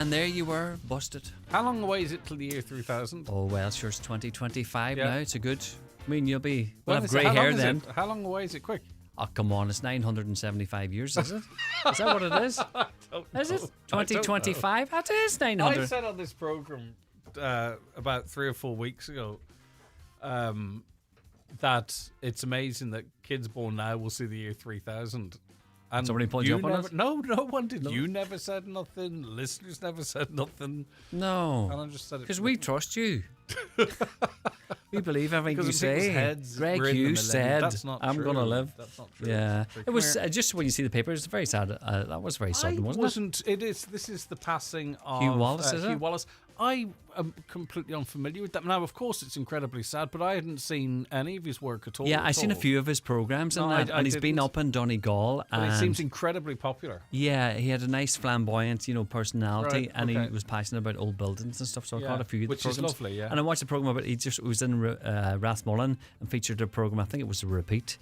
And there you were, busted. How long away is it till the year 3000? Oh, well, sure, it's 2025 Yeah. now. It's a good... I mean, you'll be... We'll When have is it? grey How hair long is then. it? How long away is it? Quick. Oh, come on, it's 975 years, is it? Is that what it is? Is it? 2025? That is 900. I said on this programme about 3 or 4 weeks ago that it's amazing that kids born now will see the year 3000. And Somebody pulled you up on it? No, no one did. No. You never said nothing. Listeners never said nothing. No. And I just said it because we trust you. We believe everything you say. Heads, Greg Hughes said, I'm going to live. That's not true. Yeah. It was just when you see the paper, it's very sad. That was very sudden, wasn't it? This is the passing of Hugh Wallace, is it? Hugh Wallace. I am completely unfamiliar with that. Now, of course, it's incredibly sad, but I hadn't seen any of his work at all. Yeah, I've seen a few of his programmes and he's been up in Donegal. And he seems incredibly popular. Yeah, he had a nice flamboyant, personality, Right, and he was passionate about old buildings and stuff. So I caught a few of the which programmes. is lovely. Yeah, and I watched the programme about he was in Rathmullen and featured a programme. I think it was a repeat.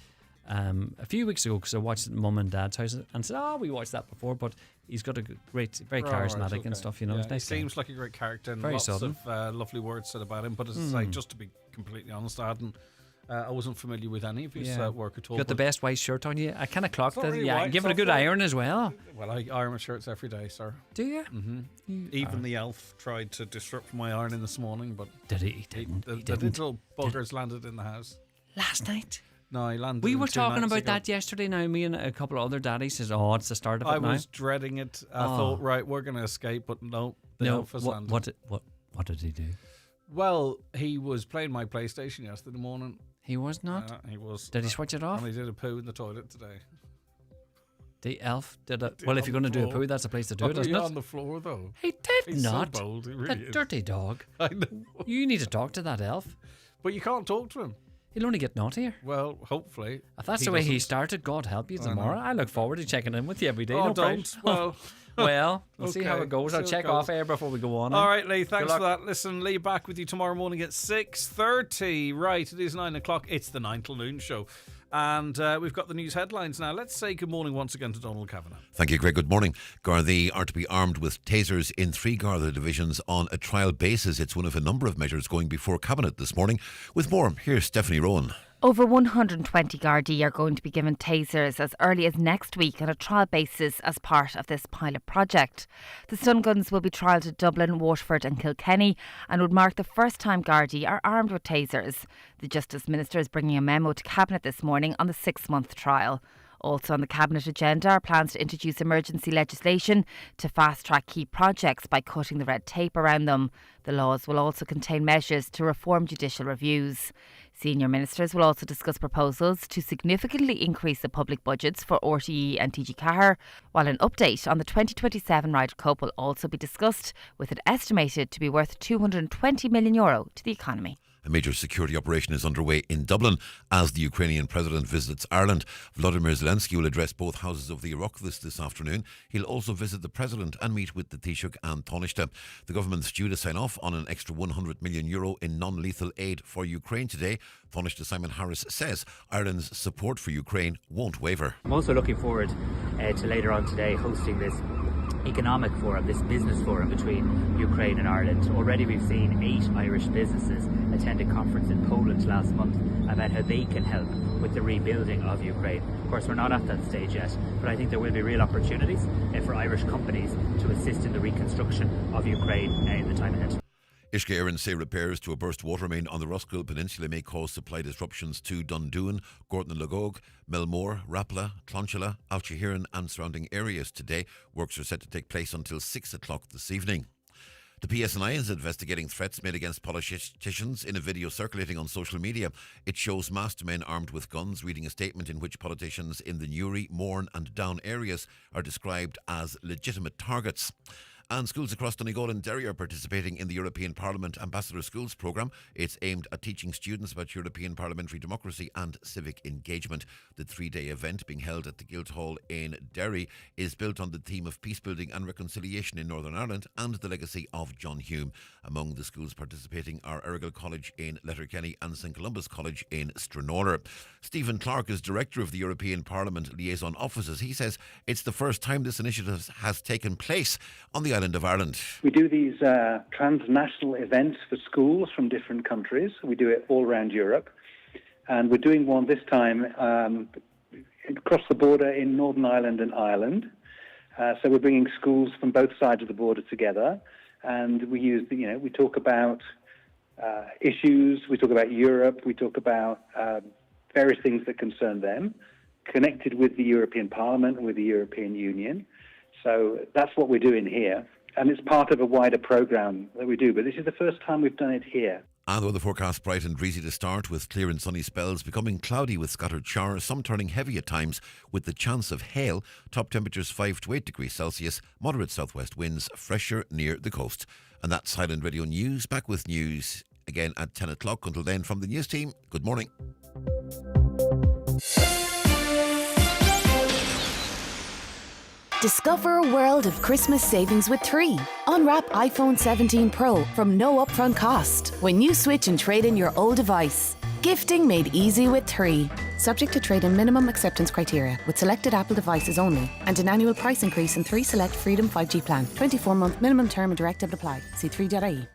A few weeks ago, because I watched it at Mum and Dad's house and said, we watched that before, but he's got a great, very charismatic and stuff, Yeah, nice he seems like a great character and very lots sudden. of lovely words said about him. But as I say, just to be completely honest, I wasn't familiar with any of his work at all. You got the best white shirt on you. I kind of clocked it. Really Yeah, white, give it a good iron as well. Well, I iron my shirts every day, sir. Do you? Mm-hmm. Even the elf tried to disrupt my ironing this morning, but did he? He didn't. The little buggers landed in the house last night. No, he landed. We were 2 talking nights about ago. that yesterday. Now, me and a couple of other daddies says, it's the start of it now. I was dreading it. I thought, right, we're going to escape, but no, the elf has landed. What did he do? Well, he was playing my PlayStation yesterday morning. He was not? He was. Did he switch it off? And he did a poo in the toilet today. The elf did it. Well, if you're going to do a poo, that's a place to do it, isn't it? On the floor, though. He did He's not. So bold. He really that is. dirty dog. I know. You need to talk to that elf. But you can't talk to him. He'll only get naughtier. Well, hopefully. If that's the way he started, God help you tomorrow. I look forward to checking in with you every day. Oh, no don't. Well, we'll see how it goes. I'll check off air before we go on. All right, Lee, thanks for that. Listen, Lee, back with you tomorrow morning at 6:30. Right, it is 9 o'clock. It's the 9 till noon show. And we've got the news headlines now. Let's say good morning once again to Donald Kavanagh. Thank you, Greg. Good morning. Gardaí are to be armed with tasers in 3 Garda divisions on a trial basis. It's one of a number of measures going before Cabinet this morning. With more, here's Stephanie Rowan. Over 120 Gardaí are going to be given tasers as early as next week on a trial basis as part of this pilot project. The stun guns will be trialled at Dublin, Waterford and Kilkenny and would mark the first time Gardaí are armed with tasers. The Justice Minister is bringing a memo to Cabinet this morning on the 6-month trial. Also on the Cabinet agenda are plans to introduce emergency legislation to fast-track key projects by cutting the red tape around them. The laws will also contain measures to reform judicial reviews. Senior ministers will also discuss proposals to significantly increase the public budgets for RTE and TG Ceathair, while an update on the 2027 Ryder Cup will also be discussed, with it estimated to be worth €220 million to the economy. A major security operation is underway in Dublin as the Ukrainian president visits Ireland. Vladimir Zelensky will address both houses of the Oireachtas this afternoon. He'll also visit the president and meet with the Taoiseach and Taoiseach. The government's due to sign off on an extra €100 million in non-lethal aid for Ukraine today. Taoiseach Simon Harris says Ireland's support for Ukraine won't waver. I'm also looking forward to later on today hosting this economic forum, this business forum between Ukraine and Ireland. Already we've seen 8 Irish businesses attend a conference in Poland last month about how they can help with the rebuilding of Ukraine. Of course, we're not at that stage yet, but I think there will be real opportunities for Irish companies to assist in the reconstruction of Ukraine in the time ahead. Uisce Éireann say repairs to a burst water main on the Roskill Peninsula may cause supply disruptions to Dundoon, Gorton Lagog, Melmore, Rapla, Clonchilla, Alchihiran and surrounding areas today. Works are set to take place until 6 o'clock this evening. The PSNI is investigating threats made against politicians in a video circulating on social media. It shows masked men armed with guns reading a statement in which politicians in the Newry, Mourne and Down areas are described as legitimate targets. And schools across Donegal and Derry are participating in the European Parliament Ambassador Schools programme. It's aimed at teaching students about European parliamentary democracy and civic engagement. The 3-day event, being held at the Guildhall in Derry, is built on the theme of peacebuilding and reconciliation in Northern Ireland and the legacy of John Hume. Among the schools participating are Errigal College in Letterkenny and St Columba's College in Stranraer. Stephen Clark is Director of the European Parliament Liaison Offices. He says it's the first time this initiative has taken place on the island of Ireland? We do these transnational events for schools from different countries. We do it all around Europe. And we're doing one this time across the border in Northern Ireland and Ireland. So we're bringing schools from both sides of the border together. And we talk about issues, we talk about Europe, we talk about various things that concern them, connected with the European Parliament and with the European Union. So that's what we're doing here. And it's part of a wider programme that we do. But this is the first time we've done it here. And though the forecast bright and breezy to start, with clear and sunny spells becoming cloudy with scattered showers, some turning heavy at times with the chance of hail. Top temperatures 5 to 8 degrees Celsius, moderate southwest winds, fresher near the coast. And that's Highland Radio News. Back with news again at 10 o'clock. Until then, from the news team, good morning. Discover a world of Christmas savings with 3. Unwrap iPhone 17 Pro from no upfront cost when you switch and trade in your old device. Gifting made easy with 3. Subject to trade and minimum acceptance criteria with selected Apple devices only, and an annual price increase in 3 select Freedom 5G plan. 24-month minimum term and direct debit apply. See 3.ie.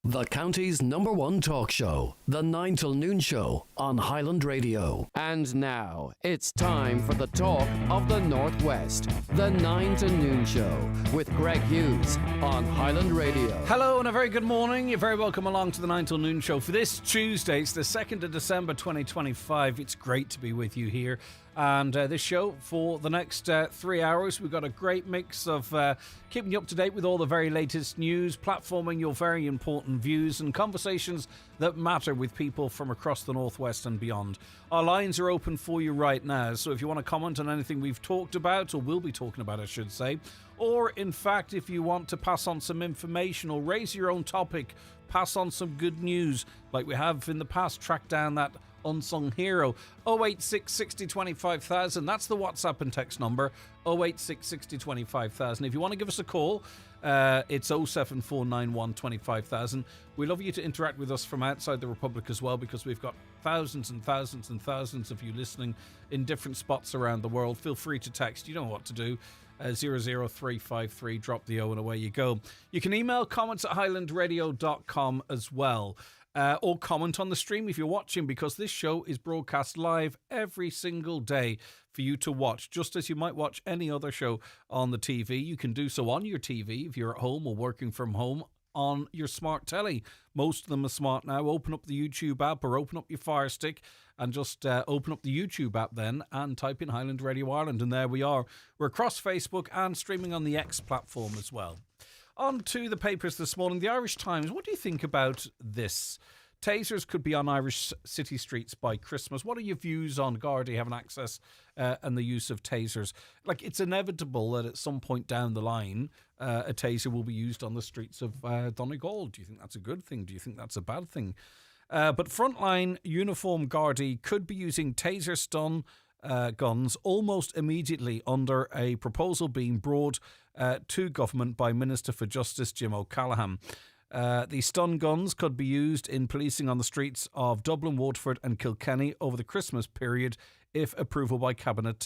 The county's #1 talk show, The 9 till Noon Show on Highland Radio. And now, it's time for the talk of the Northwest, The 9 till Noon Show with Greg Hughes on Highland Radio. Hello and a very good morning. You're very welcome along to the 9 till Noon Show for this Tuesday. It's the 2nd of December 2025. It's great to be with you here. And this show for the next 3 hours, we've got a great mix of keeping you up to date with all the very latest news, platforming your very important views and conversations that matter with people from across the Northwest and beyond. Our lines are open for you right now, so if you want to comment on anything we've talked about, or will be talking about, I should say, or in fact, if you want to pass on some information or raise your own topic, pass on some good news, like we have in the past, track down that unsung hero. 086 60 25,000. That's the WhatsApp and text number. 086 60 25,000. If you want to give us a call, it's 07491 25,000. We love you to interact with us from outside the Republic as well, because we've got thousands and thousands and thousands of you listening in different spots around the world. Feel free to text. You know what to do. 00353, drop the O and away you go. You can email comments at highlandradio.com as well. Or comment on the stream if you're watching, because this show is broadcast live every single day for you to watch, just as you might watch any other show on the TV. You can do so on your TV if you're at home or working from home, on your smart telly. Most of them are smart now. Open up the YouTube app or open up your Fire Stick and just open up the YouTube app then and type in Highland Radio Ireland, and there we are. We're across Facebook and streaming on the X platform as well. On to the papers this morning. The Irish Times, what do you think about this? Tasers could be on Irish city streets by Christmas. What are your views on Gardaí having access and the use of tasers? Like, it's inevitable that at some point down the line, a taser will be used on the streets of Donegal. Do you think that's a good thing? Do you think that's a bad thing? But frontline uniform Gardaí could be using taser stun guns almost immediately under a proposal being brought to government by Minister for Justice Jim O'Callaghan. The stun guns could be used in policing on the streets of Dublin, Waterford and Kilkenny over the Christmas period if approved by Cabinet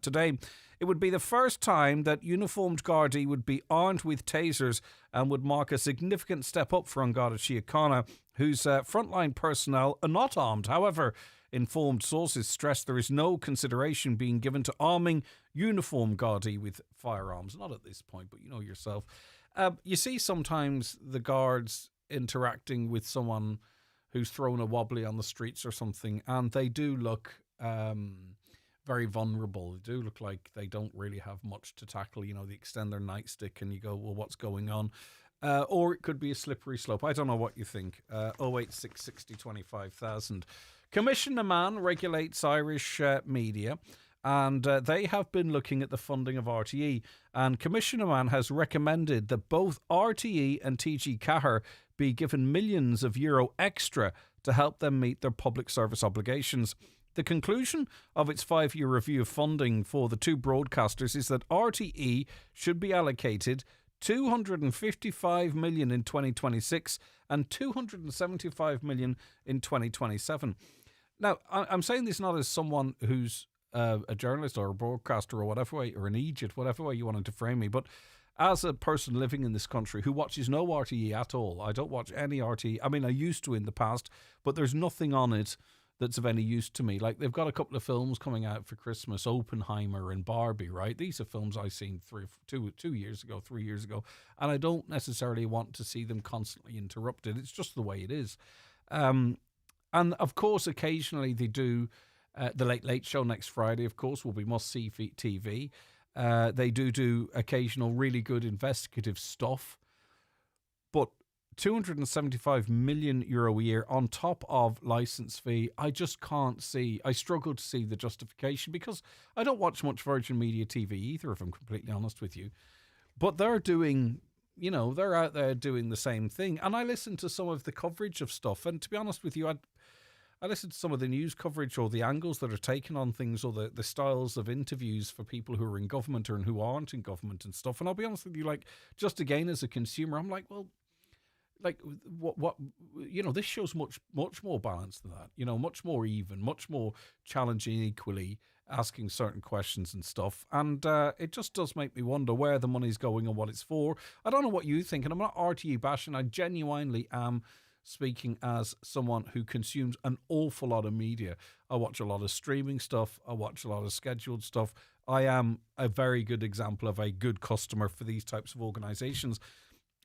today. It would be the first time that uniformed Gardaí would be armed with tasers and would mark a significant step up for An Garda Síochána, whose frontline personnel are not armed. However, informed sources stress there is no consideration being given to arming uniformed Gardaí with firearms. Not at this point, but you know yourself. You see sometimes the guards interacting with someone who's thrown a wobbly on the streets or something, and they do look very vulnerable. They do look like they don't really have much to tackle. You know, they extend their nightstick and you go, well, what's going on? Or it could be a slippery slope. I don't know what you think. 086 60 25,000. Commissioner Mann regulates Irish media, and they have been looking at the funding of RTE. And Commissioner Mann has recommended that both RTE and TG Ceathair be given millions of euro extra to help them meet their public service obligations. The conclusion of its 5-year review of funding for the two broadcasters is that RTE should be allocated 255 million in 2026 and 275 million in 2027. Now, I'm saying this not as someone who's a journalist or a broadcaster or whatever way, or an Egypt, whatever way you wanted to frame me. But as a person living in this country who watches no RTE at all, I don't watch any RTE. I mean, I used to in the past, but there's nothing on it that's of any use to me. Like, they've got a couple of films coming out for Christmas, Oppenheimer and Barbie, right? These are films I've seen 3 years ago, and I don't necessarily want to see them constantly interrupted. It's just the way it is. And of course, occasionally they do the Late Late Show next Friday, of course, will be must-see TV. They do occasional really good investigative stuff. But €275 million a year on top of license fee, I just can't see. I struggle to see the justification, because I don't watch much Virgin Media TV either, if I'm completely honest with you. But they're doing, they're out there doing the same thing. And I listen to some of the coverage of stuff. And to be honest with you, I listen to some of the news coverage or the angles that are taken on things, or the styles of interviews for people who are in government or who aren't in government and stuff. And I'll be honest with you, like, just again, as a consumer, I'm like, well, like, what this show's much more balanced than that, much more even, much more challenging, equally asking certain questions and stuff. And it just does make me wonder where the money's going and what it's for. I don't know what you think, and I'm not RTE bashing. I genuinely am speaking as someone who consumes an awful lot of media. I watch a lot of streaming stuff. I watch a lot of scheduled stuff. I am a very good example of a good customer for these types of organisations.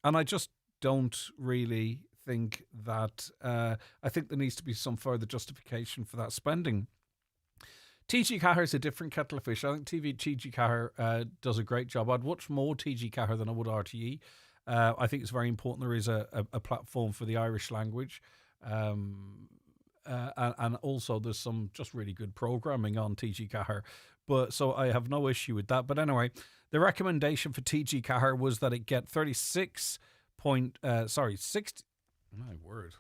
And I just don't really think that I think there needs to be some further justification for that spending. TG Cahir is a different kettle of fish. I think TG Cahir does a great job. I'd watch more TG Cahir than I would RTE. I think it's very important there is a platform for the Irish language. And also there's some just really good programming on TG Cahir. But so I have no issue with that. But anyway, the recommendation for TG Cahir was that it get 60. My word,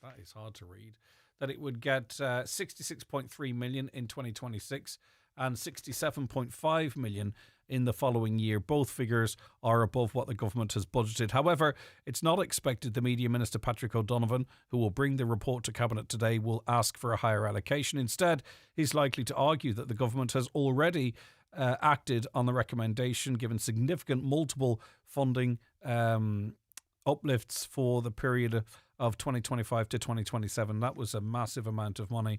that is hard to read. That it would get 66.3 million in 2026 and 67.5 million in the following year. Both figures are above what the government has budgeted. However, it's not expected the Media Minister Patrick O'Donovan, who will bring the report to Cabinet today, will ask for a higher allocation. Instead, he's likely to argue that the government has already acted on the recommendation, given significant multiple funding uplifts for the period of 2025 to 2027. That was a massive amount of money.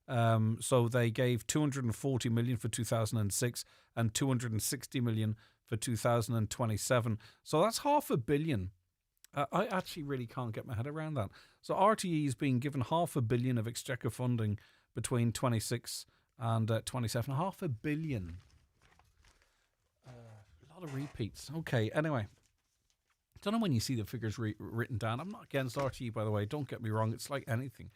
So they gave 240 million for 2006 and 260 million for 2027. So that's $500 million. I actually really can't get my head around that. So RTE is being given $500 million of exchequer funding between 26 and 27. $500 million. A lot of repeats. Okay, anyway. Don't know when you see the figures written down. I'm not against RTE, by the way. Don't get me wrong. It's like anything.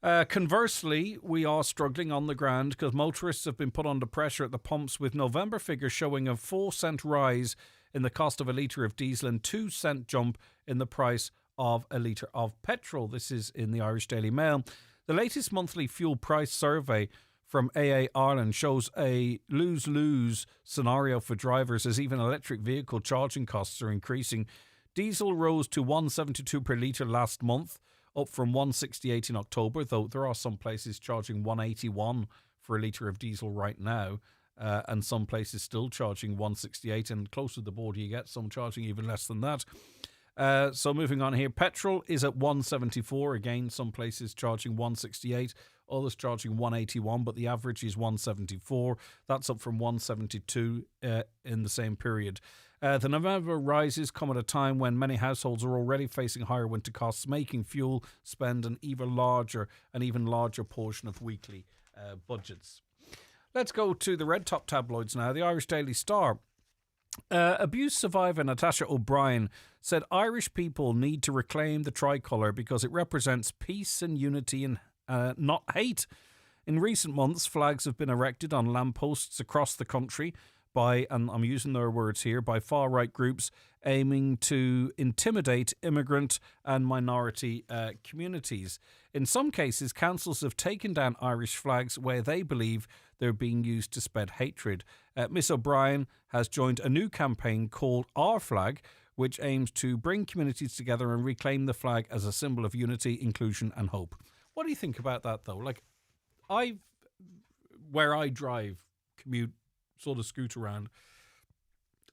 Conversely, we are struggling on the ground because motorists have been put under pressure at the pumps, with November figures showing a 4-cent rise in the cost of a litre of diesel and 2-cent jump in the price of a litre of petrol. This is in the Irish Daily Mail. The latest monthly fuel price survey from AA Ireland shows a lose-lose scenario for drivers, as even electric vehicle charging costs are increasing. Diesel rose to $1.72 per litre last month, up from $1.68 in October, though there are some places charging $1.81 for a litre of diesel right now, and some places still charging $1.68, and closer to the border you get some charging even less than that. So moving on here, petrol is at $1.74. Again, some places charging $1.68, others charging $1.81, but the average is $1.74. That's up from $1.72 in the same period. The November rises come at a time when many households are already facing higher winter costs, making fuel spend an even larger portion of weekly budgets. Let's go to the red top tabloids now. The Irish Daily Star. Abuse survivor Natasha O'Brien said Irish people need to reclaim the tricolour because it represents peace and unity and not hate. In recent months, flags have been erected on lampposts across the country by, and I'm using their words here, by far-right groups aiming to intimidate immigrant and minority communities. In some cases, councils have taken down Irish flags where they believe they're being used to spread hatred. Miss O'Brien has joined a new campaign called Our Flag, which aims to bring communities together and reclaim the flag as a symbol of unity, inclusion and hope. What do you think about that, though? Like, where I drive, commute, sort of scoot around,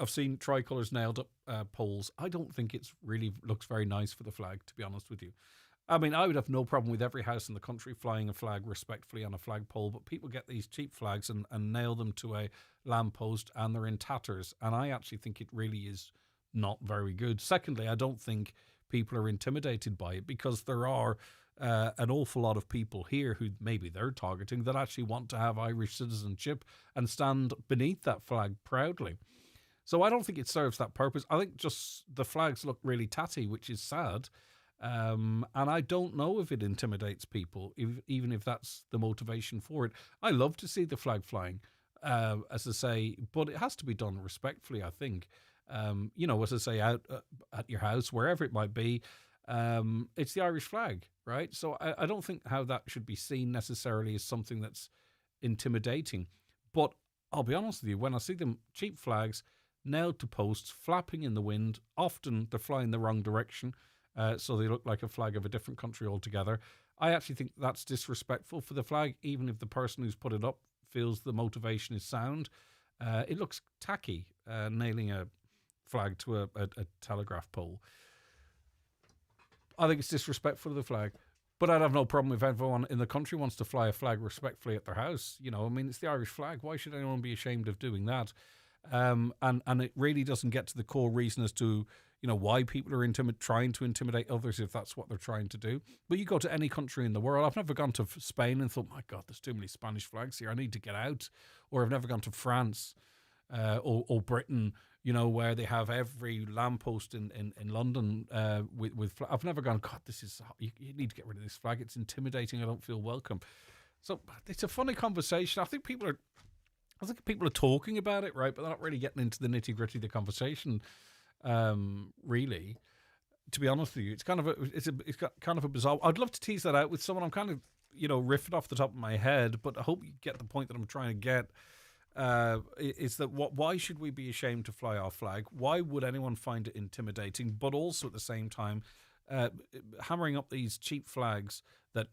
I've seen tricolours nailed up poles. I don't think it's really looks very nice for the flag, to be honest with you. I mean, I would have no problem with every house in the country flying a flag respectfully on a flagpole, but people get these cheap flags and nail them to a lamppost, and they're in tatters. And I actually think it really is not very good. Secondly, I don't think people are intimidated by it, because there are an awful lot of people here who maybe they're targeting that actually want to have Irish citizenship and stand beneath that flag proudly. So I don't think it serves that purpose. I think just the flags look really tatty, which is sad. And I don't know if it intimidates people, even if that's the motivation for it. I love to see the flag flying, as I say, but it has to be done respectfully, I think. As I say, out at your house, wherever it might be, it's the Irish flag, right? So I don't think how that should be seen necessarily as something that's intimidating. But I'll be honest with you, when I see them cheap flags nailed to posts, flapping in the wind, often they're flying the wrong direction, so they look like a flag of a different country altogether. I actually think that's disrespectful for the flag, even if the person who's put it up feels the motivation is sound. It looks tacky, nailing a flag to a telegraph pole. I think it's disrespectful of the flag. But I'd have no problem if everyone in the country wants to fly a flag respectfully at their house. It's the Irish flag. Why should anyone be ashamed of doing that? And it really doesn't get to the core reason as to why people are trying to intimidate others, if that's what they're trying to do. But you go to any country in the world. I've never gone to Spain and thought, my God, there's too many Spanish flags here, I need to get out. Or I've never gone to France or Britain, where they have every lamppost in London with I've never gone, God, you need to get rid of this flag, it's intimidating, I don't feel welcome. So it's a funny conversation. I think people are talking about it, right, but they're not really getting into the nitty-gritty of the conversation, really. To be honest with you, it's got kind of a bizarre. I'd love to tease that out with someone. I'm kind of riffing off the top of my head, but I hope you get the point that I'm trying to get. Is that why should we be ashamed to fly our flag? Why would anyone find it intimidating? But also at the same time, hammering up these cheap flags that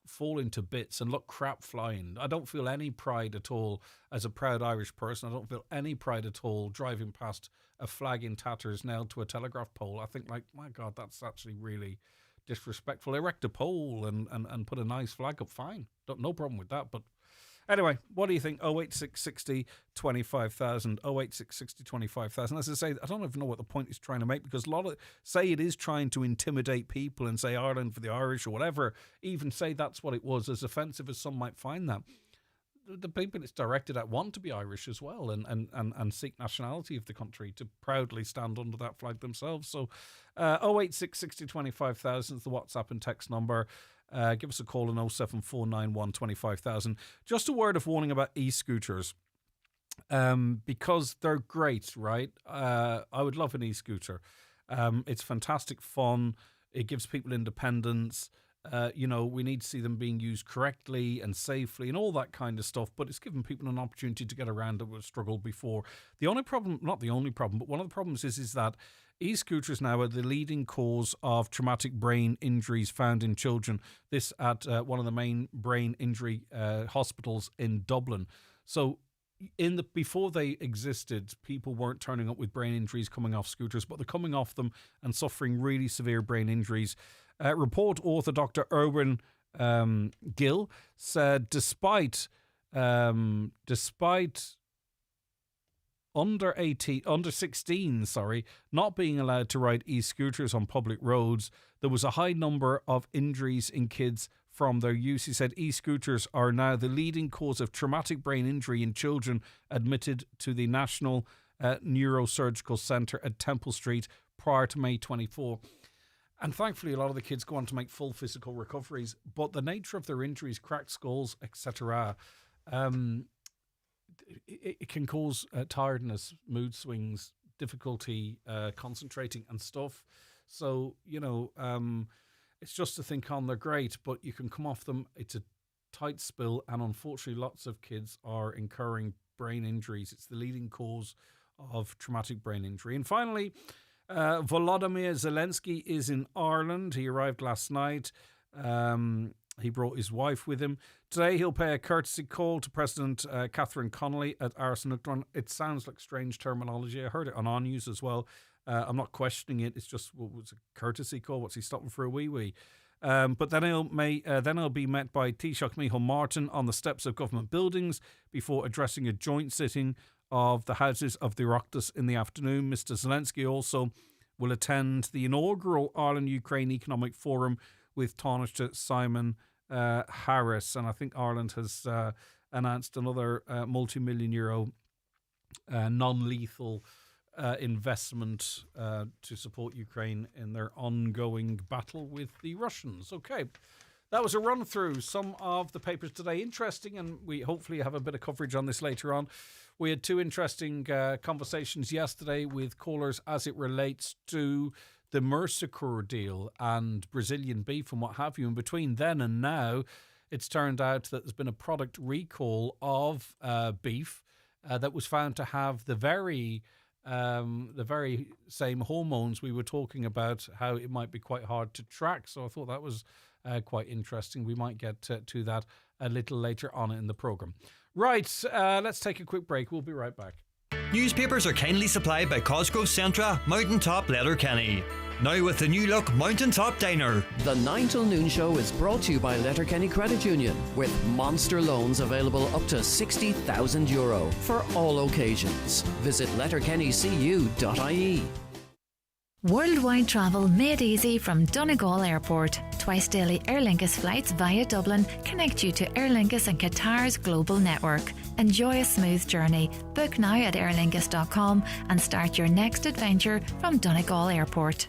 fall into bits and look crap flying. I don't feel any pride at all as a proud Irish person. I don't feel any pride at all driving past a flag in tatters nailed to a telegraph pole. I think, like, my God, that's actually really disrespectful. Erect a pole and put a nice flag up, fine. No problem with that. But anyway, what do you think? 08660 25,000, 08660 25,000. As I say, I don't even know what the point is trying to make, because a lot of say it is trying to intimidate people and say Ireland for the Irish or whatever, even say that's what it was, as offensive as some might find that. The people it's directed at want to be Irish as well and seek nationality of the country, to proudly stand under that flag themselves. So 08660 25,000 is the WhatsApp and text number. Give us a call on 07491 25,000. Just a word of warning about e-scooters, because they're great, right? I would love an e-scooter. It's fantastic fun. It gives people independence. We need to see them being used correctly and safely and all that kind of stuff, but it's given people an opportunity to get around that was struggled before. The only problem, not the only problem, but one of the problems is that e-scooters now are the leading cause of traumatic brain injuries found in children. This at one of the main brain injury hospitals in Dublin. So before they existed, people weren't turning up with brain injuries coming off scooters, but they're coming off them and suffering really severe brain injuries. Report author Dr. Erwin Gill said despite under 16, not being allowed to ride e-scooters on public roads, there was a high number of injuries in kids from their use. He said e-scooters are now the leading cause of traumatic brain injury in children admitted to the National Neurosurgical Centre at Temple Street prior to May 24. And thankfully, a lot of the kids go on to make full physical recoveries, but the nature of their injuries, cracked skulls, etc., it can cause tiredness, mood swings, difficulty concentrating and stuff. So, it's just to think on, they're great, but you can come off them. It's a tight spill, and unfortunately, lots of kids are incurring brain injuries. It's the leading cause of traumatic brain injury. And finally, Volodymyr Zelensky is in Ireland. He arrived last night. He brought his wife with him. Today he'll pay a courtesy call to President Catherine Connolly at Arsenukron. It sounds like strange terminology. I heard it on our news as well. I'm not questioning it. It's just, well, it's a courtesy call. What's he stopping for a wee? But then he'll be met by Taoiseach Micheál Martin on the steps of government buildings before addressing a joint sitting of the Houses of the Oireachtas in the afternoon. Mr. Zelensky also will attend the inaugural Ireland-Ukraine Economic Forum with Taoiseach Simon Harris. And I think Ireland has announced another multi-million euro non-lethal investment to support Ukraine in their ongoing battle with the Russians. Okay, that was a run through some of the papers today. Interesting, and we hopefully have a bit of coverage on this later on. We had two interesting conversations yesterday with callers as it relates to the Mercosur deal and Brazilian beef and what have you. And between then and now, it's turned out that there's been a product recall of beef that was found to have the very same hormones we were talking about, how it might be quite hard to track. So I thought that was quite interesting. We might get to that a little later on in the programme. Right, let's take a quick break. We'll be right back. Newspapers are kindly supplied by Cosgrove Centra, Mountaintop Letterkenny. Now with the new look Mountaintop Diner. The 9 till noon show is brought to you by Letterkenny Credit Union, with monster loans available up to €60,000 for all occasions. Visit letterkennycu.ie. Worldwide travel made easy from Donegal Airport. Twice daily Aer Lingus flights via Dublin connect you to Aer Lingus and Qatar's global network. Enjoy a smooth journey. Book now at aerlingus.com and start your next adventure from Donegal Airport.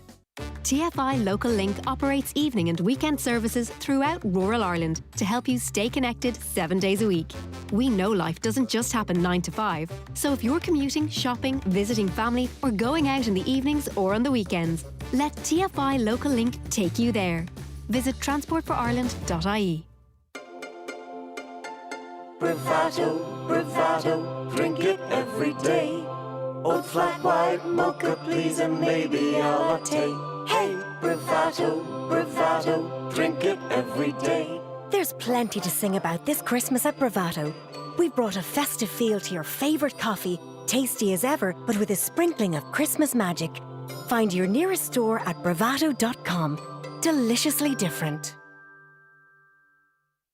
TFI Local Link operates evening and weekend services throughout rural Ireland to help you stay connected 7 days a week. We know life doesn't just happen 9 to 5, so if you're commuting, shopping, visiting family, or going out in the evenings or on the weekends, let TFI Local Link take you there. Visit transportforireland.ie. Bravado, bravado, drink it every day. Old flat white mocha, please, and maybe a latte. Hey, bravado, bravado, drink it every day. There's plenty to sing about this Christmas at Bravado. We've brought a festive feel to your favourite coffee, tasty as ever, but with a sprinkling of Christmas magic. Find your nearest store at bravado.com. Deliciously different.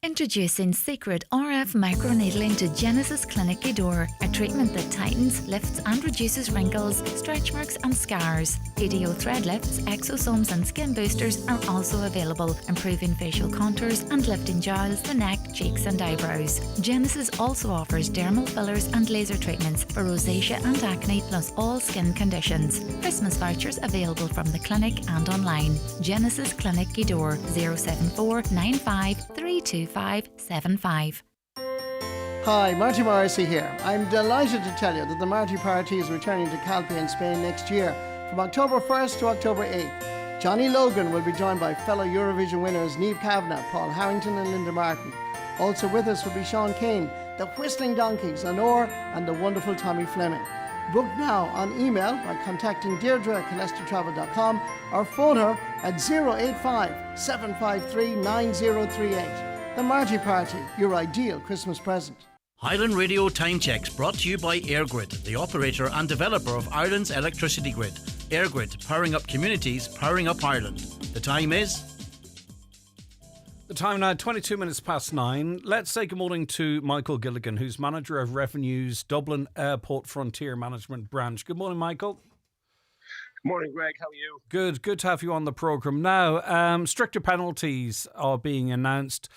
Introducing Secret RF Microneedling to Genesis Clinic Gidor, a treatment that tightens, lifts and reduces wrinkles, stretch marks and scars. EDO thread lifts, exosomes and skin boosters are also available, improving facial contours and lifting jowls, the neck, cheeks and eyebrows. Genesis also offers dermal fillers and laser treatments for rosacea and acne, plus all skin conditions. Christmas vouchers available from the clinic and online. Genesis Clinic Gidor, 074 95 325 575. Hi, Marty Morrissey here. I'm delighted to tell you that the Marty Party is returning to Calpe in Spain next year from October 1st to October 8th. Johnny Logan will be joined by fellow Eurovision winners Niamh Kavanagh, Paul Harrington and Linda Martin. Also with us will be Sean Kane, the Whistling Donkeys, Honor and the wonderful Tommy Fleming. Book now on email by contacting Deirdre at CollesterTravel.com or phone her at 085 753 9038. The Marty Party, your ideal Christmas present. Highland Radio Time Checks brought to you by EirGrid, the operator and developer of Ireland's electricity grid. EirGrid, powering up communities, powering up Ireland. The time is... The time now, 22 minutes past 9. Let's say good morning to Michael Gilligan, who's Manager of Revenue's Dublin Airport Frontier Management Branch. Good morning, Michael. Good morning, Greg. How are you? Good to have you on the programme. Now, stricter penalties are being announced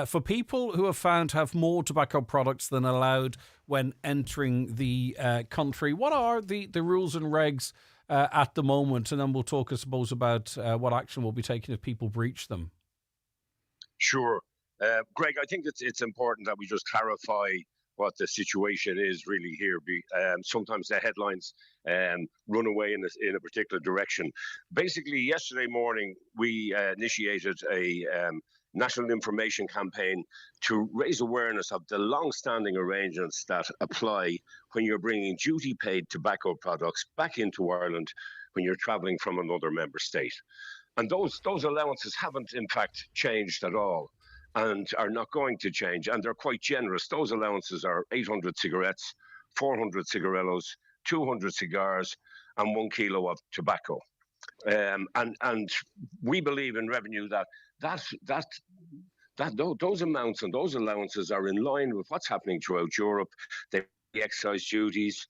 for people who are found to have more tobacco products than allowed when entering the country. What are the rules and regs at the moment? And then we'll talk, I suppose, about what action will be taken if people breach them. Sure. Greg, I think it's important that we just clarify what the situation is really here. Sometimes the headlines run away in a particular direction. Basically, yesterday morning, we initiated a national information campaign to raise awareness of the long-standing arrangements that apply when you're bringing duty-paid tobacco products back into Ireland when you're travelling from another member state. And those allowances haven't, in fact, changed at all. and are not going to change, and they're quite generous. Those allowances are 800 cigarettes, 400 cigarillos, 200 cigars, and 1 kilo of tobacco. And we believe in revenue those amounts and those allowances are in line with what's happening throughout Europe. They pay excise duties,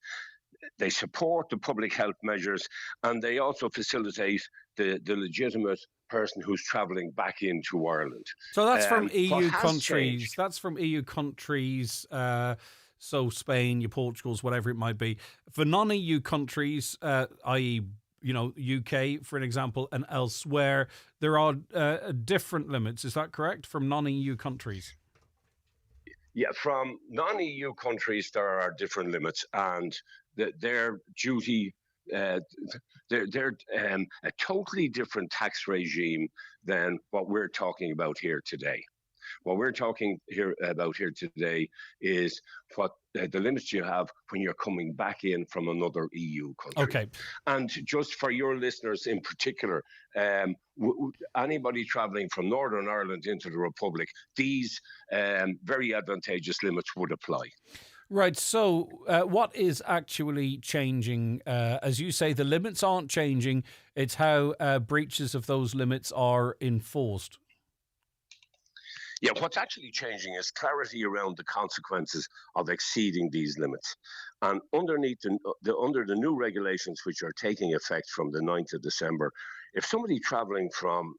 they support the public health measures, and they also facilitate the legitimate person who's travelling back into Ireland. So that's from EU countries. Changed, that's from EU countries. So Spain, your Portugals, whatever it might be. For non-EU countries, i.e., UK, for an example, and elsewhere, there are different limits. Is that correct? From non-EU countries? Yeah, from non-EU countries, there are different limits, and their duty, they're a totally different tax regime than what we're talking about here today. What we're talking about here today is what the limits you have when you're coming back in from another EU country. Okay. And just for your listeners in particular, anybody travelling from Northern Ireland into the Republic, these very advantageous limits would apply. Right. So what is actually changing? As you say, the limits aren't changing. It's how breaches of those limits are enforced. Yeah, what's actually changing is clarity around the consequences of exceeding these limits. And under the new regulations, which are taking effect from the 9th of December, if somebody travelling from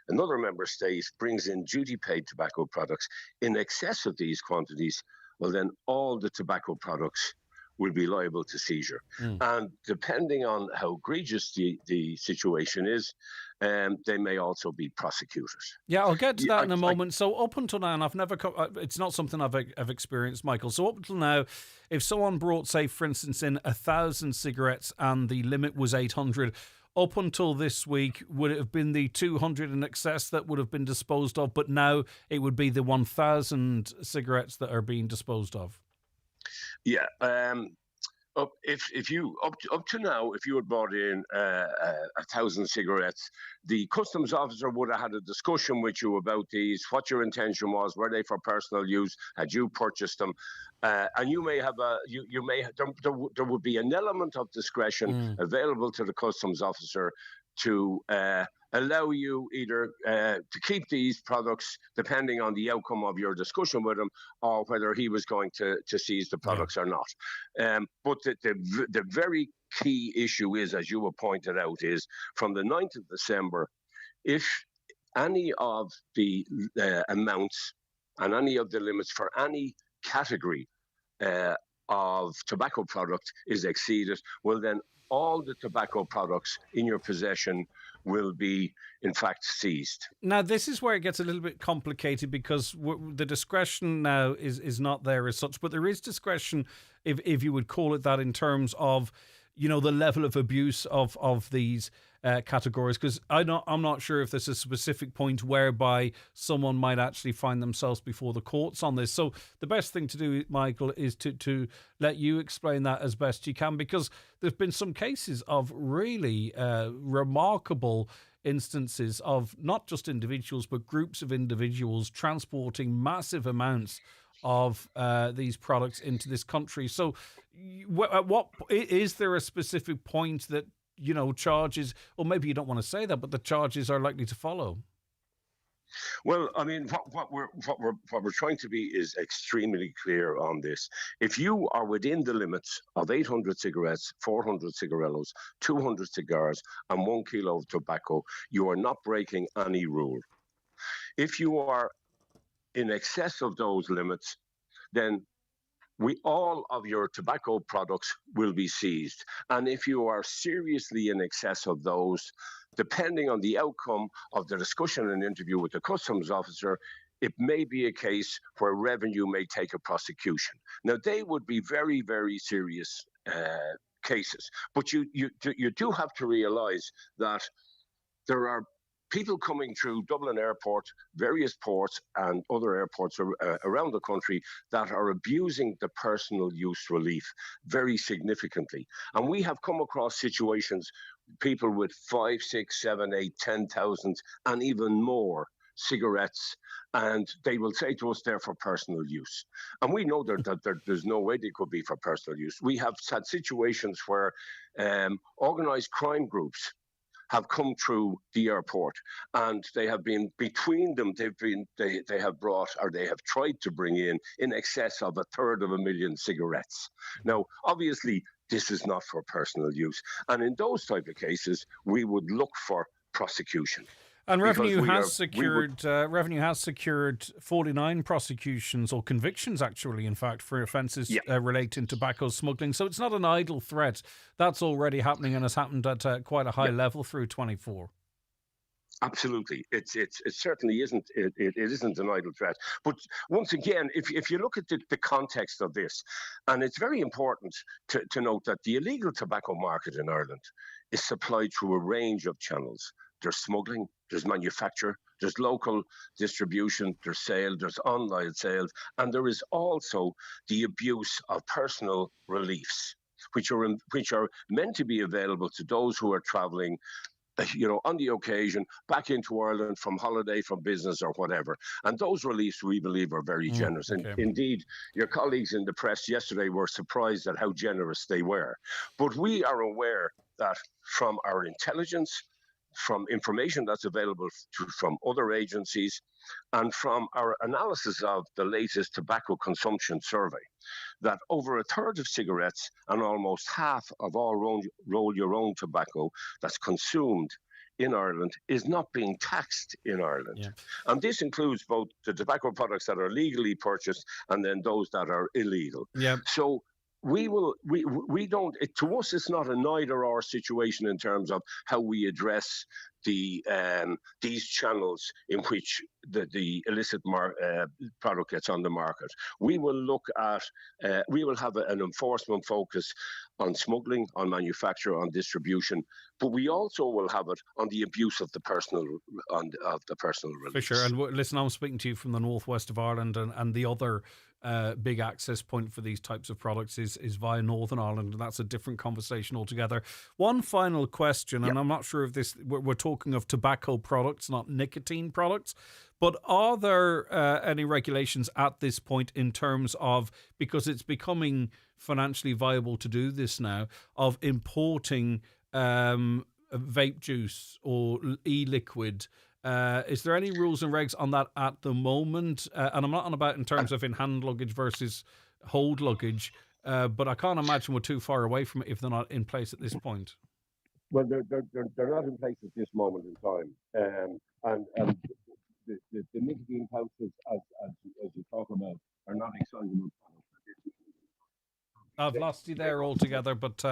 another member state brings in duty-paid tobacco products in excess of these quantities, well, then all the tobacco products will be liable to seizure. And depending on how egregious the situation is, they may also be prosecuted. Yeah, I'll get to that in a moment. So up until now, and I've never, it's not something I've experienced, Michael. So up until now, if someone brought, say, for instance, in 1,000 cigarettes and the limit was 800, up until this week, would it have been the 200 in excess that would have been disposed of? But now it would be the 1,000 cigarettes that are being disposed of. Yeah. Up to now, if you had brought in 1,000 cigarettes, the customs officer would have had a discussion with you about these, what your intention was, were they for personal use, had you purchased them, and you may have there would be an element of discretion available to the customs officer to allow you either to keep these products depending on the outcome of your discussion with him, or whether he was going to seize the products or not. But the very key issue is, as you have pointed out, is from the 9th of December, if any of the amounts and any of the limits for any category of tobacco product is exceeded, well then all the tobacco products in your possession will be, in fact, seized. Now, this is where it gets a little bit complicated, because the discretion now is not there as such, but there is discretion, if you would call it that, in terms of, the level of abuse of these categories, because I'm not sure if there's a specific point whereby someone might actually find themselves before the courts on this. So the best thing to do, Michael, is to let you explain that as best you can, because there's been some cases of really remarkable instances of not just individuals but groups of individuals transporting massive amounts of these products into this country. So what is there a specific point that charges, or maybe you don't want to say that, but the charges are likely to follow? Well, I mean, what we're trying to be is extremely clear on this. If you are within the limits of 800 cigarettes, 400 cigarillos, 200 cigars, and 1 kilo of tobacco, you are not breaking any rule. If you are in excess of those limits, then all of your tobacco products will be seized. And if you are seriously in excess of those, depending on the outcome of the discussion and interview with the customs officer, it may be a case where revenue may take a prosecution. Now, they would be very, very serious cases. But you do have to realise that there are people coming through Dublin Airport, various ports and other airports around the country that are abusing the personal use relief very significantly. And we have come across situations, people with 5, 6, 7, 8, 10,000 and even more cigarettes, and they will say to us they're for personal use. And we know that there's no way they could be for personal use. We have had situations where organised crime groups have come through the airport, and they have been between them. They have brought, or they have tried to bring in excess of 1/3 cigarettes. Now, obviously, this is not for personal use, and in those type of cases, we would look for prosecution. And Revenue has secured 49 prosecutions or convictions, actually, in fact, for offences relating to tobacco smuggling. So it's not an idle threat. That's already happening and has happened at quite a high level through 24. Absolutely, it certainly isn't. It isn't an idle threat. But once again, if you look at the context of this, and it's very important to note that the illegal tobacco market in Ireland is supplied through a range of channels. There's smuggling, there's manufacture, there's local distribution, there's sale, there's online sales, and there is also the abuse of personal reliefs, which are meant to be available to those who are travelling, on the occasion, back into Ireland from holiday, from business or whatever. And those reliefs, we believe, are very generous. Okay. And indeed, your colleagues in the press yesterday were surprised at how generous they were. But we are aware that from our intelligence, from information that's available from other agencies, and from our analysis of the latest tobacco consumption survey, that over 1/3 of cigarettes and almost half of all roll-your-own tobacco that's consumed in Ireland is not being taxed in Ireland. Yeah. And this includes both the tobacco products that are legally purchased and then those that are illegal. Yeah. So we don't, to us, it's not a neither or situation in terms of how we address these channels in which the illicit product gets on the market. We will look at, we will have an enforcement focus on smuggling, on manufacture, on distribution, but we also will have it on the abuse of the personal release. For sure. And listen, I'm speaking to you from the northwest of Ireland, and the other big access point for these types of products is via Northern Ireland, and that's a different conversation altogether. One final question, and I'm not sure if we're talking of tobacco products, not nicotine products, but are there any regulations at this point in terms of, because it's becoming financially viable to do this now, of importing vape juice or e-liquid? Is there any rules and regs on that at the moment? And I'm not on about in terms of in hand luggage versus hold luggage, but I can't imagine we're too far away from it if they're not in place at this point. Well, they're not in place at this moment in time, and the nicotine pouches, as you talk about, are not excitable products. I've lost you there altogether, but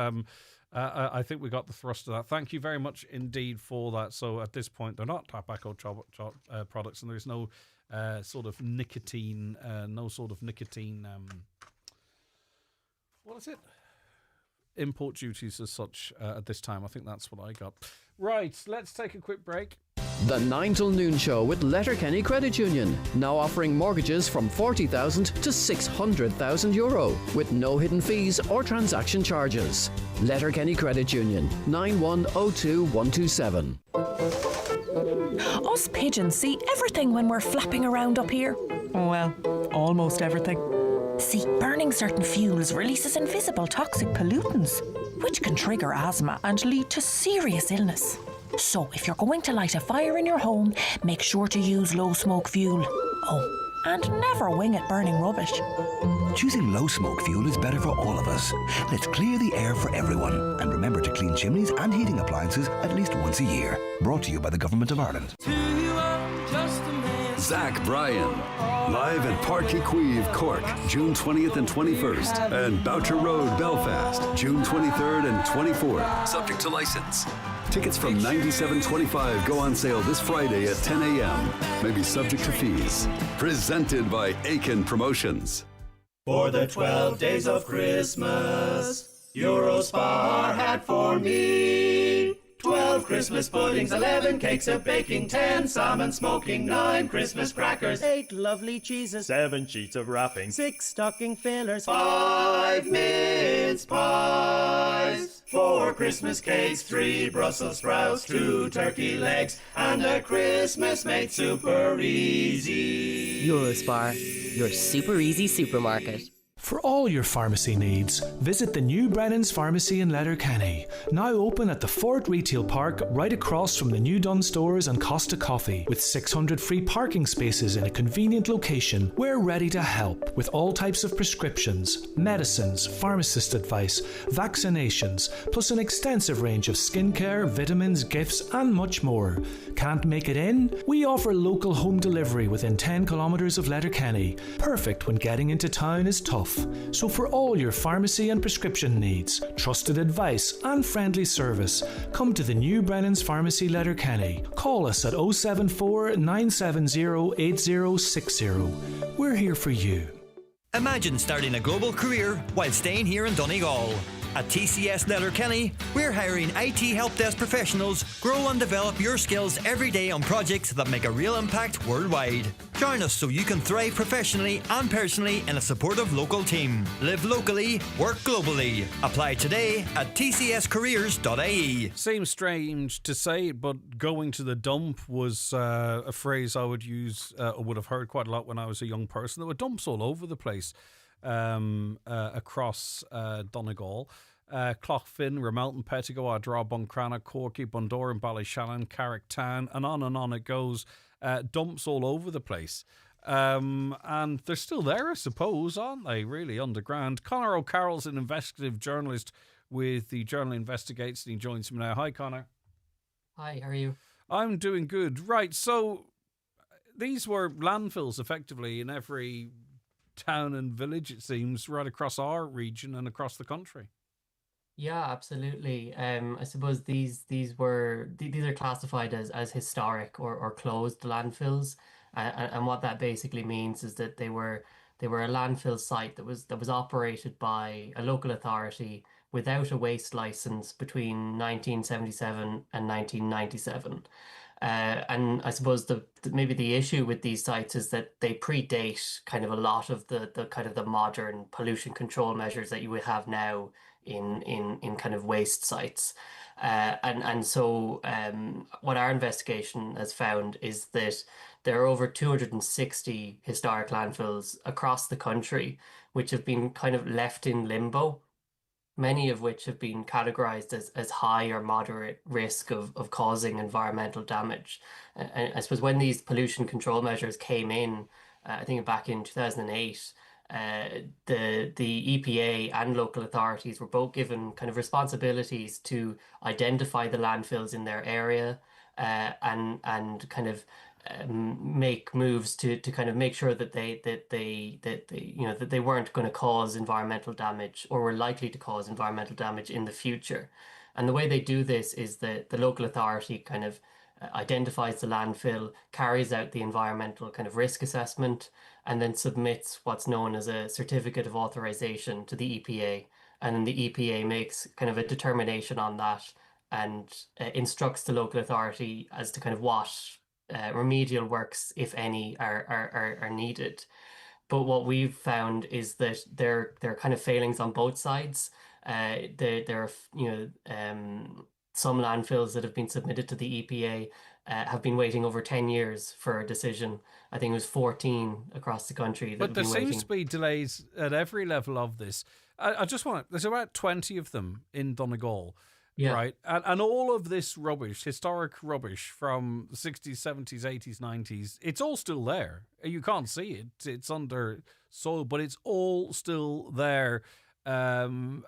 I think we got the thrust of that. Thank you very much indeed for that. So at this point, they're not tobacco products, and there's no sort of nicotine, what is it? Import duties as such at this time. I think that's what I got. Right, let's take a quick break. The 9 till noon show with Letterkenny Credit Union, now offering mortgages from €40,000 to €600,000 with no hidden fees or transaction charges. Letterkenny Credit Union, 9102127. Us pigeons see everything when we're flapping around up here. Well, almost everything. See, burning certain fuels releases invisible toxic pollutants, which can trigger asthma and lead to serious illness. So, if you're going to light a fire in your home, make sure to use low-smoke fuel. Oh, and never wing it burning rubbish. Choosing low-smoke fuel is better for all of us. Let's clear the air for everyone. And remember to clean chimneys and heating appliances at least once a year. Brought to you by the Government of Ireland. Zach Bryan, live at Park Equive, Cork, June 20th and 21st, and Boucher Road, Belfast, June 23rd and 24th. Subject to license. Tickets from $97.25 go on sale this Friday at 10 a.m. May be subject to fees. Presented by Aiken Promotions. For the 12 days of Christmas, Eurospar had for me 12 Christmas puddings, 11 cakes of baking, 10 salmon smoking, 9 Christmas crackers, 8 lovely cheeses, 7 sheets of wrapping, 6 stocking fillers, 5 mince pies. 4 Christmas cakes, 3 Brussels sprouts, 2 turkey legs, and a Christmas made super easy. Eurospar, your super easy supermarket. For all your pharmacy needs, visit the new Brennan's Pharmacy in Letterkenny, now open at the Fort Retail Park right across from the new Dunn Stores and Costa Coffee. With 600 free parking spaces in a convenient location, we're ready to help with all types of prescriptions, medicines, pharmacist advice, vaccinations, plus an extensive range of skincare, vitamins, gifts and much more. Can't make it in? We offer local home delivery within 10 kilometres of Letterkenny, perfect when getting into town is tough. So for all your pharmacy and prescription needs, trusted advice and friendly service, come to the new Brennan's Pharmacy Letterkenny. Call us at 074 970 8060. We're here for you. Imagine starting a global career while staying here in Donegal. At TCS Letterkenny, we're hiring IT help desk professionals. Grow and develop your skills every day on projects that make a real impact worldwide. Join us so you can thrive professionally and personally in a supportive local team. Live locally, work globally. Apply today at tcscareers.ie. Seems strange to say, but going to the dump was a phrase I would use, or would have heard quite a lot when I was a young person. There were dumps all over the place across Donegal. Cloughfin, Ramelton, Pettigo, Ardra, Buncrana, Corky, Bundoran, Ballyshannon, Carricktown, and on it goes. Dumps all over the place. And they're still there, I suppose, aren't they, really, underground? Conor O'Carroll's an investigative journalist with the Journal Investigates, and he joins me now. Hi, Conor. Hi, how are you? I'm doing good. Right, so these were landfills, effectively, in every town and village, it seems, right across our region and across the country. Yeah, absolutely. I suppose these are classified as historic or closed landfills, and what that basically means is that they were a landfill site that was operated by a local authority without a waste license between 1977 and 1997. And I suppose maybe the issue with these sites is that they predate kind of a lot of the kind of the modern pollution control measures that you would have now in kind of waste sites. So what our investigation has found is that there are over 260 historic landfills across the country which have been kind of left in limbo, many of which have been categorized as high or moderate risk of causing environmental damage. And I suppose when these pollution control measures came in, I think back in 2008, the EPA and local authorities were both given kind of responsibilities to identify the landfills in their area, and kind of make moves to kind of make sure that they weren't going to cause environmental damage or were likely to cause environmental damage in the future. And the way they do this is that the local authority kind of identifies the landfill, carries out the environmental kind of risk assessment, and then submits what's known as a certificate of authorization to the EPA. And then the EPA makes kind of a determination on that and instructs the local authority as to kind of what remedial works, if any, are needed. But what we've found is that there are kind of failings on both sides. There are some landfills that have been submitted to the EPA have been waiting over 10 years for a decision. I think it was 14 across the country. But there seems to be delays at every level of this. There's about 20 of them in Donegal. Yeah. Right. And all of this rubbish, historic rubbish from the 60s, 70s, 80s, 90s, it's all still there. You can't see it. It's under soil, but it's all still there. And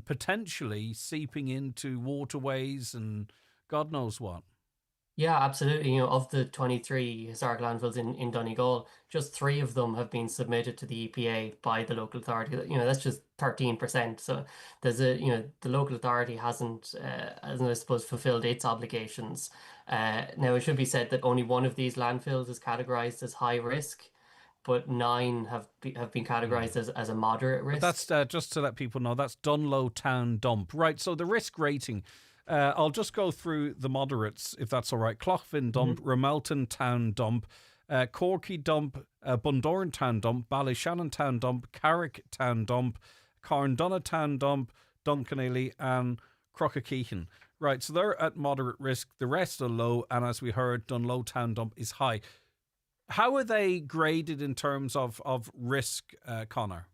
potentially seeping into waterways and God knows what. Yeah, absolutely. Of the 23 historic landfills in Donegal, just 3 of them have been submitted to the EPA by the local authority. That's just 13%. So there's the local authority hasn't I suppose, fulfilled its obligations. Now, it should be said that only one of these landfills is categorized as high risk, but 9 have been categorized as a moderate risk. But that's just to let people know, that's Dunlow Town Dump. Right, so the risk rating, I'll just go through the moderates, if that's all right. Cloughfin Dump, Ramelton Town Dump, Corky Dump, Bundoran Town Dump, Ballyshannon Town Dump, Carrick Town Dump, Carndonagh Town Dump, Duncanely, and Crocakehan. Right, so they're at moderate risk. The rest are low, and as we heard, Dunlow Town Dump is high. How are they graded in terms of risk, Connor?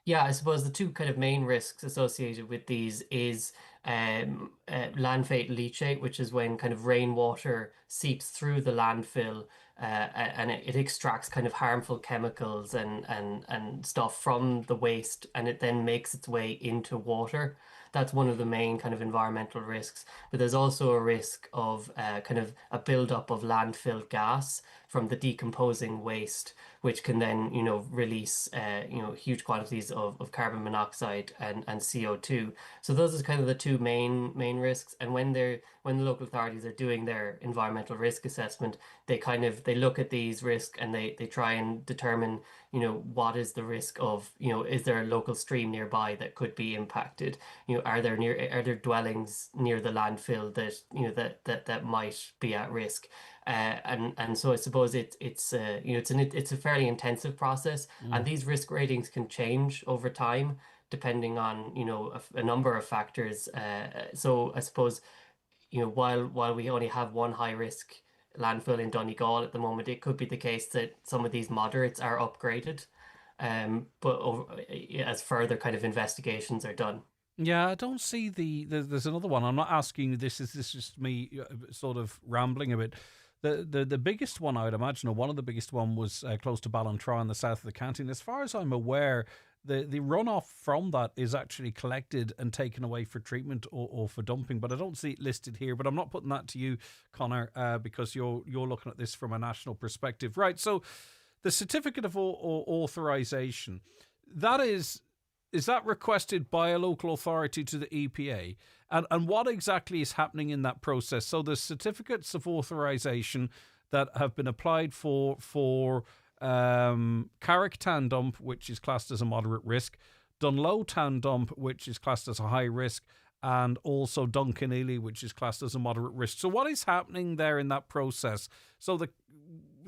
Yeah, I suppose the two kind of main risks associated with these is landfill leachate, which is when kind of rainwater seeps through the landfill and it extracts kind of harmful chemicals and stuff from the waste, and it then makes its way into water. That's one of the main kind of environmental risks. But there's also a risk of kind of a buildup of landfill gas from the decomposing waste, which can then, release, huge quantities of carbon monoxide and CO2. So those are kind of the two main risks. And when the local authorities are doing their environmental risk assessment, they look at these risks and they try and determine, what is the risk of, is there a local stream nearby that could be impacted? Are there dwellings near the landfill that might be at risk? And so I suppose it's a fairly intensive process, and these risk ratings can change over time depending on a number of factors. So I suppose while we only have one high risk landfill in Donegal at the moment, it could be the case that some of these moderates are upgraded, as further kind of investigations are done. Yeah, I don't see there's another one. I'm not asking you this. Is this just me sort of rambling a bit? The biggest one, I would imagine, or one of the biggest one, was close to Ballantrae in the south of the county. And as far as I'm aware, the runoff from that is actually collected and taken away for treatment or for dumping. But I don't see it listed here. But I'm not putting that to you, Connor, because you're looking at this from a national perspective. Right, so the certificate of authorization, is that requested by a local authority to the EPA? And what exactly is happening in that process? So the certificates of authorization that have been applied for Carrick Town Dump, which is classed as a moderate risk, Dunlow Town Dump, which is classed as a high risk, and also Duncanely, which is classed as a moderate risk. So what is happening there in that process? So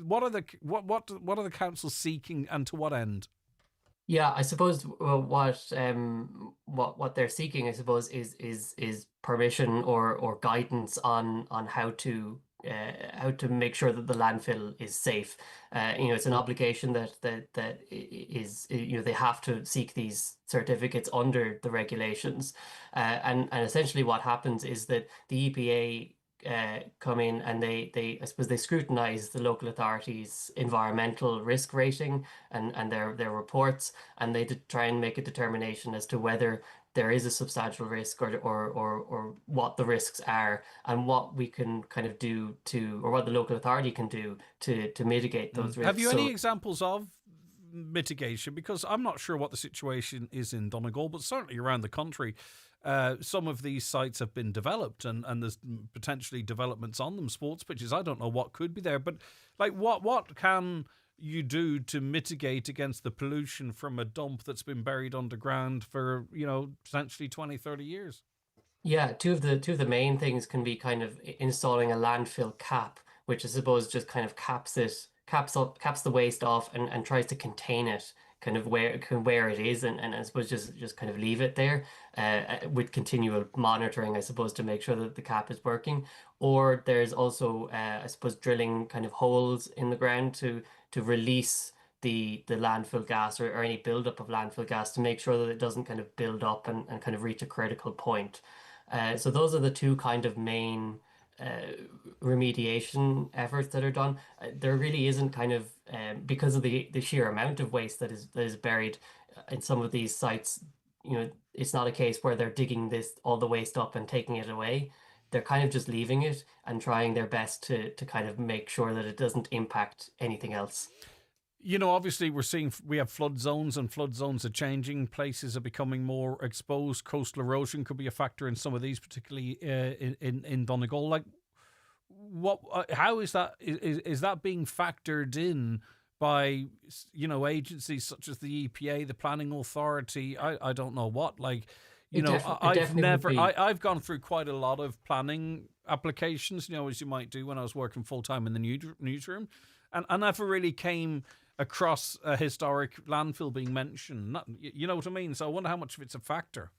what are the councils seeking, and to what end? Yeah, I suppose what they're seeking, I suppose, is permission or guidance on how to make sure that the landfill is safe. It's an obligation that is, they have to seek these certificates under the regulations, and essentially what happens is that the EPA come in and I suppose they scrutinize the local authorities' environmental risk rating and their reports, and they try and make a determination as to whether there is a substantial risk or what the risks are and what we can kind of do or what the local authority can do to mitigate those risks. Have you any examples of mitigation? Because I'm not sure what the situation is in Donegal, but certainly around the country, some of these sites have been developed and there's potentially developments on them, sports pitches. I don't know what could be there, but like what can you do to mitigate against the pollution from a dump that's been buried underground for, potentially 20, 30 years? Yeah, two of the main things can be kind of installing a landfill cap, which I suppose just kind of caps the waste off and tries to contain it kind of where it is, and I suppose just kind of leave it there with continual monitoring, I suppose, to make sure that the cap is working. Or there's also I suppose drilling kind of holes in the ground to release the landfill gas or any buildup of landfill gas to make sure that it doesn't kind of build up and kind of reach a critical point. So those are the two kind of main remediation efforts that are done. There really isn't kind of because of the sheer amount of waste that is buried in some of these sites. It's not a case where they're digging all the waste up and taking it away. They're kind of just leaving it and trying their best to kind of make sure that it doesn't impact anything else. Obviously we have flood zones, and flood zones are changing. Places are becoming more exposed. Coastal erosion could be a factor in some of these, particularly in Donegal. Like, how is that? Is that being factored in by agencies such as the EPA, the Planning Authority? I don't know what. Like, I've gone through quite a lot of planning applications, as you might do when I was working full time in the newsroom, and I never really came across a historic landfill being mentioned. You know what I mean? So I wonder how much of it's a factor.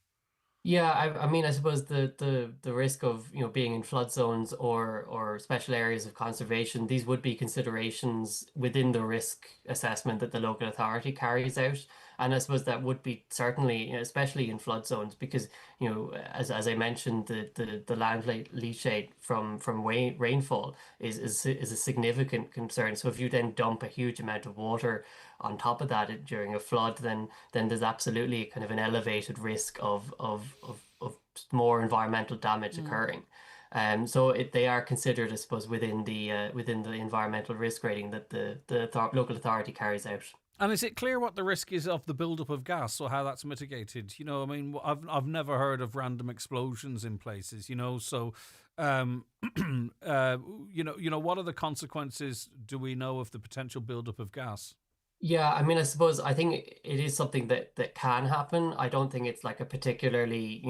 Yeah, I mean, I suppose the risk of, being in flood zones or special areas of conservation, these would be considerations within the risk assessment that the local authority carries out. And I suppose that would be certainly, especially in flood zones, because, as I mentioned, the land leachate from rainfall is a significant concern. So if you then dump a huge amount of water on top of that during a flood, then there's absolutely kind of an elevated risk of more environmental damage occurring. So they are considered, I suppose, within the environmental risk rating that the local authority carries out. And is it clear what the risk is of the buildup of gas or how that's mitigated? I mean, I've never heard of random explosions in places. So, um, what are the consequences? Do we know of the potential buildup of gas? Yeah, I mean, I suppose I think it is something that can happen. I don't think it's like a particularly,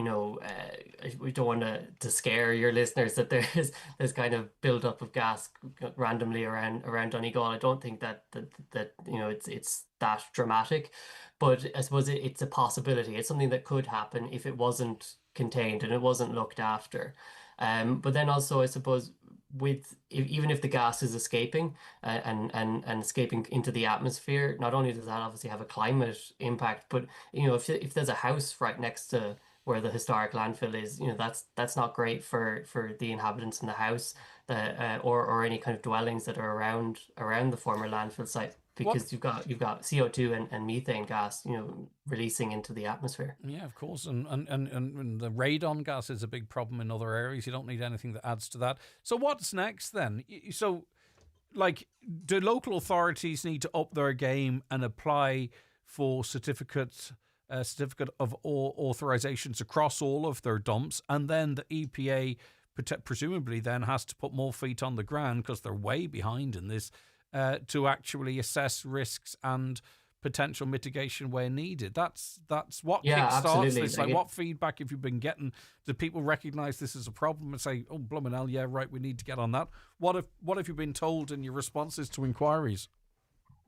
we don't want to scare your listeners that there's kind of buildup of gas randomly around Donegal. I don't think that it's that dramatic, but I suppose it's a possibility. It's something that could happen if it wasn't contained and it wasn't looked after. But then also, I suppose even if the gas is escaping and escaping into the atmosphere, not only does that obviously have a climate impact, but if there's a house right next to where the historic landfill is, that's not great for the inhabitants in the house, or any kind of dwellings that are around the former landfill site. Because you've got CO2 and methane gas, releasing into the atmosphere. Yeah, of course, and the radon gas is a big problem in other areas. You don't need anything that adds to that. So what's next then? So, like, do local authorities need to up their game and apply for certificate of authorizations across all of their dumps, and then the EPA presumably then has to put more feet on the ground because they're way behind in this. To actually assess risks and potential mitigation where needed. That's what kickstarts this. Like, what feedback have you been getting? Do people recognise this as a problem and say, "Oh, blooming hell, yeah, right, we need to get on that"? What have you been told in your responses to inquiries?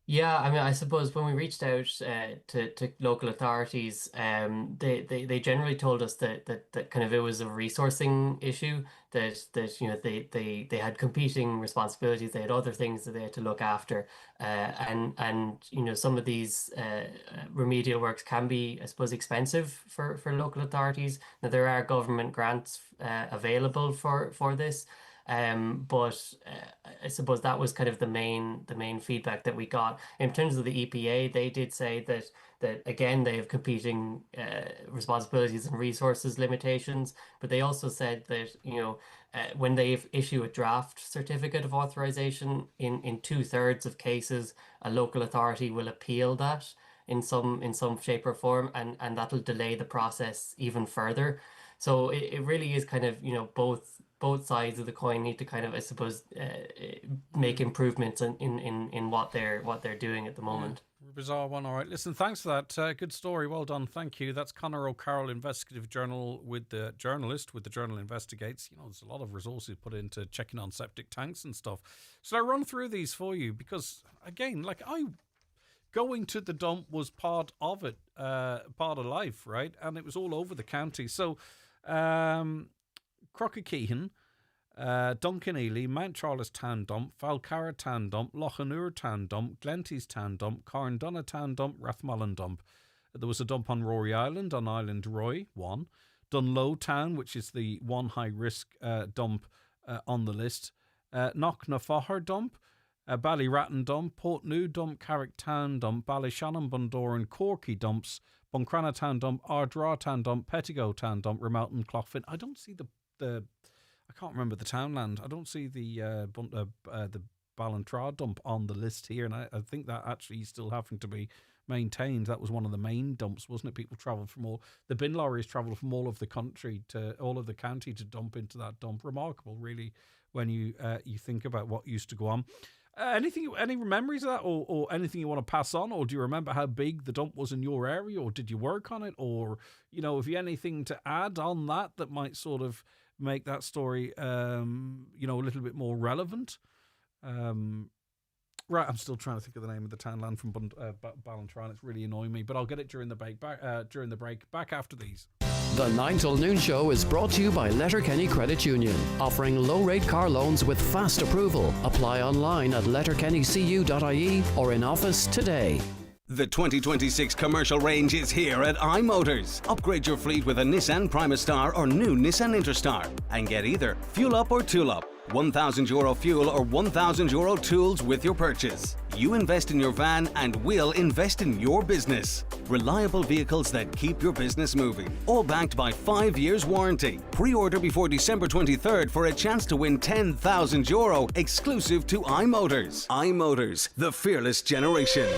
Yeah, I mean, I suppose when we reached out to local authorities, they generally told us that kind of it was a resourcing issue, that they had competing responsibilities, they had other things that they had to look after, and some of these remedial works can be, I suppose, expensive for local authorities. Now there are government grants available for this. But I suppose that was kind of the main feedback that we got. In terms of the EPA, they did say that again they have competing responsibilities and resources limitations, but they also said that when they issue a draft certificate of authorization, in 2/3 of cases, a local authority will appeal that in some shape or form, and that'll delay the process even further. So it really is kind of, both sides of the coin need to kind of, I suppose, make improvements in what they're doing at the moment. Bizarre one. All right. Listen, thanks for that. Good story. Well done. Thank you. That's Conor O'Carroll, investigative journalist with the Journal Investigates. There's a lot of resources put into checking on septic tanks and stuff. So I run through these for you because, again, going to the dump was part of it, part of life, right? And it was all over the county. So, Crockett-Keehan, Duncanely, Mount Charles Town Dump, Falcarra Town Dump, Lochanur Town Dump, Glenties Town Dump, Carndonna Town Dump, Rathmullen Dump. There was a dump on Rory Island, on Island Roy, one. Dunlow Town, which is the one high-risk dump on the list. Knocknafoher Dump, Ballyratton Dump, Portnew Dump, Carrick Town Dump, Ballyshannon, Bundoran, Corky Dumps, Buncrana Town Dump, Ardra Town Dump, Pettigo Town Dump, Remountain, Cloughlin. I don't see the I can't remember the townland. I don't see the Ballantrae dump on the list here, and I think that actually is still having to be maintained. That was one of the main dumps, wasn't it? People travelled from the bin lorries travelled from all of the country to all of the county to dump into that dump. Remarkable, really, when you think about what used to go on. Any memories of that, or anything you want to pass on, or do you remember how big the dump was in your area, or did you work on it, or if you anything to add on that might sort of make that story a little bit more relevant? Right, I'm still trying to think of the name of the townland from Ballantrae, and it's really annoying me, but I'll get it during the break. Back after these. The 9 till noon show is brought to you by Letterkenny Credit Union, offering low-rate car loans with fast approval. Apply online at letterkennycu.ie or in office today. The 2026 commercial range is here at iMotors. Upgrade your fleet with a Nissan Primastar or new Nissan Interstar and get either fuel up or tool up. €1,000 fuel or €1,000 tools with your purchase. You invest in your van and we'll invest in your business. Reliable vehicles that keep your business moving. All backed by 5 years warranty. Pre-order before December 23rd for a chance to win €10,000 exclusive to iMotors. iMotors, the fearless generation.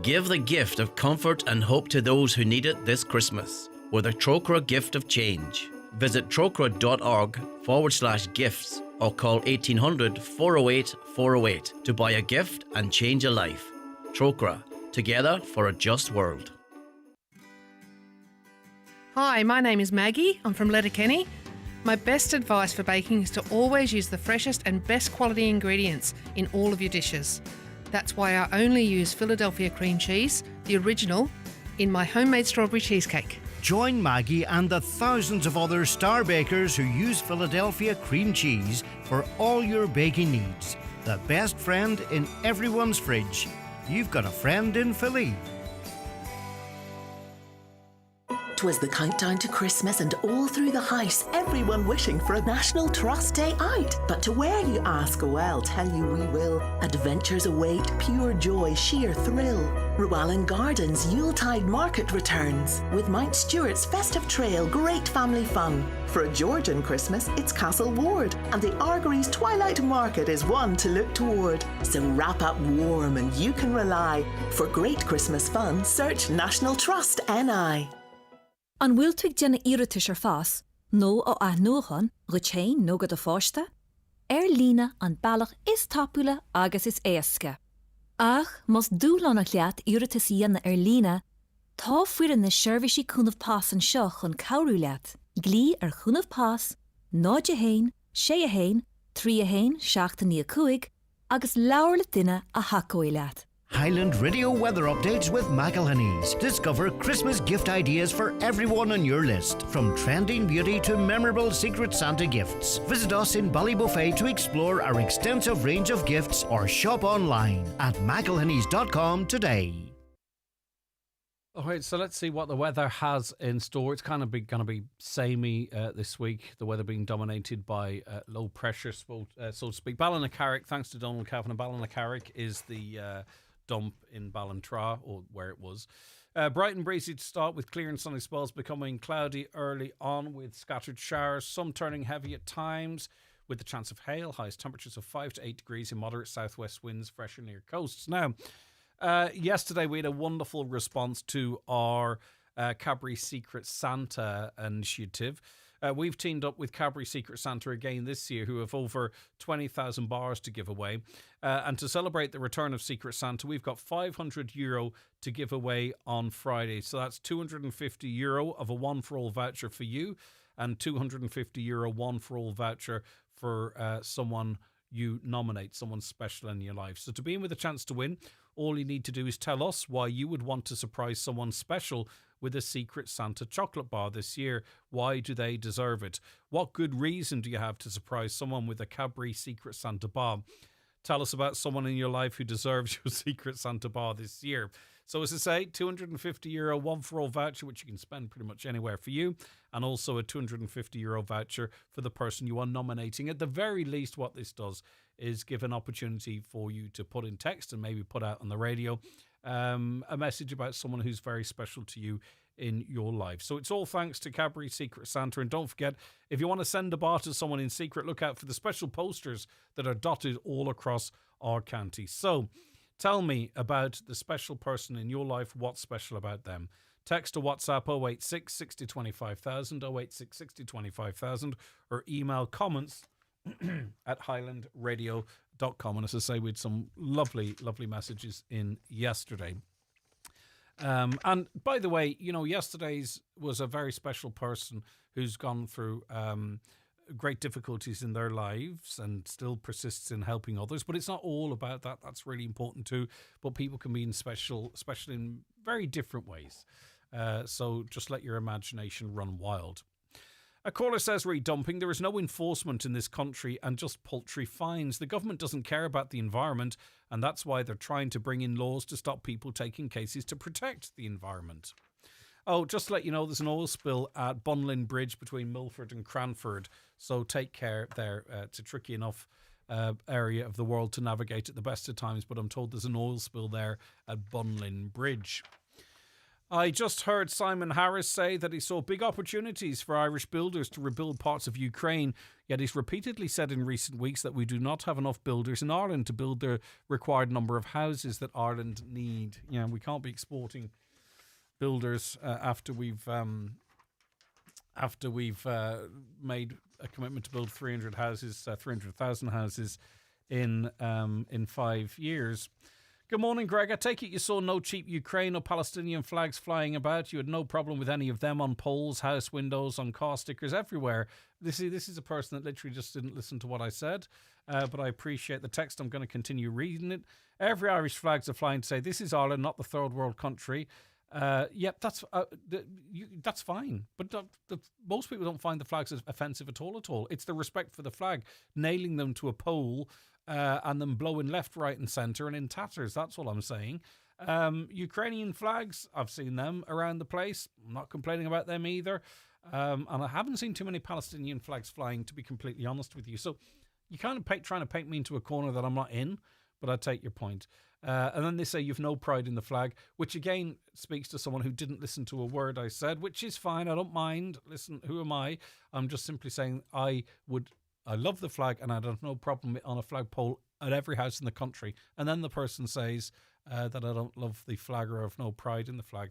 Give the gift of comfort and hope to those who need it this Christmas with a Trócaire gift of change. Visit trócaire.org/gifts or call 1800 408 408 to buy a gift and change a life. Trócaire, together for a just world. Hi, my name is Maggie. I'm from Letterkenny. My best advice for baking is to always use the freshest and best quality ingredients in all of your dishes. That's why I only use Philadelphia cream cheese, the original, in my homemade strawberry cheesecake. Join Maggie and the thousands of other star bakers who use Philadelphia cream cheese for all your baking needs. The best friend in everyone's fridge. You've got a friend in Philly. 'Twas the countdown to Christmas, and all through the house, everyone wishing for a National Trust Day out. But to where, you ask? Well, tell you we will. Adventures await, pure joy, sheer thrill. Llewellyn Gardens Yuletide Market returns, with Mount Stewart's festive trail, great family fun. For a Georgian Christmas, it's Castle Ward, and the Argery's Twilight Market is one to look toward. So wrap up warm and you can rely. For great Christmas fun, search National Trust NI. An bhfuil tú déanana iiritis ar fás, nó ó aithnuachan, go chéin nó go do fáiste? Líne an bailach is tapúla agus is éasca. Ach, mas dúlánach leat iiritis dhéanana líne, tá fuireann na seirbhísí chúnamh pás an seo chun cabhrú leat. Glí ar chúnamh pás, 9 6 3 7 agus leabhar le duine a hacóí leat. Highland Radio weather updates with McElhenney's. Discover Christmas gift ideas for everyone on your list, from trending beauty to memorable Secret Santa gifts. Visit us in Ballybuffet to explore our extensive range of gifts or shop online at mcelhenneys.com today. All right, so let's see what the weather has in store. It's kind of going to be samey this week. The weather being dominated by low pressure, so to speak. Ballinaccarrick, thanks to Donald Kavanagh. Ballinaccarrick is the dump in Ballintra, or where it was. Bright and breezy to start with clear and sunny spells, becoming cloudy early on with scattered showers, some turning heavy at times with the chance of hail. Highest temperatures of 5 to 8 degrees in moderate southwest winds, fresher near coasts. Now, yesterday we had a wonderful response to our Cadbury Secret Santa initiative. We've teamed up with Cadbury Secret Santa again this year, who have over 20,000 bars to give away. And to celebrate the return of Secret Santa, we've got €500 to give away on Friday. So that's €250 of a one-for-all voucher for you, and €250 one-for-all voucher for someone you nominate, someone special in your life. So to be in with a chance to win, all you need to do is tell us why you would want to surprise someone special with a Secret Santa chocolate bar this year. Why do they deserve it? What good reason do you have to surprise someone with a Cadbury Secret Santa bar? Tell us about someone in your life who deserves your Secret Santa bar this year. So as I say, €250 one-for-all voucher, which you can spend pretty much anywhere for you, and also a €250 voucher for the person you are nominating. At the very least, what this does is give an opportunity for you to put in text and maybe put out on the radio a message about someone who's very special to you in your life. So it's all thanks to Cadbury Secret Santa. And don't forget, if you want to send a bar to someone in secret, look out for the special posters that are dotted all across our county. So tell me about the special person in your life. What's special about them? Text or WhatsApp 086 60 25,000, 086 60 25,000, or email comments at highlandradio.com. And as I say, we had some lovely, lovely messages in yesterday. And by the way, you know, yesterday's was a very special person who's gone through great difficulties in their lives and still persists in helping others. But it's not all about that. That's really important too. But people can be special in very different ways. So just let your imagination run wild. A caller says, re-dumping, there is no enforcement in this country and just paltry fines. The government doesn't care about the environment, and that's why they're trying to bring in laws to stop people taking cases to protect the environment. Oh, just to let you know, there's an oil spill at Bunlin Bridge between Milford and Cranford, so take care there. It's a tricky enough area of the world to navigate at the best of times, but I'm told there's an oil spill there at Bunlin Bridge. I just heard Simon Harris say that he saw big opportunities for Irish builders to rebuild parts of Ukraine, yet he's repeatedly said in recent weeks that we do not have enough builders in Ireland to build the required number of houses that Ireland need. You know, we can't be exporting builders after we've made a commitment to build 300,000 houses in 5 years. Good morning, Greg. I take it you saw no cheap Ukraine or Palestinian flags flying about. You had no problem with any of them on poles, house windows, on car stickers, everywhere. This is a person that literally just didn't listen to what I said, but I appreciate the text. I'm going to continue reading it. Every Irish flags are flying to say, this is Ireland, not the third world country. That's fine. But most people don't find the flags as offensive at all. It's the respect for the flag, nailing them to a pole and then blowing left, right and centre and in tatters. That's all I'm saying. Ukrainian flags, I've seen them around the place. I'm not complaining about them either. And I haven't seen too many Palestinian flags flying, to be completely honest with you. So you kind of trying to paint me into a corner that I'm not in, but I take your point. And then they say you've no pride in the flag, which again speaks to someone who didn't listen to a word I said, which is fine. I don't mind. Listen, who am I? I'm just simply saying I love the flag and I'd have no problem on a flagpole at every house in the country. And then the person says that I don't love the flag or have no pride in the flag.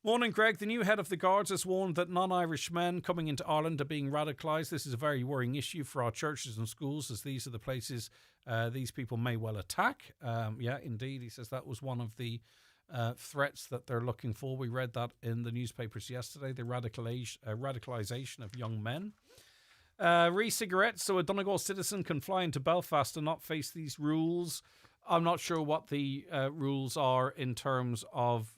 Morning, Greg. The new head of the Guards has warned that non-Irish men coming into Ireland are being radicalised. This is a very worrying issue for our churches and schools, as these are the places these people may well attack. Yeah, indeed. He says that was one of the threats that they're looking for. We read that in the newspapers yesterday, the radicalisation of young men. Re-cigarettes, so a Donegal citizen can fly into Belfast and not face these rules. I'm not sure what the rules are in terms of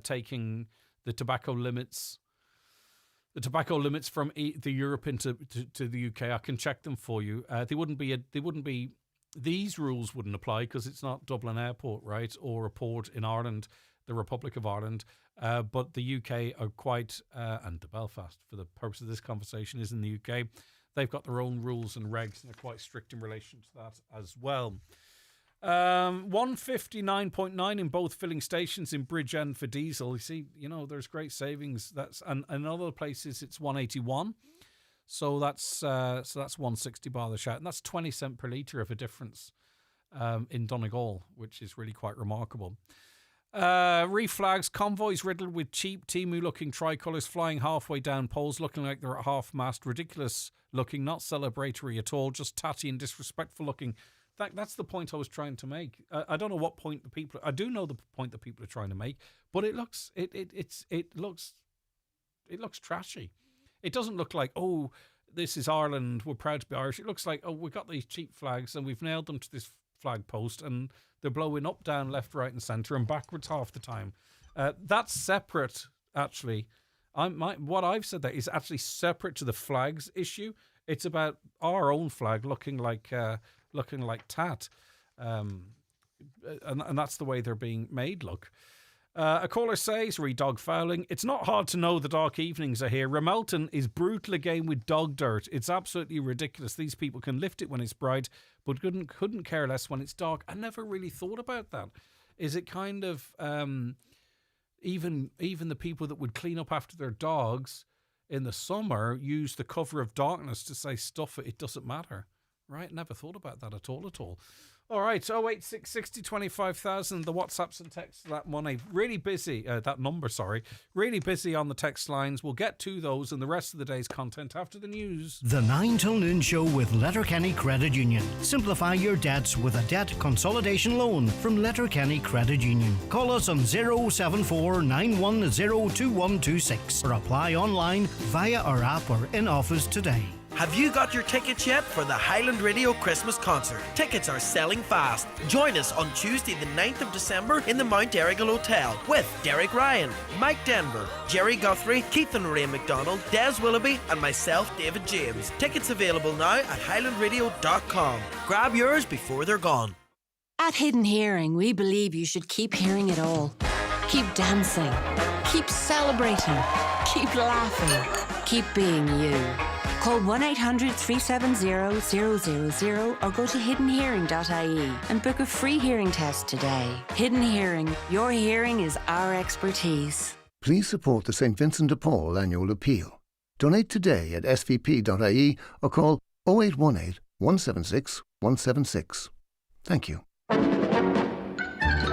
taking the tobacco limits from the Europe into to the UK. I can check them for you. These rules wouldn't apply because it's not Dublin Airport, right, or a port in Ireland, the Republic of Ireland. But the UK are quite, and the Belfast, for the purpose of this conversation, is in the UK. They've got their own rules and regs, and they're quite strict in relation to that as well. 159.9 in both filling stations in Bridgend for diesel. You see, there's great savings. And in other places it's 181. So that's 160 bar the shout, and that's 20 cent per litre of a difference in Donegal, which is really quite remarkable. Reflags, convoys riddled with cheap Timu-looking tricolours flying halfway down poles, looking like they're at half-mast. Ridiculous looking, not celebratory at all, just tatty and disrespectful looking. That's the point I was trying to make. I don't know what point I do know the point that people are trying to make, but it looks trashy. It doesn't look like, oh, this is Ireland, we're proud to be Irish. It looks like, oh, we've got these cheap flags and we've nailed them to this flag post and they're blowing up, down, left, right and centre and backwards half the time. That's separate, actually. What I've said there is actually separate to the flags issue. It's about our own flag looking like tat. And that's the way they're being made look. A caller says, dog fouling. It's not hard to know the dark evenings are here. Ramelton is brutal again with dog dirt. It's absolutely ridiculous. These people can lift it when it's bright, but couldn't care less when it's dark. I never really thought about that. Is it kind of even the people that would clean up after their dogs in the summer use the cover of darkness to say stuff it doesn't matter, right? Never thought about that at all. All right, 086 60 25,000, the WhatsApps and texts, that money. Really busy, that number, sorry. Really busy on the text lines. We'll get to those and the rest of the day's content after the news. The 9 till noon show with Letterkenny Credit Union. Simplify your debts with a debt consolidation loan from Letterkenny Credit Union. Call us on 074 910 2126 or apply online via our app or in office today. Have you got your tickets yet for the Highland Radio Christmas concert? Tickets are selling fast. Join us on Tuesday the 9th of December in the Mount Errigal Hotel with Derek Ryan, Mike Denver, Jerry Guthrie, Keith and Ray McDonald, Des Willoughby and myself, David James. Tickets available now at highlandradio.com. Grab yours before they're gone. At Hidden Hearing, we believe you should keep hearing it all. Keep dancing. Keep celebrating. Keep laughing. Keep being you. Call 1-800-370-000 or go to hiddenhearing.ie and book a free hearing test today. Hidden Hearing. Your hearing is our expertise. Please support the St. Vincent de Paul annual appeal. Donate today at svp.ie or call 0818 176 176. Thank you.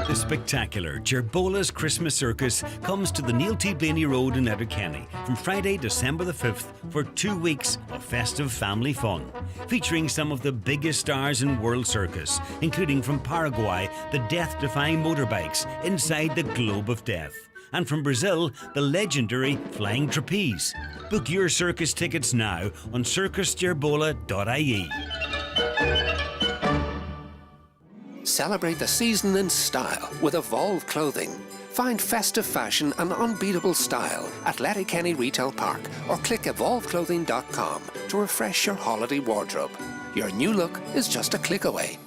The spectacular Gerbola's Christmas Circus comes to the Neil T. Blaney Road in Letterkenny from Friday, December the 5th for 2 weeks of festive family fun, featuring some of the biggest stars in world circus, including from Paraguay, the death-defying motorbikes inside the Globe of Death, and from Brazil, the legendary Flying Trapeze. Book your circus tickets now on circusgerbola.ie. Celebrate the season in style with Evolve Clothing. Find festive fashion and unbeatable style at Letterkenny Retail Park or click evolveclothing.com to refresh your holiday wardrobe. Your new look is just a click away.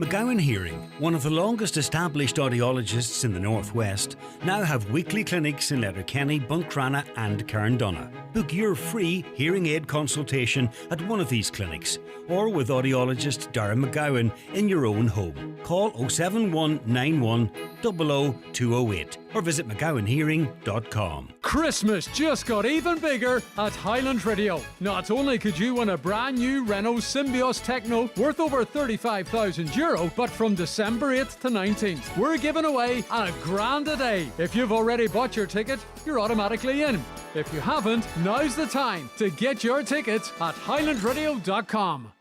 McGowan Hearing, one of the longest established audiologists in the Northwest, now have weekly clinics in Letterkenny, Buncrana and Carndonagh. Book your free hearing aid consultation at one of these clinics or with audiologist Darren McGowan in your own home. Call 07191 00208 or visit mcgowanhearing.com. Christmas just got even bigger at Highland Radio. Not only could you win a brand new Renault Symbios Techno worth over €35,000, but from December 8th to 19th, we're giving away a grand a day. If you've already bought your ticket, you're automatically in. If you haven't, now's the time to get your tickets at highlandradio.com.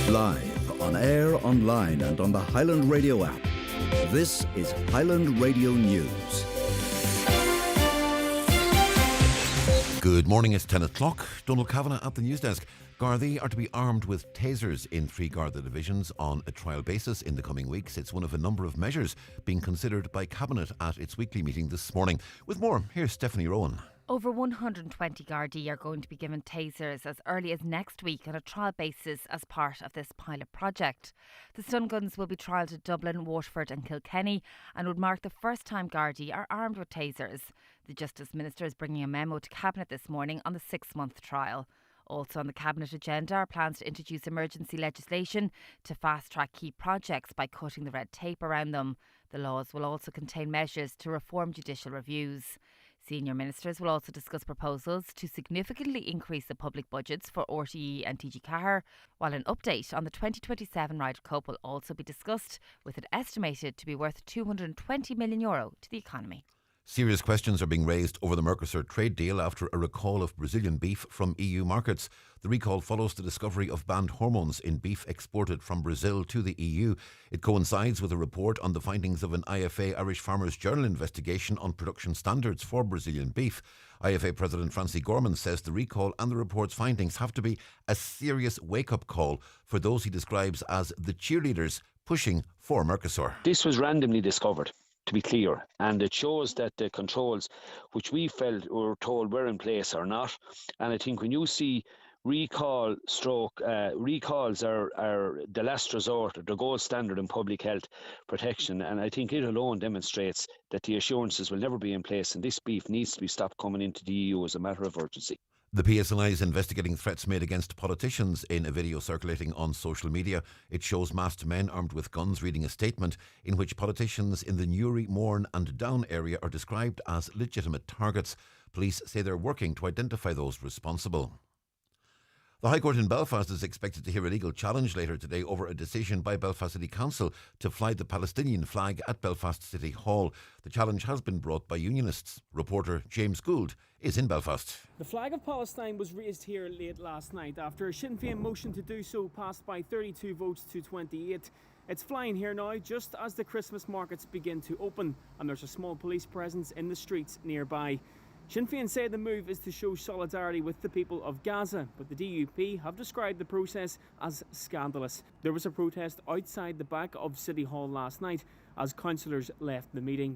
Live, on air, online and on the Highland Radio app. This is Highland Radio News. Good morning, it's 10 o'clock. Donald Kavanagh at the news desk. Gardaí are to be armed with tasers in 3 Garda divisions on a trial basis in the coming weeks. It's one of a number of measures being considered by Cabinet at its weekly meeting this morning. With more, here's Stephanie Rowan. Over 120 Gardaí are going to be given tasers as early as next week on a trial basis as part of this pilot project. The stun guns will be trialled at Dublin, Waterford and Kilkenny and would mark the first time Gardaí are armed with tasers. The Justice Minister is bringing a memo to Cabinet this morning on the 6-month trial. Also on the Cabinet agenda are plans to introduce emergency legislation to fast-track key projects by cutting the red tape around them. The laws will also contain measures to reform judicial reviews. Senior ministers will also discuss proposals to significantly increase the public budgets for RTE and TG Ceathair, while an update on the 2027 Ryder Cup will also be discussed, with it estimated to be worth €220 million to the economy. Serious questions are being raised over the Mercosur trade deal after a recall of Brazilian beef from EU markets. The recall follows the discovery of banned hormones in beef exported from Brazil to the EU. It coincides with a report on the findings of an IFA Irish Farmers Journal investigation on production standards for Brazilian beef. IFA President Francie Gorman says the recall and the report's findings have to be a serious wake-up call for those he describes as the cheerleaders pushing for Mercosur. This was randomly discovered, to be clear, and it shows that the controls which we felt or told were in place are not. And I think when you see recalls are the last resort, the gold standard in public health protection, and I think it alone demonstrates that the assurances will never be in place and this beef needs to be stopped coming into the EU as a matter of urgency. The PSNI is investigating threats made against politicians in a video circulating on social media. It shows masked men armed with guns reading a statement in which politicians in the Newry, Mourne and Down area are described as legitimate targets. Police say they're working to identify those responsible. The High Court in Belfast is expected to hear a legal challenge later today over a decision by Belfast City Council to fly the Palestinian flag at Belfast City Hall. The challenge has been brought by unionists. Reporter James Gould is in Belfast. The flag of Palestine was raised here late last night after a Sinn Féin motion to do so passed by 32 votes to 28. It's flying here now just as the Christmas markets begin to open and there's a small police presence in the streets nearby. Sinn Féin say the move is to show solidarity with the people of Gaza, but the DUP have described the process as scandalous. There was a protest outside the back of City Hall last night as councillors left the meeting.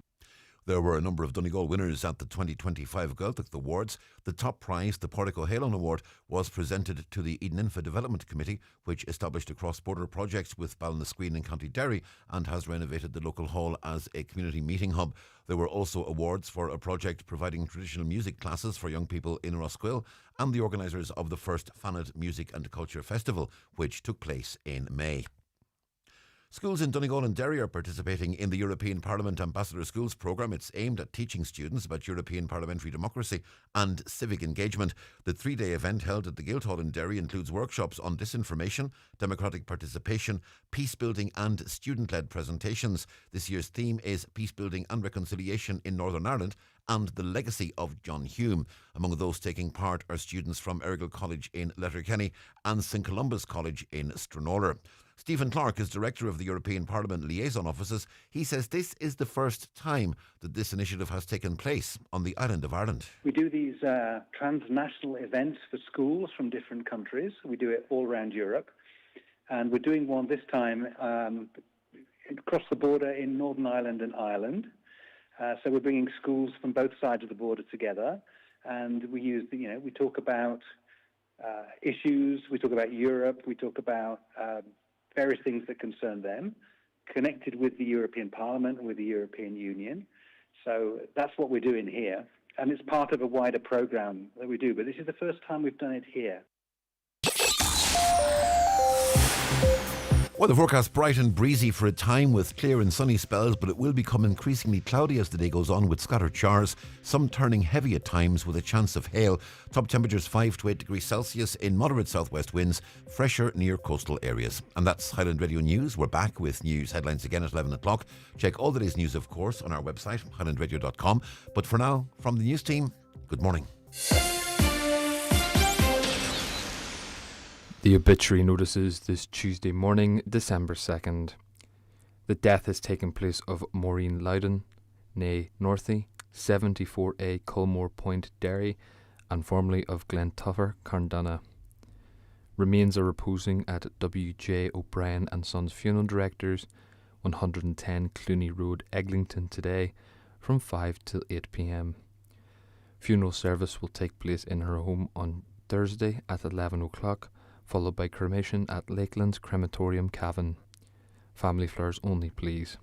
There were a number of Donegal winners at the 2025 Gaeltacht Awards. The top prize, the Portico Halon Award, was presented to the Eden Infa Development Committee, which established a cross-border project with Ballinasqueen in County Derry and has renovated the local hall as a community meeting hub. There were also awards for a project providing traditional music classes for young people in Roscoil and the organisers of the first Fanad Music and Culture Festival, which took place in May. Schools in Donegal and Derry are participating in the European Parliament Ambassador Schools programme. It's aimed at teaching students about European parliamentary democracy and civic engagement. The 3-day event held at the Guildhall in Derry includes workshops on disinformation, democratic participation, peace building and student-led presentations. This year's theme is Peace Building and Reconciliation in Northern Ireland and the Legacy of John Hume. Among those taking part are students from Errigal College in Letterkenny and St Columba's College in Stranorlar. Stephen Clark is Director of the European Parliament Liaison Offices. He says this is the first time that this initiative has taken place on the island of Ireland. We do these transnational events for schools from different countries. We do it all around Europe. And we're doing one this time across the border in Northern Ireland and Ireland. So we're bringing schools from both sides of the border together. And we talk about issues, we talk about Europe, we talk about various things that concern them, connected with the European Parliament and with the European Union. So that's what we're doing here. And it's part of a wider programme that we do. But this is the first time we've done it here. Well, the forecast bright and breezy for a time with clear and sunny spells, but it will become increasingly cloudy as the day goes on with scattered showers, some turning heavy at times with a chance of hail. Top temperatures 5 to 8 degrees Celsius in moderate southwest winds, fresher near coastal areas. And that's Highland Radio News. We're back with news headlines again at 11 o'clock. Check all the day's news, of course, on our website, highlandradio.com. But for now, from the news team, good morning. The obituary notices this Tuesday morning, December 2nd. The death has taken place of Maureen Loudon, née Northey, 74A Culmore Point, Derry, and formerly of Glentuffer, Carndana. Remains are reposing at W.J. O'Brien and Sons Funeral Directors, 110 Clooney Road, Eglinton today, from 5 till 8 p.m. Funeral service will take place in her home on Thursday at 11 o'clock, followed by cremation at Lakeland Crematorium, Cavan. Family flowers only, please.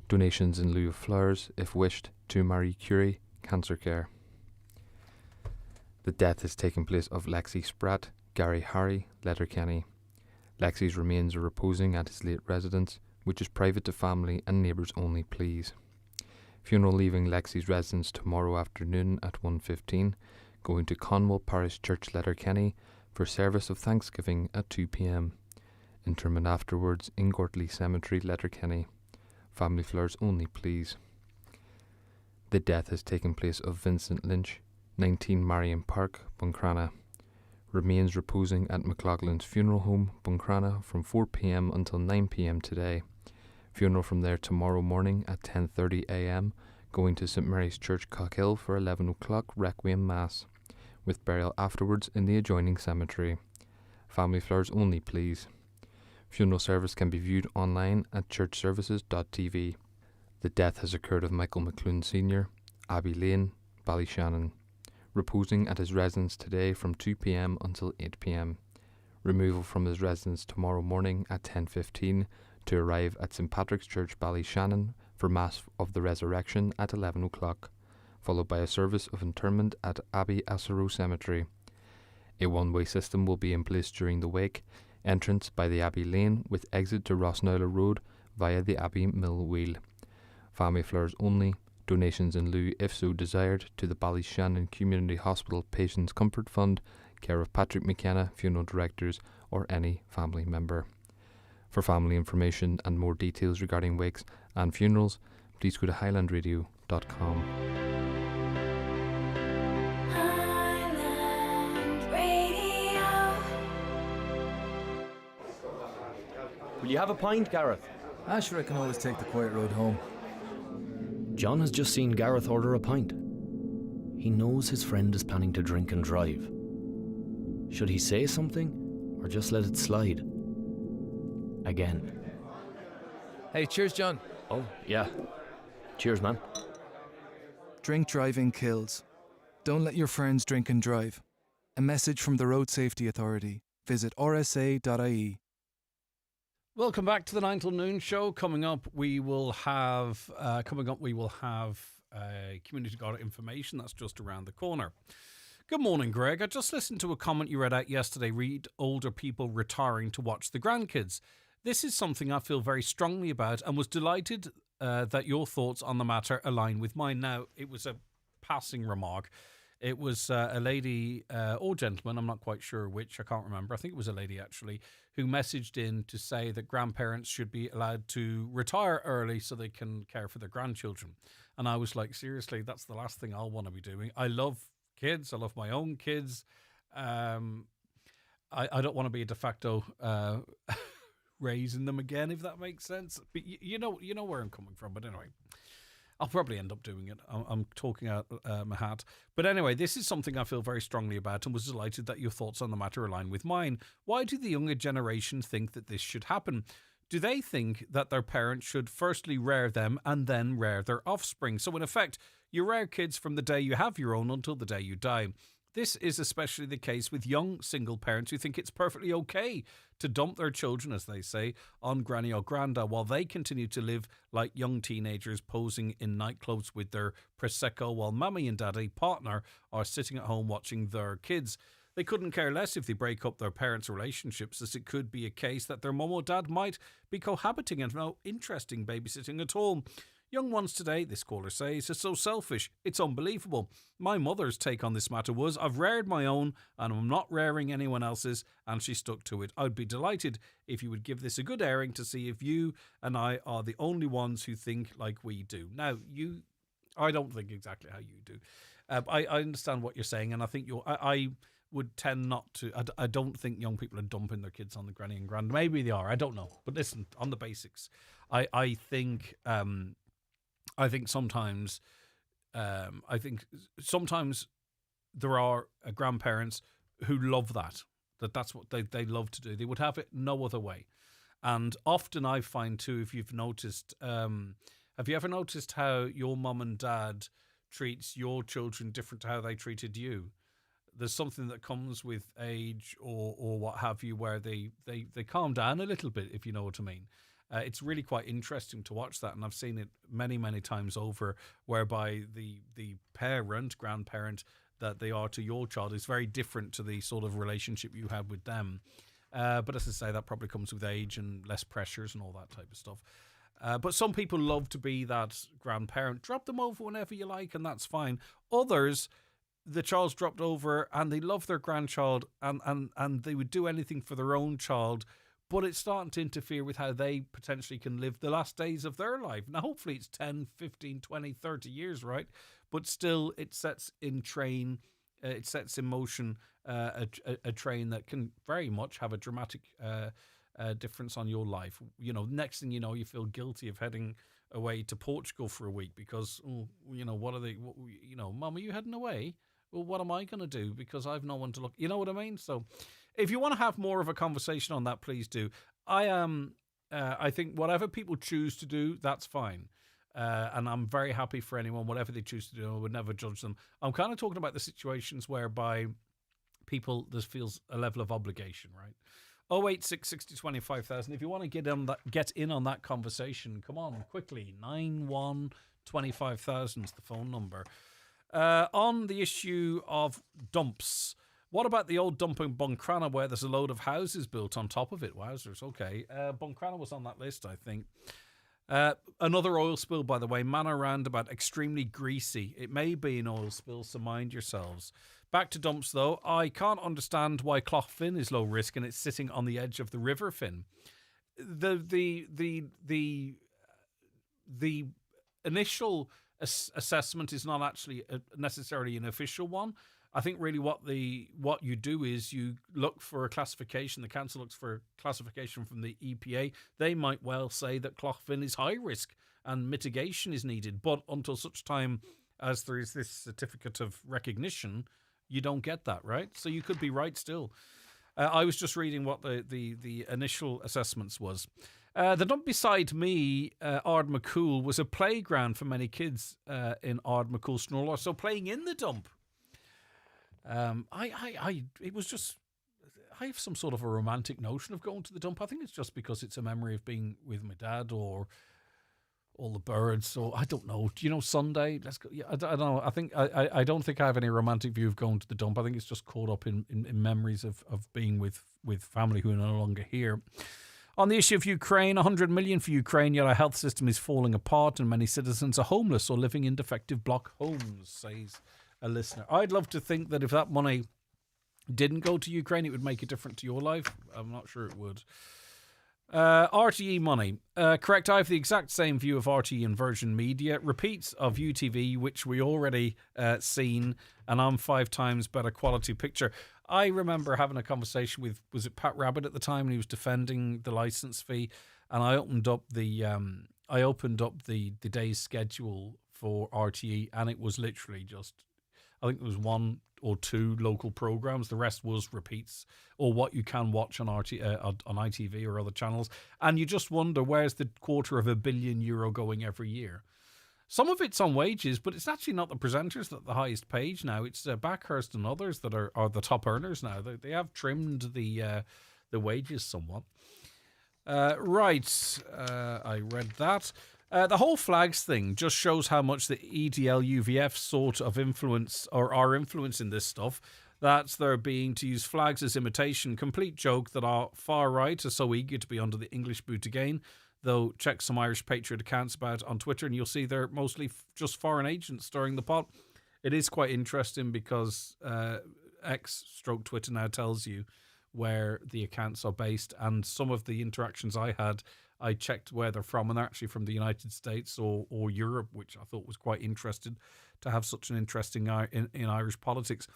Donations in lieu of flowers, if wished, to Marie Curie, Cancer Care. The death has taken place of Lexi Spratt, Gary Harry, Letterkenny. Lexi's remains are reposing at his late residence, which is private to family and neighbours only, please. Funeral leaving Lexi's residence tomorrow afternoon at 1:15, going to Conwell Parish Church, Letterkenny, for service of Thanksgiving at 2 p.m. Interment afterwards in Gortley Cemetery, Letterkenny. Family flowers only, please. The death has taken place of Vincent Lynch, 19 Marion Park, Buncrana. Remains reposing at McLaughlin's Funeral Home, Buncrana, from 4 p.m. until 9 p.m. today. Funeral from there tomorrow morning at 10:30 a.m., going to St Mary's Church, Cockhill, for 11 o'clock Requiem Mass, with burial afterwards in the adjoining cemetery. Family flowers only, please. Funeral service can be viewed online at churchservices.tv. The death has occurred of Michael McClune Sr., Abbey Lane, Ballyshannon, reposing at his residence today from 2 p.m. until 8 p.m. Removal from his residence tomorrow morning at 10:15 to arrive at St Patrick's Church, Ballyshannon, for Mass of the Resurrection at 11 o'clock. Followed by a service of interment at Abbey Asaro Cemetery. A one-way system will be in place during the wake, entrance by the Abbey Lane with exit to Rossnowler Road via the Abbey Mill Wheel. Family flowers only, donations in lieu if so desired to the Ballyshannon Community Hospital Patients Comfort Fund, care of Patrick McKenna, Funeral Directors, or any family member. For family information and more details regarding wakes and funerals, please go to highlandradio.com. Will you have a pint, Gareth? Sure, I can always take the quiet road home. John has just seen Gareth order a pint. He knows his friend is planning to drink and drive. Should he say something or just let it slide? Again. Hey, cheers, John. Oh, yeah. Cheers, man. Drink driving kills. Don't let your friends drink and drive. A message from the Road Safety Authority. Visit rsa.ie. Welcome back to the 9 till noon show. Coming up, we will have community guard information. That's just around the corner. Good morning, Greg. I just listened to a comment you read out yesterday. Read older people retiring to watch the grandkids. This is something I feel very strongly about and was delighted that your thoughts on the matter align with mine. Now, it was a passing remark. It was a lady or gentleman, I'm not quite sure which, I can't remember. I think it was a lady, actually, who messaged in to say that grandparents should be allowed to retire early so they can care for their grandchildren. And I was like, seriously, that's the last thing I'll want to be doing. I love kids. I love my own kids. I don't want to be a de facto raising them again, if that makes sense. But you know where I'm coming from. But anyway, I'll probably end up doing it. I'm talking out my hat. But anyway, this is something I feel very strongly about and was delighted that your thoughts on the matter align with mine. Why do the younger generation think that this should happen? Do they think that their parents should firstly rear them and then rear their offspring? So in effect, you rear kids from the day you have your own until the day you die. This is especially the case with young single parents who think it's perfectly okay to dump their children, as they say, on granny or granda while they continue to live like young teenagers posing in nightclubs with their Prosecco while mummy and daddy partner are sitting at home watching their kids. They couldn't care less if they break up their parents' relationships, as it could be a case that their mum or dad might be cohabiting and no interest in babysitting at all. Young ones today, this caller says, are so selfish. It's unbelievable. My mother's take on this matter was, I've reared my own and I'm not rearing anyone else's, and she stuck to it. I'd be delighted if you would give this a good airing to see if you and I are the only ones who think like we do. Now, I don't think exactly how you do. I understand what you're saying, and I think I would tend not to. I don't think young people are dumping their kids on the granny and grand. Maybe they are. I don't know. But listen, on the basics, I think sometimes there are grandparents who love that's what they love to do. They would have it no other way. And often I find too, if you've noticed, have you ever noticed how your mum and dad treats your children different to how they treated you? There's something that comes with age or what have you, where they calm down a little bit, if you know what I mean. It's really quite interesting to watch that, and I've seen it many, many times over, whereby the grandparent that they are to your child is very different to the sort of relationship you have with them. But as I say, that probably comes with age and less pressures and all that type of stuff. But some people love to be that grandparent. Drop them over whenever you like, and that's fine. Others, the child's dropped over and they love their grandchild and they would do anything for their own child, but it's starting to interfere with how they potentially can live the last days of their life. Now, hopefully it's 10, 15, 20, 30 years, right? But still, it sets in motion a train that can very much have a dramatic difference on your life. You know, next thing you know, you feel guilty of heading away to Portugal for a week because, what are they, Mum, are you heading away? Well, what am I going to do? Because I've no one to look. You know what I mean? So if you want to have more of a conversation on that, please do. I think whatever people choose to do, that's fine. And I'm very happy for anyone, whatever they choose to do. I would never judge them. I'm kind of talking about the situations whereby people, this feels a level of obligation, right? 086 60 25,000. If you want to get in on that conversation, come on, quickly. 91 25,000 is the phone number. On the issue of dumps, what about the old dump in Buncrana where there's a load of houses built on top of it? Wowzers, okay. Buncrana was on that list, I think. Another oil spill, by the way. Manor Roundabout, extremely greasy. It may be an oil spill, so mind yourselves. Back to dumps, though. I can't understand why Clough Fin is low risk and it's sitting on the edge of the River Fin. The initial assessment is not actually necessarily an official one. I think really what you do is you look for a classification. The council looks for a classification from the EPA. They might well say that Clough Fin is high risk and mitigation is needed. But until such time as there is this certificate of recognition, you don't get that, right? So you could be right still. I was just reading what the initial assessments was. The dump beside me, Ardmacool, was a playground for many kids in Ardmacool, Snorlaw. So playing in the dump. It was just, I have some sort of a romantic notion of going to the dump. I think it's just because it's a memory of being with my dad or all the birds. Or I don't know. Do you know Sunday? Let's go. Yeah, I don't know. I don't think I have any romantic view of going to the dump. I think it's just caught up in memories of being with family who are no longer here. On the issue of Ukraine, 100 million for Ukraine, yet our health system is falling apart and many citizens are homeless or living in defective block homes, says a listener. I'd love to think that if that money didn't go to Ukraine, it would make a difference to your life. I'm not sure it would. RTE money. Correct, I have the exact same view of RTE and Virgin Media. Repeats of UTV, which we already seen, and I'm 5 times better quality picture. I remember having a conversation with, was it Pat Rabbit at the time, and he was defending the license fee, and I opened up the day's schedule for RTE, and it was literally just, I think there was 1 or 2 local programs. The rest was repeats or what you can watch on on ITV or other channels, and you just wonder, where's the €250 million going every year? Some of it's on wages, but it's actually not the presenters that are the highest paid now. It's Backhurst and others that are the top earners now. They have trimmed the wages somewhat. Right, I read that. The whole flags thing just shows how much the EDL UVF sort of influence or are influencing this stuff. That's there being to use flags as imitation. Complete joke that our far right are so eager to be under the English boot again. Though check some Irish Patriot accounts about on Twitter and you'll see they're mostly just foreign agents stirring the pot. It is quite interesting because X/Twitter now tells you where the accounts are based, and some of the interactions I had, I checked where they're from, and they're actually from the United States or Europe, which I thought was quite interesting to have such an interesting in Irish politics.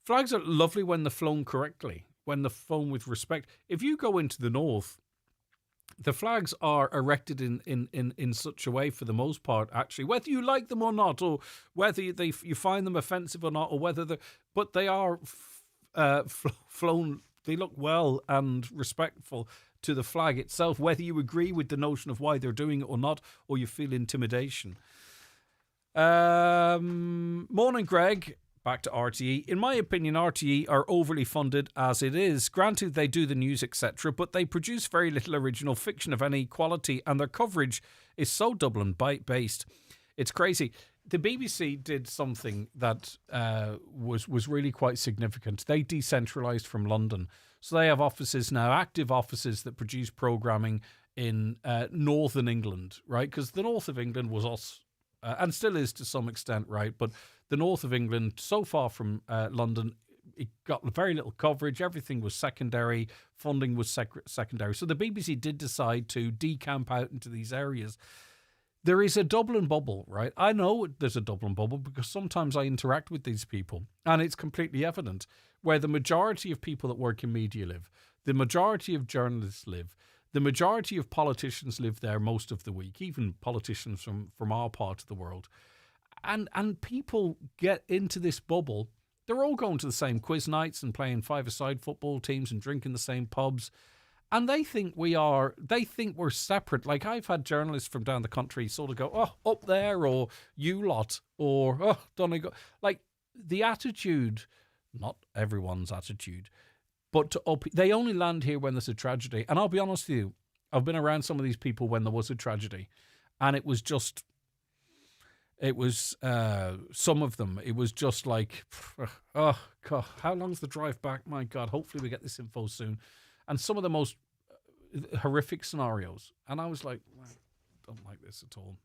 Flags are lovely when they're flown correctly, when they're flown with respect. If you go into the north, the flags are erected in such a way, for the most part, actually, whether you like them or not, or whether you find them offensive or not, or whether but they are flown. They look well and respectful to the flag itself, whether you agree with the notion of why they're doing it or not, or you feel intimidation. Morning, Greg. Back to RTE. In my opinion, RTE are overly funded as it is. Granted, they do the news, etc., but they produce very little original fiction of any quality, and their coverage is so Dublin-based. It's crazy. The BBC did something that was really quite significant. They decentralised from London. So they have offices now, active offices that produce programming in northern England, right? Because the north of England was us, and still is to some extent, right? But the north of England, so far from London, it got very little coverage. Everything was secondary. Funding was secondary. So the BBC did decide to decamp out into these areas. There is a Dublin bubble, right? I know there's a Dublin bubble because sometimes I interact with these people, and it's completely evident where the majority of people that work in media live, the majority of journalists live, the majority of politicians live there most of the week, even politicians from our part of the world. And people get into this bubble. They're all going to the same quiz nights and playing five-a-side football teams and drinking the same pubs. And they think we're separate. Like, I've had journalists from down the country sort of go, oh, up there, or you lot, or, oh, Donegal. Like, the attitude, not everyone's attitude, but they only land here when there's a tragedy. And I'll be honest with you, I've been around some of these people when there was a tragedy, and it was some of them, it was just like, oh, God, how long's the drive back? My God, hopefully we get this info soon. And some of the most horrific scenarios. And I was like, I don't like this at all.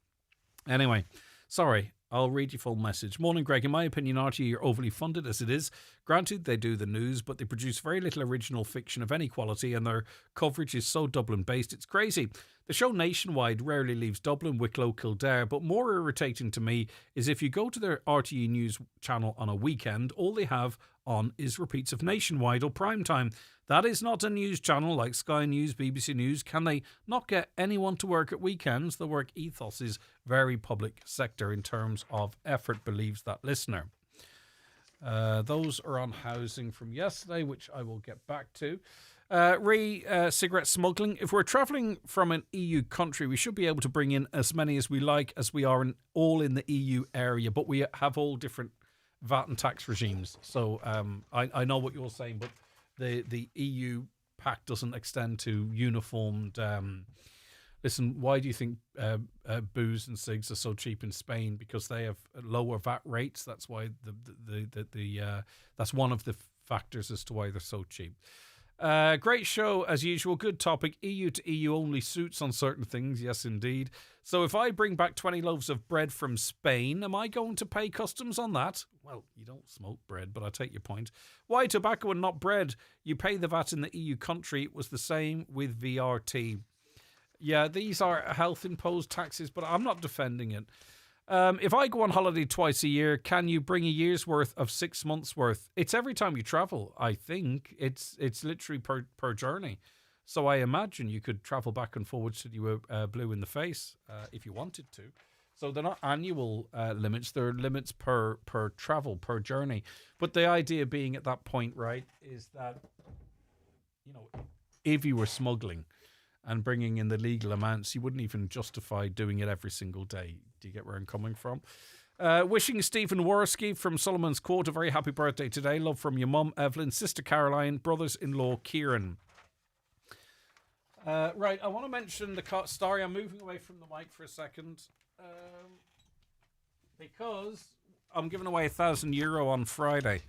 Anyway, sorry, I'll read your full message. Morning, Greg. In my opinion, RTE are overly funded as it is. Granted, they do the news, but they produce very little original fiction of any quality, and their coverage is so Dublin-based, it's crazy. The show nationwide rarely leaves Dublin, Wicklow, Kildare, but more irritating to me is if you go to their RTE News channel on a weekend, all they have on is repeats of Nationwide or Primetime. That is not a news channel like Sky News, BBC News. Can they not get anyone to work at weekends? The work ethos is very public sector in terms of effort, believes that listener. Those are on housing from yesterday, which I will get back to. Cigarette smuggling. If we're travelling from an EU country, we should be able to bring in as many as we like, as we are all in the EU area, but we have all different VAT and tax regimes. So I know what you're saying, but the EU pact doesn't extend to uniformed. Listen, why do you think booze and cigs are so cheap in Spain? Because they have lower VAT rates. That's why that's one of the factors as to why they're so cheap. Great show as usual. Good topic. EU to EU only suits on certain things. Yes, indeed. So if I bring back 20 loaves of bread from Spain, am I going to pay customs on that? Well, you don't smoke bread, but I take your point. Why tobacco and not bread? You pay the VAT in the EU country. It was the same with VRT. Yeah, these are health-imposed taxes, but I'm not defending it. If I go on holiday twice a year, can you bring a year's worth of 6 months' worth? It's every time you travel, I think. It's literally per journey. So I imagine you could travel back and forwards till you were blue in the face if you wanted to. So they're not annual limits. They're limits per travel, per journey. But the idea being at that point, right, is that, you know, if you were smuggling and bringing in the legal amounts, you wouldn't even justify doing it every single day. Do you get where I'm coming from? Wishing Stephen Worski from Solomon's Court a very happy birthday today. Love from your mum, Evelyn, sister Caroline, brothers-in-law Kieran. Right, I want to mention the story. I'm moving away from the mic for a second because I'm giving away €1,000 on Friday.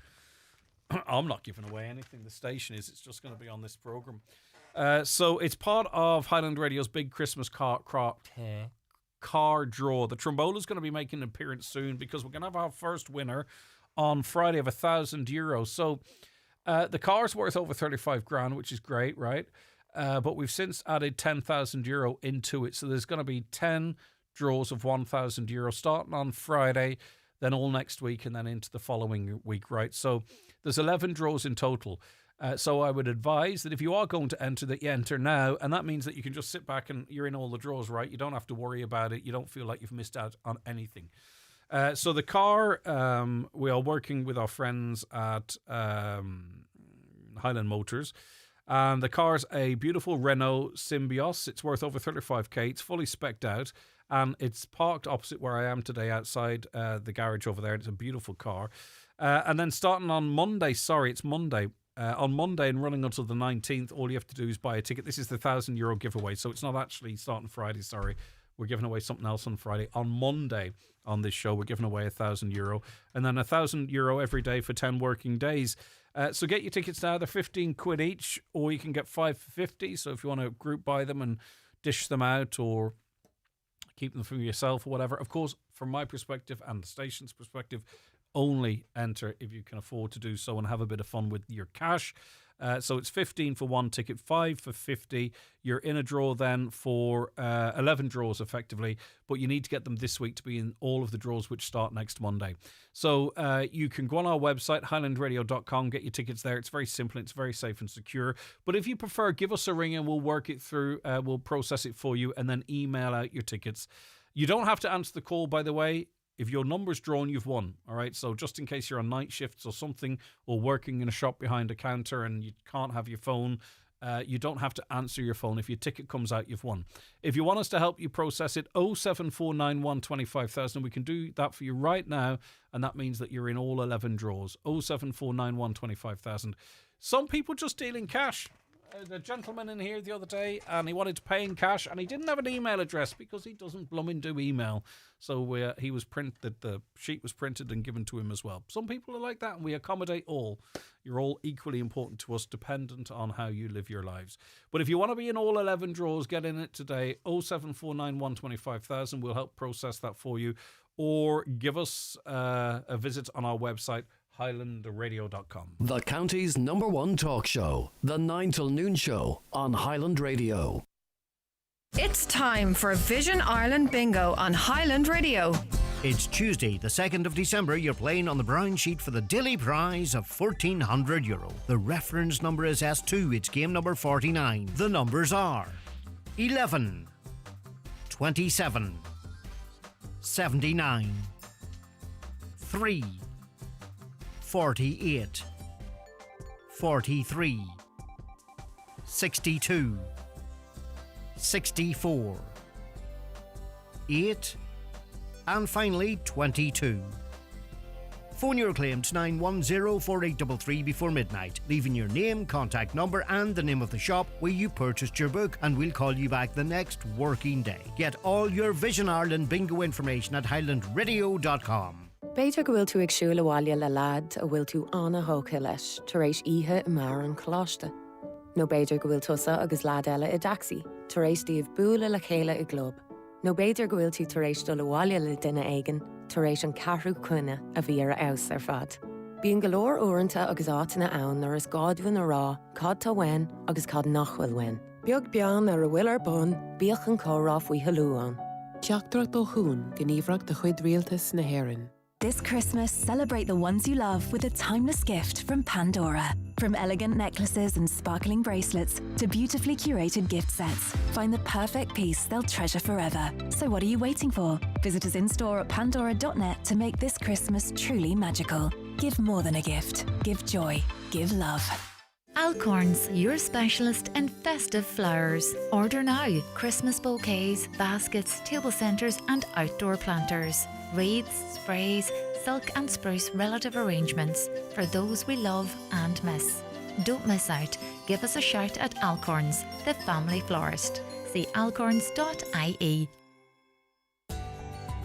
I'm not giving away anything. The station is. It's just going to be on this programme. So it's part of Highland Radio's big Christmas car draw. The Trombola is going to be making an appearance soon because we're going to have our first winner on Friday of €1,000. So the car's worth over 35 grand, which is great, right? But we've since added €10,000 into it. So there's going to be 10 draws of €1,000 starting on Friday, then all next week, and then into the following week, right? So there's 11 draws in total. So I would advise that if you are going to enter, that you enter now, and that means that you can just sit back and you're in all the draws, right? You don't have to worry about it. You don't feel like you've missed out on anything. So the car, we are working with our friends at Highland Motors, and the car's a beautiful Renault Symbios. It's worth over 35k. It's fully spec'd out, and it's parked opposite where I am today outside the garage over there. It's a beautiful car. And then starting on Monday, it's Monday. On Monday and running until the 19th, all you have to do is buy a ticket. This is the €1,000 giveaway, so it's not actually starting Friday, sorry. We're giving away something else on Friday. On Monday on this show, we're giving away €1,000, and then €1,000 every day for 10 working days. So get your tickets now. They're 15 quid each, or you can get 5 for 50. So if you want to group buy them and dish them out or keep them for yourself or whatever. Of course, from my perspective and the station's perspective, only enter if you can afford to do so and have a bit of fun with your cash. So it's 15 for one ticket, 5 for 50. You're in a draw then for 11 draws effectively, but you need to get them this week to be in all of the draws which start next Monday. So you can go on our website, highlandradio.com, get your tickets there. It's very simple. It's very safe and secure. But if you prefer, give us a ring and we'll work it through. We'll process it for you and then email out your tickets. You don't have to answer the call, by the way. If your number's drawn, you've won. All right. So just in case you're on night shifts or something, or working in a shop behind a counter and you can't have your phone, you don't have to answer your phone. If your ticket comes out, you've won. If you want us to help you process it, 07491 25,000. We can do that for you right now. And that means that you're in all 11 draws. 07491 25,000. Some people just deal in cash. The gentleman in here the other day, and he wanted to pay in cash, and he didn't have an email address because he doesn't blooming do email. So the sheet was printed and given to him as well. Some people are like that, and we accommodate all. You're all equally important to us, dependent on how you live your lives. But if you want to be in all 11 draws, get in it today. 07491 25,000. We'll help process that for you, or give us a visit on our website, highlandradio.com. The county's #1 talk show, the 9 till noon show on Highland Radio. It's time for Vision Ireland Bingo on Highland Radio. It's Tuesday, the 2nd of December. You're playing on the brown sheet for the daily prize of €1,400. The reference number is S2. It's game number 49. The numbers are 11, 27, 79, 3, 48, 43, 62, 64, 8, and finally 22. Phone your claim to 910-4833 before midnight, leaving your name, contact number and the name of the shop where you purchased your book, and we'll call you back the next working day. Get all your Vision Ireland bingo information at highlandradio.com. Beidir go bhfuil tú ag siúil abhaile le lad a bhfuil tú anna hóca leis tar éis ihe i mar an choláiste. No beidir go bhfuil tusa agus lad eile i daxi tar éis díobh búla le chéile i glob. No beidir go bhfuil tú tar éis dul abhaile le duine éigean tar éis an carrú cuine a bhí ar aus ar fad. Bíonn go leor uaireanta agus átainna ann nar is gádhain a rá, cad tá wein agus cad nachhfuil wein. Beag bean ar a bhfuil ar bun, bíoch an córá faoi halúán. Teachtarach dó hún gníomhreacht de chuid rialtas na hÉireann. This Christmas, celebrate the ones you love with a timeless gift from Pandora. From elegant necklaces and sparkling bracelets to beautifully curated gift sets, find the perfect piece they'll treasure forever. So what are you waiting for? Visit us in-store at pandora.net to make this Christmas truly magical. Give more than a gift. Give joy. Give love. Alcorns, your specialist in festive flowers. Order now. Christmas bouquets, baskets, table centres and outdoor planters. Wreaths, sprays, silk and spruce relative arrangements for those we love and miss. Don't miss out. Give us a shout at Alcorns, the family florist. See alcorns.ie.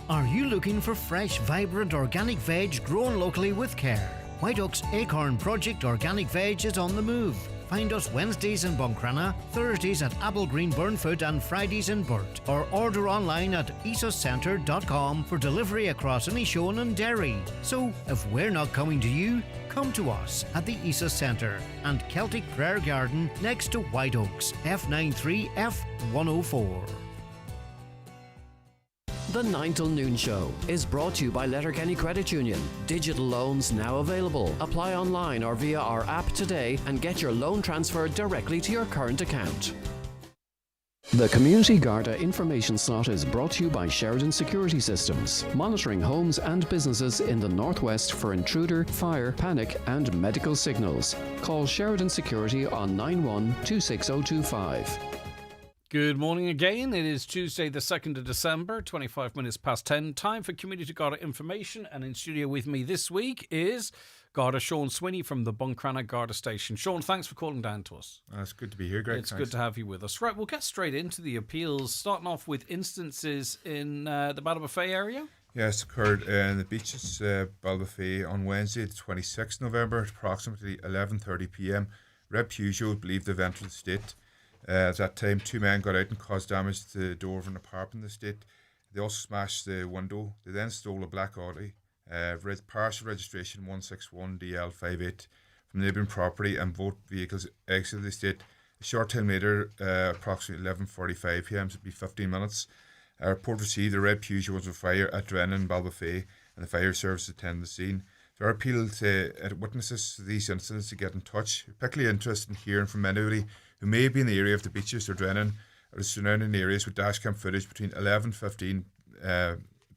Are you looking for fresh, vibrant organic veg grown locally with care? White Oak's Acorn Project Organic Veg is on the move. Find us Wednesdays in Buncrana, Thursdays at Applegreen Burnfoot and Fridays in Burt. Or order online at esuscentre.com for delivery across Inishowen and Derry. So, if we're not coming to you, come to us at the ESUS Centre and Celtic Prayer Garden next to White Oaks, F93F104. The 9 till noon show is brought to you by Letterkenny Credit Union. Digital loans now available. Apply online or via our app today and get your loan transferred directly to your current account. The Community Garda information slot is brought to you by Sheridan Security Systems, monitoring homes and businesses in the northwest for intruder, fire, panic and medical signals. Call Sheridan Security on 91 Good morning again. It is Tuesday the 2nd of December, 25 minutes past 10. Time for Community Garda information, and in studio with me this week is Garda Sean Swinney from the Buncrana Garda Station. Sean, thanks for calling down to us. It's good to be here, Greg. It's good to have you with us. Right, we'll get straight into the appeals, starting off with instances in the Ballybofey area. Yes, occurred in the beaches, Ballybofey on Wednesday, the 26th November, at approximately 11:30 p.m. Red Peugeot believed to have entered the estate. At that time, 2 men got out and caused damage to the door of an apartment in the estate. They also smashed the window. They then stole a black Audi, partial registration 161DL58 from the neighbouring property, and both vehicles exited the estate. A short time later, approximately 11:45 p.m, so it'd be 15 minutes, a report received the red Peugeot was on fire at Drennan, Ballybofey, and the fire service attended the scene. So our appeal to witnesses to these incidents to get in touch, particularly interested in hearing from anybody who may be in the area of the beaches or Drennan or the surrounding areas with dashcam footage between 11:15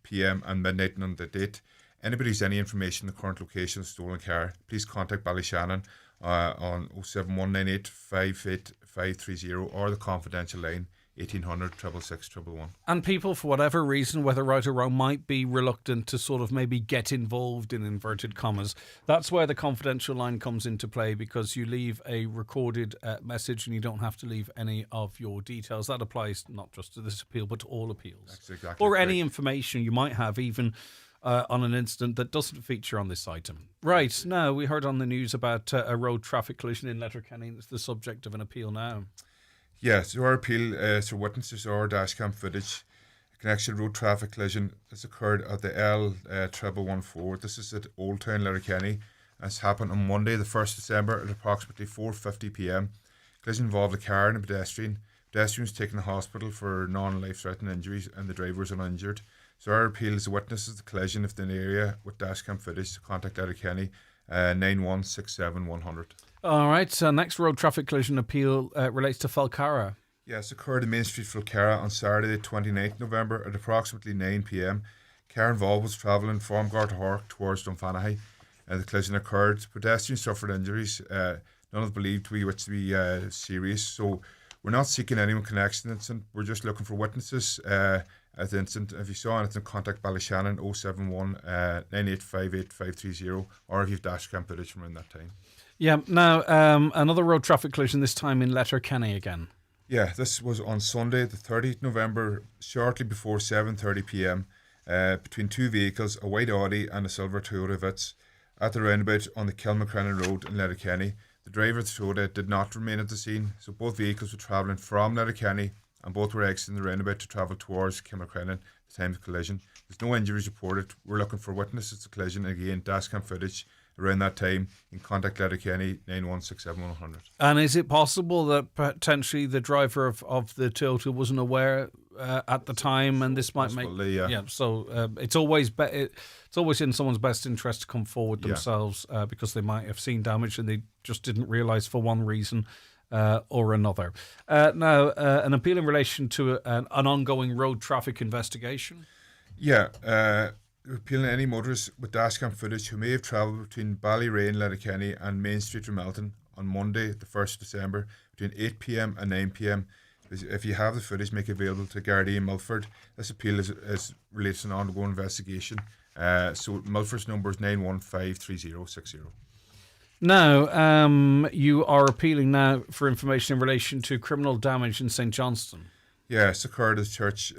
p.m. and midnight on the date. Anybody who's any information on the current location of the stolen car, please contact Ballyshannon on 07198 58530 or the confidential line 1800 666 111. And people, for whatever reason, whether right or wrong, might be reluctant to sort of maybe get involved in inverted commas. That's where the confidential line comes into play, because you leave a recorded message and you don't have to leave any of your details. That applies not just to this appeal, but to all appeals. That's exactly or correct. any information you might have, even on an incident that doesn't feature on this item. Right, now we heard on the news about a road traffic collision in Letterkenny. It's the subject of an appeal now. Yes, so our appeal to witnesses or dashcam footage, a connection road traffic collision that's occurred at the L114. This is at Old Town, Letterkenny, and it's happened on Monday, the 1st December at approximately 4:50 p.m. Collision involved a car and a pedestrian Pedestrians taken to hospital for non-life-threatening injuries and the driver was uninjured. So our appeal is the witnesses of the collision within the area with dashcam footage to contact Letterkenny 9167100. All right, so next road traffic collision appeal relates to Falcara. Yes, occurred in Main Street, Falcara on Saturday the 29th November at approximately 9 p.m. Car involved was travelling from Gartahork towards Dunfanaghy. The collision occurred. Pedestrians suffered injuries, none of believed to be serious. So we're not seeking anyone connected to the incident. We're just looking for witnesses at the incident. If you saw anything, contact Ballyshannon 071 9858 530, or if you've dashcam footage from around that time. Yeah, now another road traffic collision, this time in Letterkenny again. Yeah, this was on Sunday, the 30th November, shortly before 7:30 p.m. Between two vehicles, a white Audi and a silver Toyota Vitz, at the roundabout on the Kilmacrennan Road in Letterkenny. The driver of the Toyota did not remain at the scene, so both vehicles were travelling from Letterkenny and both were exiting the roundabout to travel towards Kilmacrennan at the time of the collision. There's no injuries reported. We're looking for witnesses to the collision. Again, dashcam footage around that time. You can contact Letterkenny 9167100. And is it possible that potentially the driver of the Toyota wasn't aware at the time, and this might make so it's always it's always in someone's best interest to come forward themselves because they might have seen damage and they just didn't realise for one reason or another. Now, an appeal in relation to an ongoing road traffic investigation. Appealing any motorists with dashcam footage who may have travelled between Ballyrain, Letterkenny and Main Street, Ramelton on Monday, the 1st of December, between 8 p.m. and 9 p.m. If you have the footage, make it available to Gardaí in Milford. This appeal is related to an ongoing investigation. So Milford's number is 9153060. Now, you are appealing now for information in relation to criminal damage in St Johnstone. Yes, occurred at Church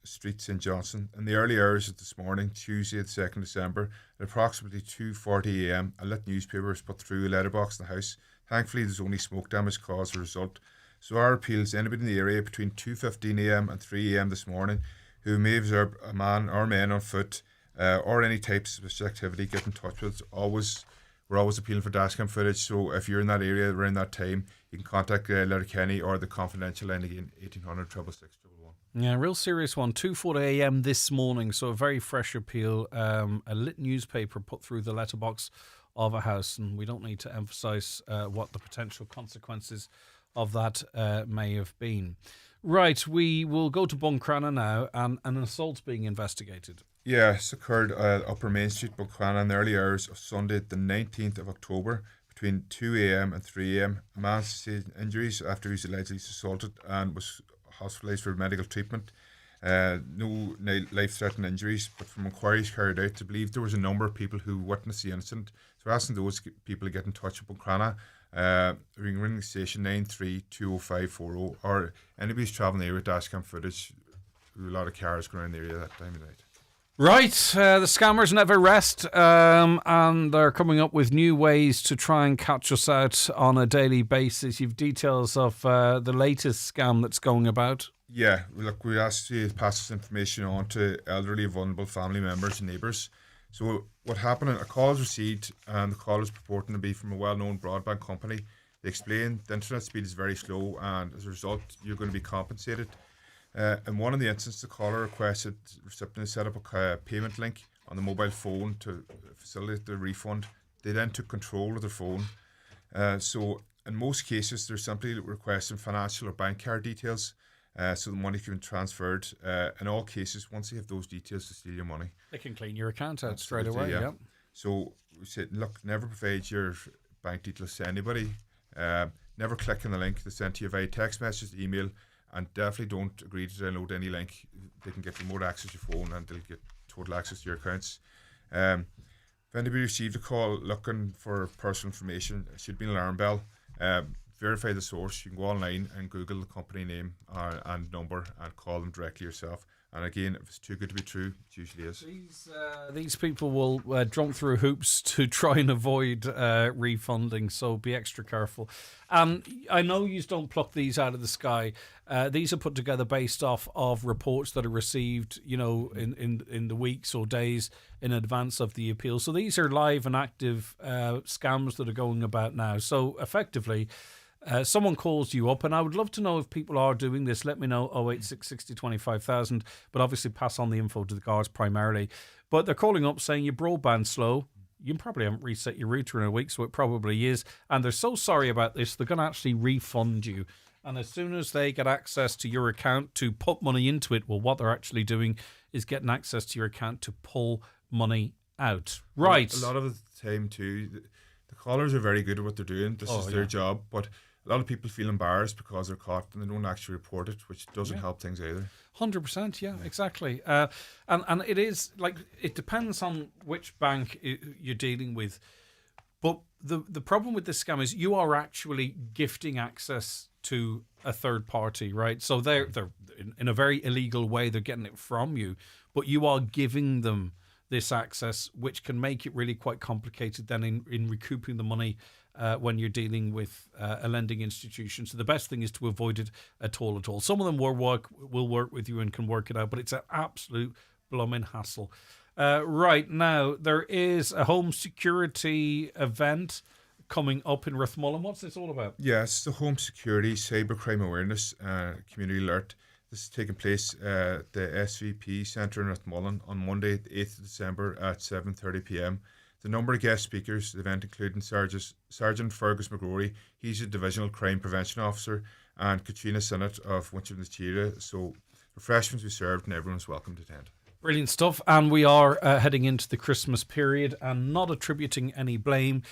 Street, St Johnstone. In the early hours of this morning, Tuesday, the 2nd December, at approximately 2:40 a.m, a lit newspaper was put through a letterbox in the house. Thankfully, there's only smoke damage caused as a result. So our appeal is anybody in the area between 2:15 a.m. and 3 a.m. this morning who may have observed a man or men on foot or any type of suspicious activity, get in touch with us. We're always appealing for dashcam footage, so if you're in that area around that time, you can contact Letterkenny or the confidential line again, 1800 666 111. Yeah, real serious one. 2:40 a.m. this morning, so a very fresh appeal. A lit newspaper put through the letterbox of a house, and we don't need to emphasise what the potential consequences of that may have been. Right, we will go to Buncrana now, and an assault's being investigated. Yes, occurred at Upper Main Street, Buncrana, in the early hours of Sunday, the 19th of October, between 2 a.m. and 3 a.m. A man sustained injuries after he was allegedly assaulted and was hospitalised for medical treatment. No life-threatening injuries, but from inquiries carried out, I believe there was a number of people who witnessed the incident. So we're asking those people to get in touch with Buncrana. Ring station 9320540, or anybody's travelling the area with dashcam footage. There were a lot of cars going around the area that time of night. Right, the scammers never rest, and they're coming up with new ways to try and catch us out on a daily basis. You've details of the latest scam that's going about. Yeah, look, we asked you to pass this information on to elderly, vulnerable family members and neighbours. So what happened, a call was received, and the call is purporting to be from a well-known broadband company. They explained the internet speed is very slow, and as a result, you're going to be compensated. In one of the instances, the caller requested the recipient set up a payment link on the mobile phone to facilitate the refund. They then took control of the phone. So in most cases, they're simply requesting financial or bank card details so the money can be transferred. In all cases, once they have those details to steal your money, they can clean your account out straight Absolutely, away. yeah. Yep. So we said, look, never provide your bank details to anybody. Never click on the link they sent to you via text message, email, and definitely don't agree to download any link. They can get remote access to your phone and they'll get total access to your accounts. If anybody received a call looking for personal information, it should be an alarm bell. Verify the source. You can go online and Google the company name and number and call them directly yourself. And again, if it's too good to be true, it usually is. These people will jump through hoops to try and avoid refunding, so be extra careful. I know you don't pluck these out of the sky. These are put together based off of reports that are received, in the weeks or days in advance of the appeal. So these are live and active scams that are going about now. So effectively, someone calls you up, and I would love to know if people are doing this. Let me know, 086 60 25,000, but obviously pass on the info to the guards primarily. But they're calling up saying your broadband's slow. You probably haven't reset your router in a week, so it probably is. And they're so sorry about this, they're going to actually refund you. And as soon as they get access to your account to put money into it, well, what they're actually doing is getting access to your account to pull money out. Right. A lot of the time, too, the callers are very good at what they're doing. This is their job. But a lot of people feel embarrassed because they're caught and they don't actually report it, which doesn't help things either. 100%, yeah, exactly. And it is, like, it depends on which bank you're dealing with. But the problem with this scam is you are actually gifting access to a third party, right? So they're in a very illegal way, they're getting it from you, but you are giving them this access, which can make it really quite complicated then in recouping the money when you're dealing with a lending institution. So the best thing is to avoid it at all. Some of them will work with you and can work it out, but it's an absolute blooming hassle. Right now, there is a home security event coming up in Rathmullen. What's this all about? Yes, the Home Security Cybercrime Awareness Community Alert. This is taking place at the SVP Centre in Rathmullen on Monday, the 8th of December at 7:30 p.m. The number of guest speakers, the event including Sergeant Fergus McGrory, he's a Divisional Crime Prevention Officer, and Katrina Sinnott of Winchester. So refreshments will be served and everyone's welcome to attend. Brilliant stuff. And we are heading into the Christmas period and not attributing any blame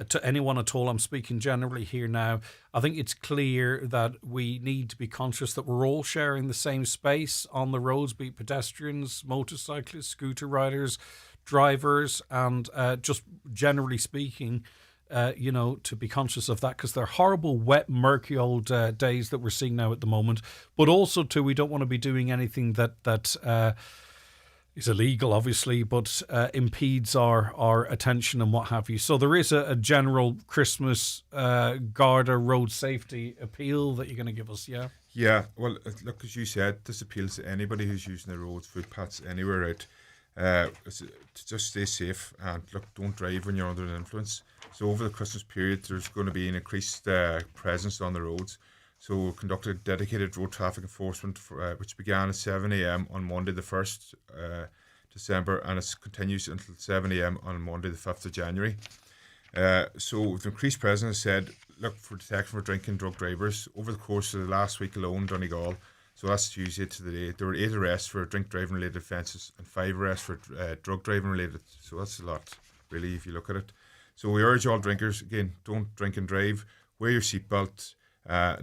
to anyone at all. I'm speaking generally here now. I think it's clear that we need to be conscious that we're all sharing the same space on the roads, be it pedestrians, motorcyclists, scooter riders, drivers, and just generally speaking, to be conscious of that, because they're horrible, wet, murky old days that we're seeing now at the moment. But also, too, we don't want to be doing anything that is illegal, obviously, but impedes our attention and what have you. So there is a general Christmas Garda road safety appeal that you're going to give us, yeah? Yeah, well, look, as you said, this appeals to anybody who's using the roads, footpaths, anywhere out. To just stay safe and look, don't drive when you're under an influence. So over the Christmas period, there's going to be an increased presence on the roads. So we conducted dedicated road traffic enforcement which began at 7 a.m. on Monday the 1st December, and it continues until 7 a.m. on Monday the 5th of January. So with increased presence, said, look for detection for drinking drug drivers. Over the course of the last week alone, Donegal, so that's Tuesday to the day, there were 8 arrests for drink driving related offences and 5 arrests for drug driving related. So that's a lot, really, if you look at it. So we urge all drinkers, again, don't drink and drive, wear your seatbelt.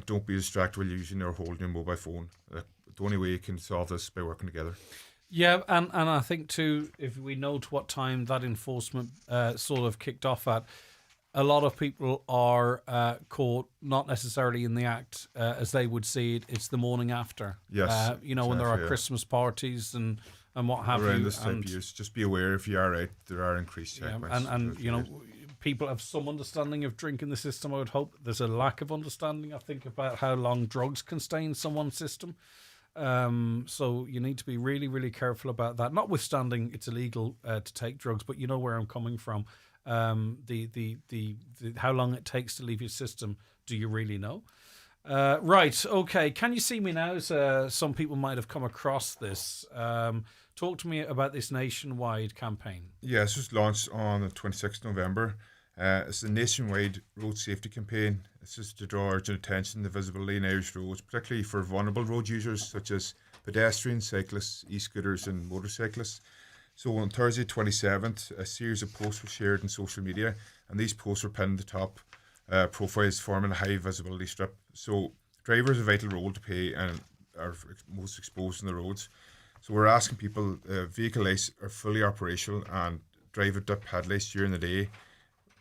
Don't be distracted while using or holding your mobile phone. The only way you can solve this is by working together. Yeah, and I think too, if we note what time that enforcement sort of kicked off at, a lot of people are caught not necessarily in the act as they would see it. It's the morning after. Yes. When there are Christmas parties and what have around you. This type of years, just be aware if you are out, there are increased checkpoints. And people have some understanding of drink in the system, I would hope. There's a lack of understanding, I think, about how long drugs can stay in someone's system. So you need to be really, really careful about that. Notwithstanding it's illegal to take drugs, but you know where I'm coming from. The how long it takes to leave your system, do you really know? Right, okay. Can you see me now? Some people might have come across this. Talk to me about this nationwide campaign. Yeah, this was launched on the 26th of November. It's a nationwide road safety campaign. It's just to draw urgent attention to visibility in Irish roads, particularly for vulnerable road users such as pedestrians, cyclists, e-scooters and motorcyclists. So on Thursday 27th, a series of posts were shared on social media, and these posts were pinned to top profiles forming a high visibility strip. So drivers have a vital role to play and are most exposed on the roads. So we're asking people, vehicle lights are fully operational and drive with dip headlights during the day.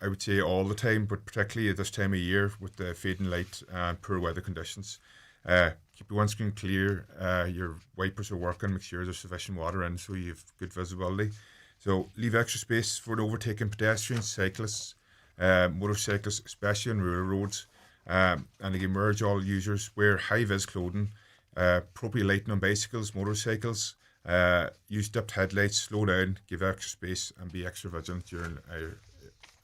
I would say all the time, but particularly at this time of year with the fading light and poor weather conditions. Keep your windscreen clear, your wipers are working, make sure there's sufficient water in so you have good visibility. So leave extra space for the overtaking pedestrians, cyclists, motorcyclists, especially on rural roads. And again, urge all users, wear high-vis clothing, appropriate lighting on bicycles, motorcycles, use dipped headlights, slow down, give extra space and be extra vigilant during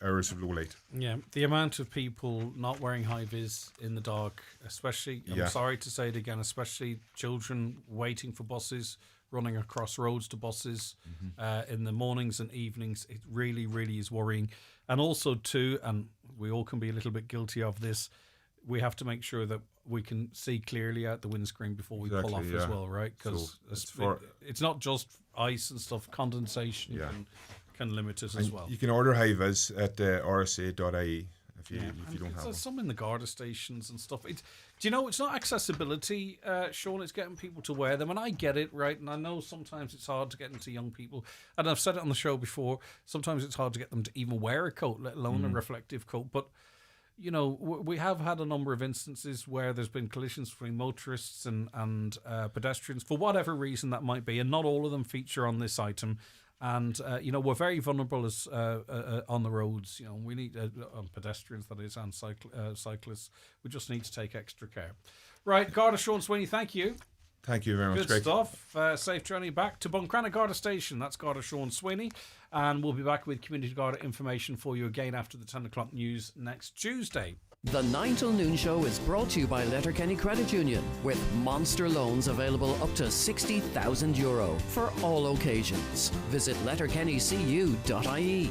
hours of low light. Yeah, the amount of people not wearing high vis in the dark, especially, I'm sorry to say it again, especially children waiting for buses, running across roads to buses in the mornings and evenings, it really, really is worrying. And also too, and we all can be a little bit guilty of this, we have to make sure that we can see clearly out the windscreen before we pull off as well, right? Because it's not just ice and stuff, condensation can limit it as well. You can order high vis at rsa.ie if you don't have them. Some in the Garda stations and stuff. Do you know, it's not accessibility, Sean, it's getting people to wear them. And I get it, right? And I know sometimes it's hard to get into young people. And I've said it on the show before, sometimes it's hard to get them to even wear a coat, let alone a reflective coat. But you know, we have had a number of instances where there's been collisions between motorists and pedestrians for whatever reason that might be, and not all of them feature on this item. And you know, we're very vulnerable as on the roads. You know, we need pedestrians, that is, and cyclists. We just need to take extra care. Right, Garda Sean Sweeney, thank you. Thank you very much, Good Greg. stuff. Safe journey back to Buncrana Garda Station. That's Garda Sean Sweeney. And we'll be back with Community Garda information for you again after the 10 o'clock news next Tuesday. The 9 till noon show is brought to you by Letterkenny Credit Union, with monster loans available up to €60,000 for all occasions. Visit letterkennycu.ie.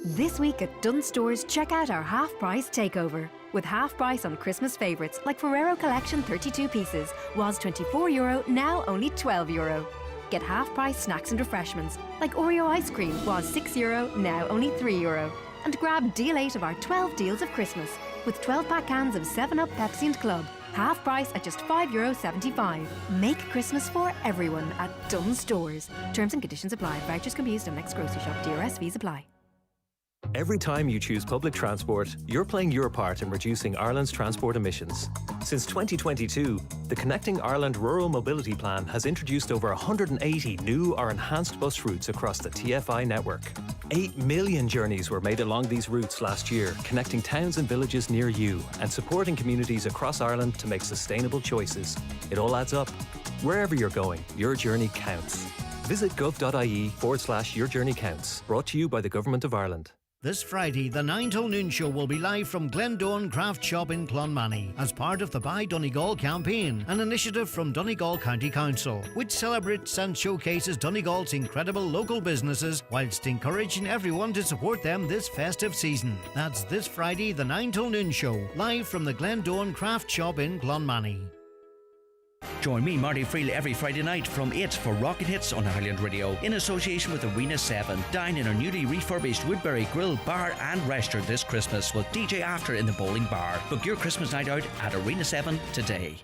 This week at Dunnes Stores, check out our half-price takeover. With half price on Christmas favourites like Ferrero Collection 32 pieces, was €24, now only €12. Get half price snacks and refreshments like Oreo ice cream, was €6, now only €3. And grab Deal 8 of our 12 deals of Christmas with 12-pack cans of 7-Up, Pepsi and Club. Half price at just €5.75. Make Christmas for everyone at Dunnes Stores. Terms and conditions apply. Vouchers can be used on next grocery shop. DRS fees apply. Every time you choose public transport, you're playing your part in reducing Ireland's transport emissions. Since 2022, the Connecting Ireland Rural Mobility Plan has introduced over 180 new or enhanced bus routes across the TFI network. 8 million journeys were made along these routes last year, connecting towns and villages near you and supporting communities across Ireland to make sustainable choices. It all adds up. Wherever you're going, your journey counts. Visit gov.ie/Your Journey Counts. Brought to you by the Government of Ireland. This Friday, the 9 till noon show will be live from Glendowen Craft Shop in Clonmany as part of the Buy Donegal campaign, an initiative from Donegal County Council, which celebrates and showcases Donegal's incredible local businesses whilst encouraging everyone to support them this festive season. That's this Friday, the 9 till noon show, live from the Glendowen Craft Shop in Clonmany. Join me, Marty Freely, every Friday night from 8 for Rocket Hits on Highland Radio in association with Arena 7. Dine in our newly refurbished Woodbury Grill, Bar and Restaurant this Christmas with DJ After in the bowling bar. Book your Christmas night out at Arena 7 today.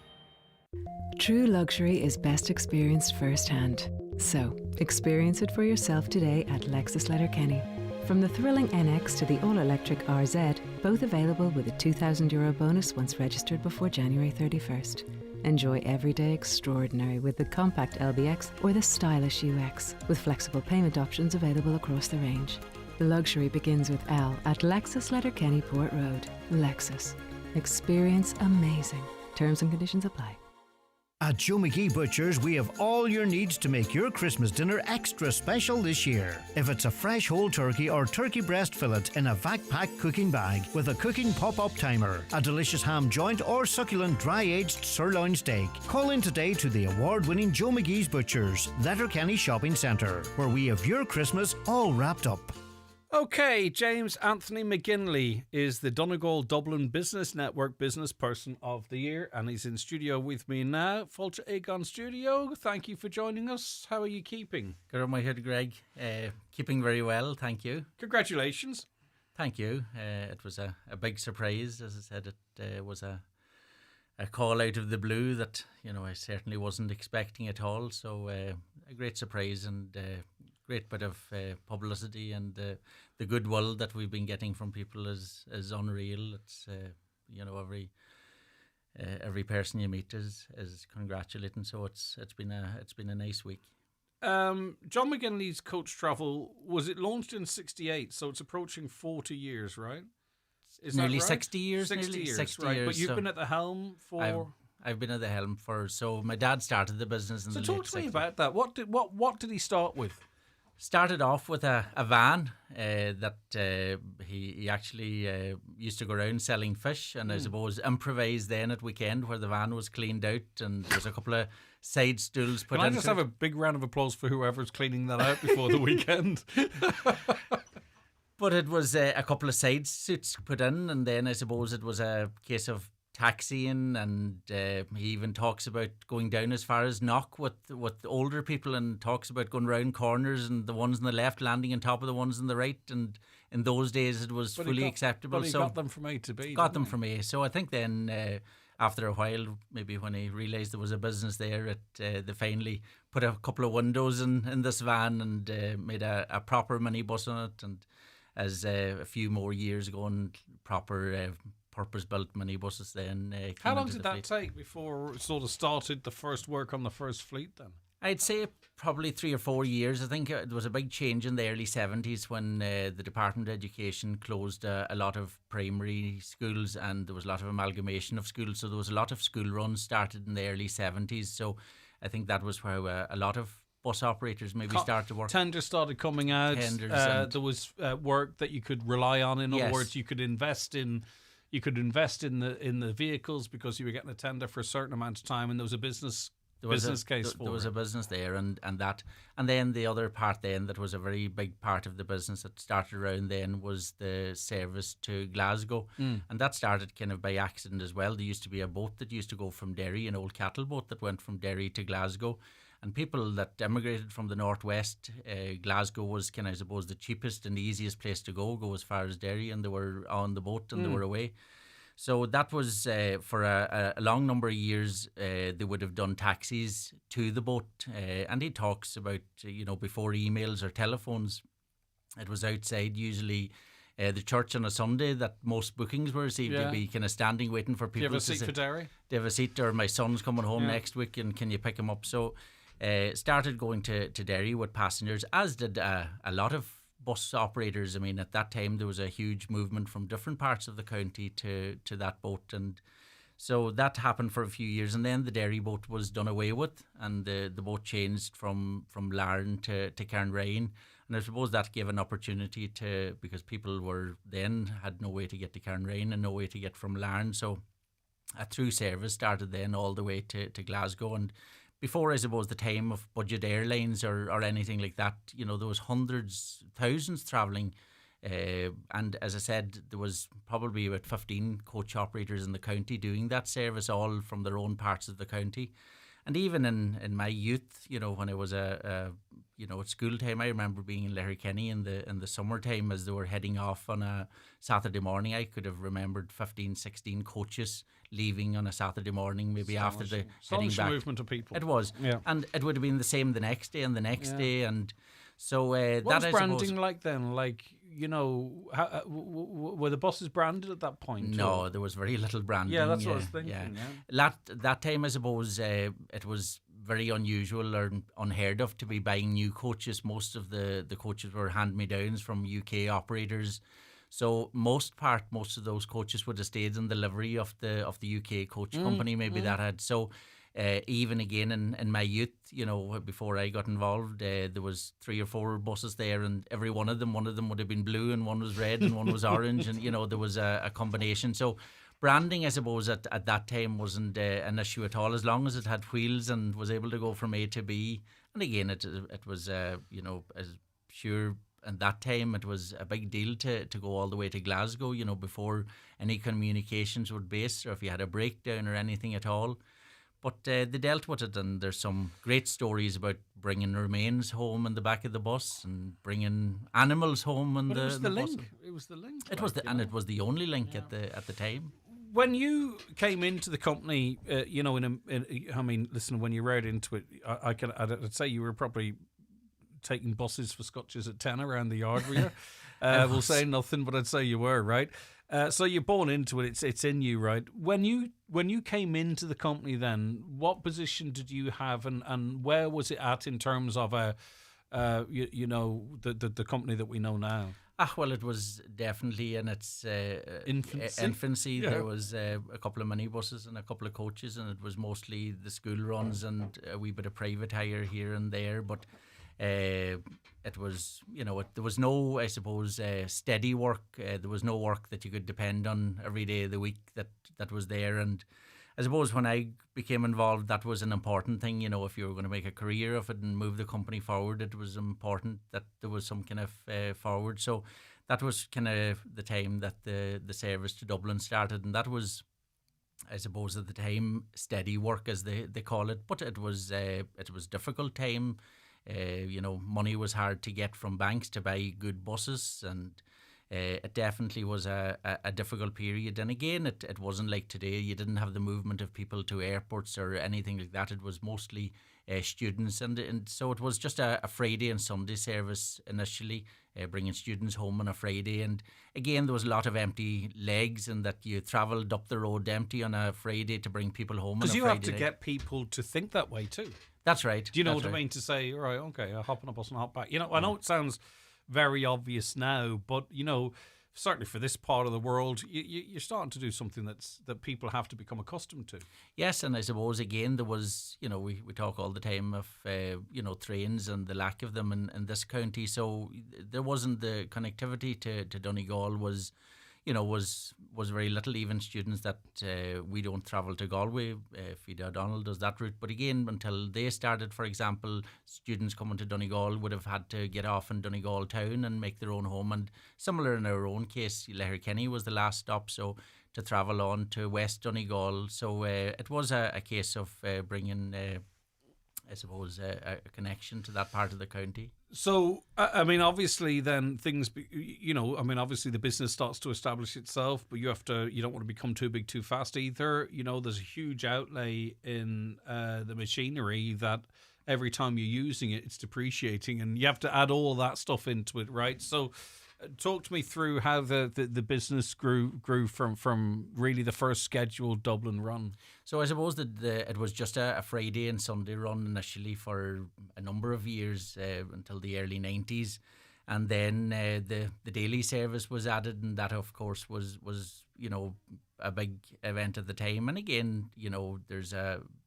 True luxury is best experienced firsthand. So, experience it for yourself today at Lexus Letterkenny. From the thrilling NX to the all-electric RZ, both available with a €2,000 bonus once registered before January 31st. Enjoy everyday extraordinary with the compact LBX or the stylish UX, with flexible payment options available across the range. The luxury begins with L at Lexus Letterkenny Port Road. Lexus. Experience amazing. Terms and conditions apply. At Joe McGee Butchers, we have all your needs to make your Christmas dinner extra special this year. If it's a fresh whole turkey or turkey breast fillet in a vac pack cooking bag with a cooking pop-up timer, a delicious ham joint or succulent dry-aged sirloin steak, call in today to the award-winning Joe McGee's Butchers, Letterkenny Shopping Centre, where we have your Christmas all wrapped up. Okay, James Anthony McGinley is the Donegal Dublin Business Network Business Person of the Year, and he's in studio with me now. Fulcha Egon Studio, thank you for joining us. How are you keeping? Good on my head, Greg. Keeping very well, thank you. Congratulations. Thank you. It was a big surprise. As I said, it was a call out of the blue that, I certainly wasn't expecting at all. So a great surprise and great bit of publicity, and the goodwill that we've been getting from people is unreal. It's every person you meet is congratulating. So it's been a nice week. John McGinley's Coach Travel, was it launched in '68? So it's approaching 40 years, right? Is nearly that right? 60 years. 60 years, 60 right? years, But you've so been at the helm for. I've been at the helm so my dad started the business in the late 60s. So talk to me about that. What did he start with? Started off with a van that he actually used to go around selling fish, and I suppose improvised then at weekend where the van was cleaned out and there's a couple of side stools put in. Can I just have a big round of applause for whoever's cleaning that out before the weekend? But it was a couple of side suits put in, and then I suppose it was a case of taxiing, and he even talks about going down as far as Knock with older people, and talks about going round corners and the ones on the left landing on top of the ones on the right, and in those days it was fully acceptable. But he got them from A to B. Got them from A. So I think then after a while, maybe when he realised there was a business there, they finally put a couple of windows in this van and made a proper minibus on it, and as a few more years ago, and proper purpose-built minibuses then came How long into did the that fleet. take before it sort of started the first work on the first fleet then? I'd say probably 3 or 4 years. I think there was a big change in the early 70s when the Department of Education closed a lot of primary schools, and there was a lot of amalgamation of schools, so there was a lot of school runs started in the early 70s. So I think that was where a lot of bus operators maybe started to work. Tenders started coming out. There was work that you could rely on. In other words, you could invest in the vehicles because you were getting a tender for a certain amount of time, and there was a business case for it. There was a business there, and then the other part then that was a very big part of the business that started around then was the service to Glasgow, and that started kind of by accident as well. There used to be a boat that used to go from Derry, an old cattle boat that went from Derry to Glasgow. And people that emigrated from the northwest, Glasgow was kind of, I suppose, the cheapest and the easiest place to go as far as Derry, and they were on the boat and they were away. So that was for a long number of years. They would have done taxis to the boat, and he talks about before emails or telephones, it was outside usually. The church on a Sunday that most bookings were received. You'd be kind of standing waiting for people. Do you have a to seat for Derry? Do you have a seat, or my son's coming home next week and can you pick him up? So started going to Derry with passengers, as did a lot of bus operators. I mean, at that time there was a huge movement from different parts of the county to that boat, and so that happened for a few years, and then the Derry boat was done away with, and the boat changed from Larne to Cairnryan. And I suppose that gave an opportunity because people had no way to get to Cairnryan and no way to get from Larne. So a through service started then all the way to Glasgow. And before, I suppose, the time of budget airlines or anything like that, there was hundreds, thousands travelling. And as I said, there was probably about 15 coach operators in the county doing that service, all from their own parts of the county. And even in my youth, when I was at school time, I remember being in Letterkenny in the summertime as they were heading off on a Saturday morning. I could have remembered 15, 16 coaches leaving on a Saturday morning, maybe after the heading back. Movement of people. It was, and it would have been the same the next day and the next day, and so what was branding like then? Like, were the buses branded at that point? No, there was very little branding. Yeah, that's what I was thinking. That time, I suppose, it was very unusual or unheard of to be buying new coaches. Most of the coaches were hand-me-downs from UK operators. So most of those coaches would have stayed in the livery of the UK coach company. Maybe that had so. Even again in my youth, before I got involved, there was 3 or 4 buses there, and every one of them would have been blue, and one was red, and one was orange, and there was a combination. So branding, I suppose, at that time wasn't an issue at all, as long as it had wheels and was able to go from A to B. And again, it was as sure. At that time, it was a big deal to go all the way to Glasgow, before any communications would base, or if you had a breakdown or anything at all. But they dealt with it, and there's some great stories about bringing remains home in the back of the bus and bringing animals home in But the it was the bus. link. It was the link. It was it was the only link at the time. When you came into the company, listen, when you rode into it, I'd say you were probably taking buses for scotches at 10 around the yard, were you? We'll say nothing, but I'd say you were, right? So you're born into it. It's in you, right? When you came into the company, then what position did you have, and where was it at in terms of the company that we know now? Well, it was definitely in its infancy. Yeah. There was a couple of minibuses and a couple of coaches, and it was mostly the school runs and a wee bit of private hire here and there. But It was, there was no, I suppose, steady work. There was no work that you could depend on every day of the week that was there. And I suppose when I became involved, that was an important thing. If you were going to make a career of it and move the company forward, it was important that there was some kind of forward. So that was kind of the time that the service to Dublin started, and that was, I suppose, at the time, steady work as they call it. But it was difficult time. Money was hard to get from banks to buy good buses, and it definitely was a difficult period. And again, it wasn't like today. You didn't have the movement of people to airports or anything like that. It was mostly students, and so it was just a Friday and Sunday service initially, bringing students home on a Friday. And again, there was a lot of empty legs, and that you travelled up the road empty on a Friday to bring people home. Because you have to get people to think that way too. That's right. Do you know what I mean? To say, right, okay, I'll hop on a bus and hop back. I know it sounds very obvious now, but certainly for this part of the world, you're starting to do something that people have to become accustomed to. Yes, and I suppose again there was, we talk all the time of trains and the lack of them in this county. So there wasn't the connectivity to Donegal was very little. Even students that we don't travel to Galway, Fida O'Donnell does that route. But again, until they started, for example, students coming to Donegal would have had to get off in Donegal town and make their own home. And similar in our own case, Letterkenny was the last stop, so to travel on to West Donegal. So it was a case of bringing, I suppose, a connection to that part of the county. So, obviously then things, obviously the business starts to establish itself, but you don't want to become too big too fast either. There's a huge outlay in the machinery that every time you're using it, it's depreciating, and you have to add all that stuff into it, right? So talk to me through how the business grew from really the first scheduled Dublin run. So I suppose that it was just a Friday and Sunday run initially for a number of years until the early 90s. And then the daily service was added, and that of course was a big event at the time. And again, there's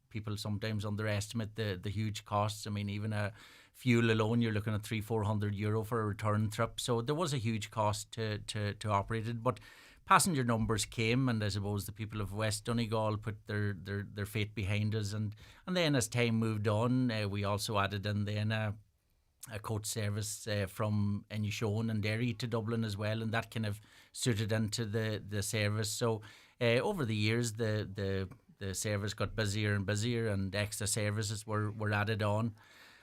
people sometimes underestimate the huge costs. Even a fuel alone, you're looking at €300-400 for a return trip. So there was a huge cost to operate it. But passenger numbers came, and I suppose the people of West Donegal put their fate behind us. And then as time moved on, we also added in then a coach service from Inishowen and Derry to Dublin as well, and that kind of suited into the service. So over the years, the service got busier and busier, and extra services were added on.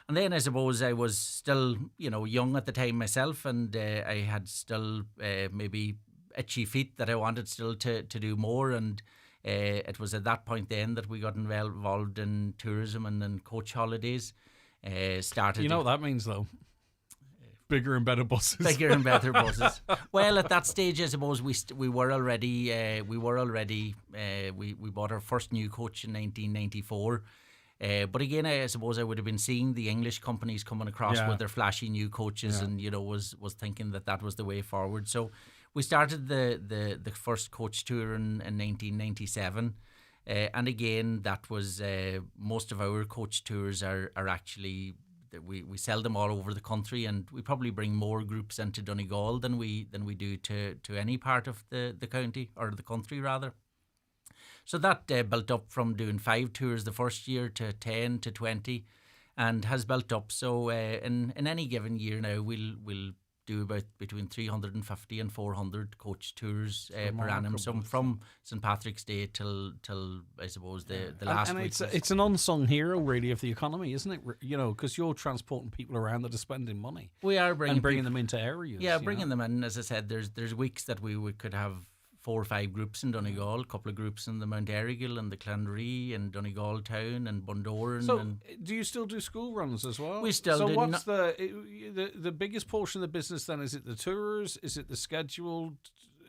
And then I suppose I was still, young at the time myself, and I had still maybe itchy feet that I wanted still to do more. And it was at that point then that we got involved in tourism and in coach holidays. Started. You know what that means, though? Bigger and better buses. Bigger and better buses. Well, at that stage, I suppose we bought our first new coach in 1994. But again, I suppose I would have been seeing the English companies coming across with their flashy new coaches, and was thinking that was the way forward. So we started the first coach tour in 1997, and again, that was most of our coach tours are actually we sell them all over the country, and we probably bring more groups into Donegal than we do to any part of the county or the country rather. So that built up from doing 5 tours the first year to 10 to 20, and has built up. So in any given year now, we'll do about between 350 and 400 coach tours per annum. Some from St Patrick's Day till I suppose the last and week. It's an unsung hero really of the economy, isn't it? Because you're transporting people around that are spending money. We are bringing them into areas. Yeah, bringing them in. As I said, there's weeks that we could have 4 or 5 groups in Donegal, a couple of groups in the Mount Errigal and the Clanree and Donegal Town and Bundoran. So, do you still do school runs as well? We still do. So, what's the biggest portion of the business then? Is it the tours? Is it the scheduled?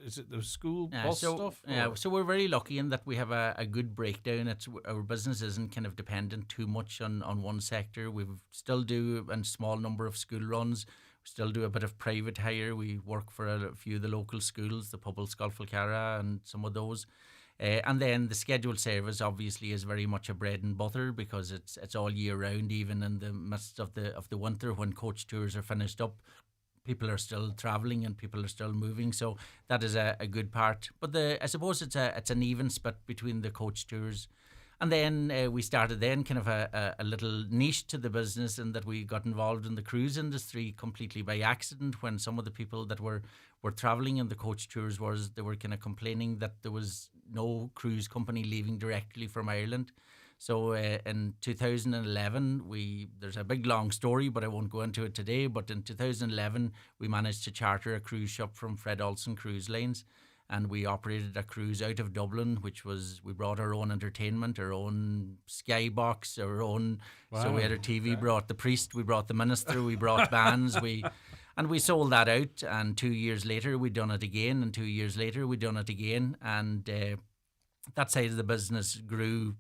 Is it the school bus stuff? Yeah, so we're very lucky in that we have a good breakdown. Our business isn't kind of dependent too much on one sector. We still do a small number of school runs. Still do a bit of private hire. We work for a few of the local schools, the Pobble Scolfalcara and some of those. And then the scheduled service obviously is very much a bread and butter because it's all year round, even in the midst of the winter when coach tours are finished up. People are still travelling and people are still moving, so that is a good part. But I suppose it's an even split between the coach tours. And then we started then kind of a little niche to the business in that we got involved in the cruise industry completely by accident when some of the people that were travelling in the coach tours they were kind of complaining that there was no cruise company leaving directly from Ireland. So in 2011, there's a big long story, but I won't go into it today. But in 2011, we managed to charter a cruise ship from Fred Olsen Cruise Lines, and we operated a cruise out of Dublin, we brought our own entertainment, our own skybox, our own. Wow. So we had our TV, brought the priest, we brought the minister, we brought bands, and we sold that out. And 2 years later, we'd done it again, and 2 years later, we'd done it again, and that side of the business grew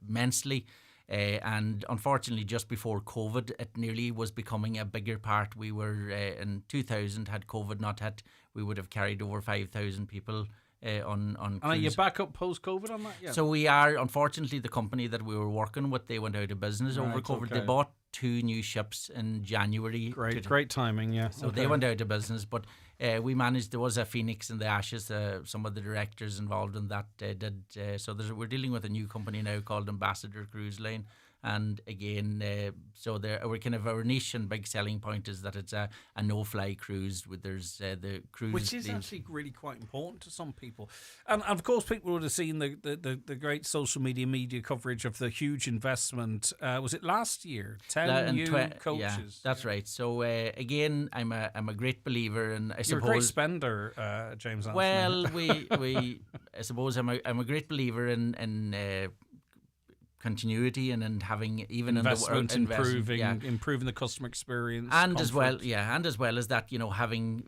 immensely. And unfortunately, just before COVID, it nearly was becoming a bigger part. We were in 2000, had COVID not hit, we would have carried over 5,000 people on cruise. And are you back up post-COVID on that? Yeah. So we are. Unfortunately, the company that we were working with, they went out of business over COVID. Okay. They bought 2 new ships in January. Great timing, yeah. So they went out of business, but we managed. There was a phoenix in the ashes. Some of the directors involved in that did. So we're dealing with a new company now called Ambassador Cruise Line. And again, so we're kind of our niche and big selling point is that it's a no-fly cruise. There's the cruise, which is actually really quite important to some people. And of course, people would have seen the great social media coverage of the huge investment. Was it last year? 10 new coaches. Yeah, that's right. So again, I'm a great believer, and I suppose you're a great spender, James Anthony. Well, we I suppose I'm a great believer in continuity and in having even investment, improving the customer experience, and comfort. as well as that, having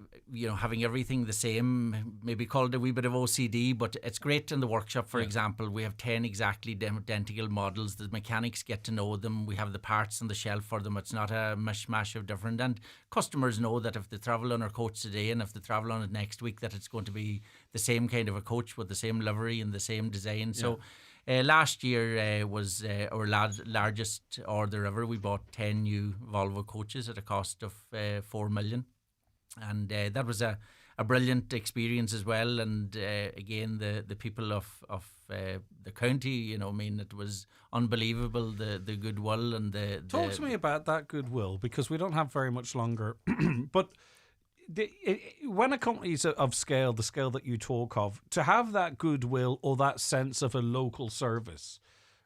everything the same, maybe called a wee bit of OCD, but it's great in the workshop. For example, we have 10 exactly identical models. The mechanics get to know them. We have the parts on the shelf for them. It's not a mishmash of different, and customers know that if they travel on our coach today and if they travel on it next week, that it's going to be the same kind of a coach with the same livery and the same design. So last year was our largest order ever. We bought 10 new Volvo coaches at a cost of 4 million. And that was a brilliant experience as well. And again, the people of the county, it was unbelievable, the goodwill and the... Talk to me about that goodwill, because we don't have very much longer. But... when a company is of scale, the scale that you talk of, to have that goodwill or that sense of a local service,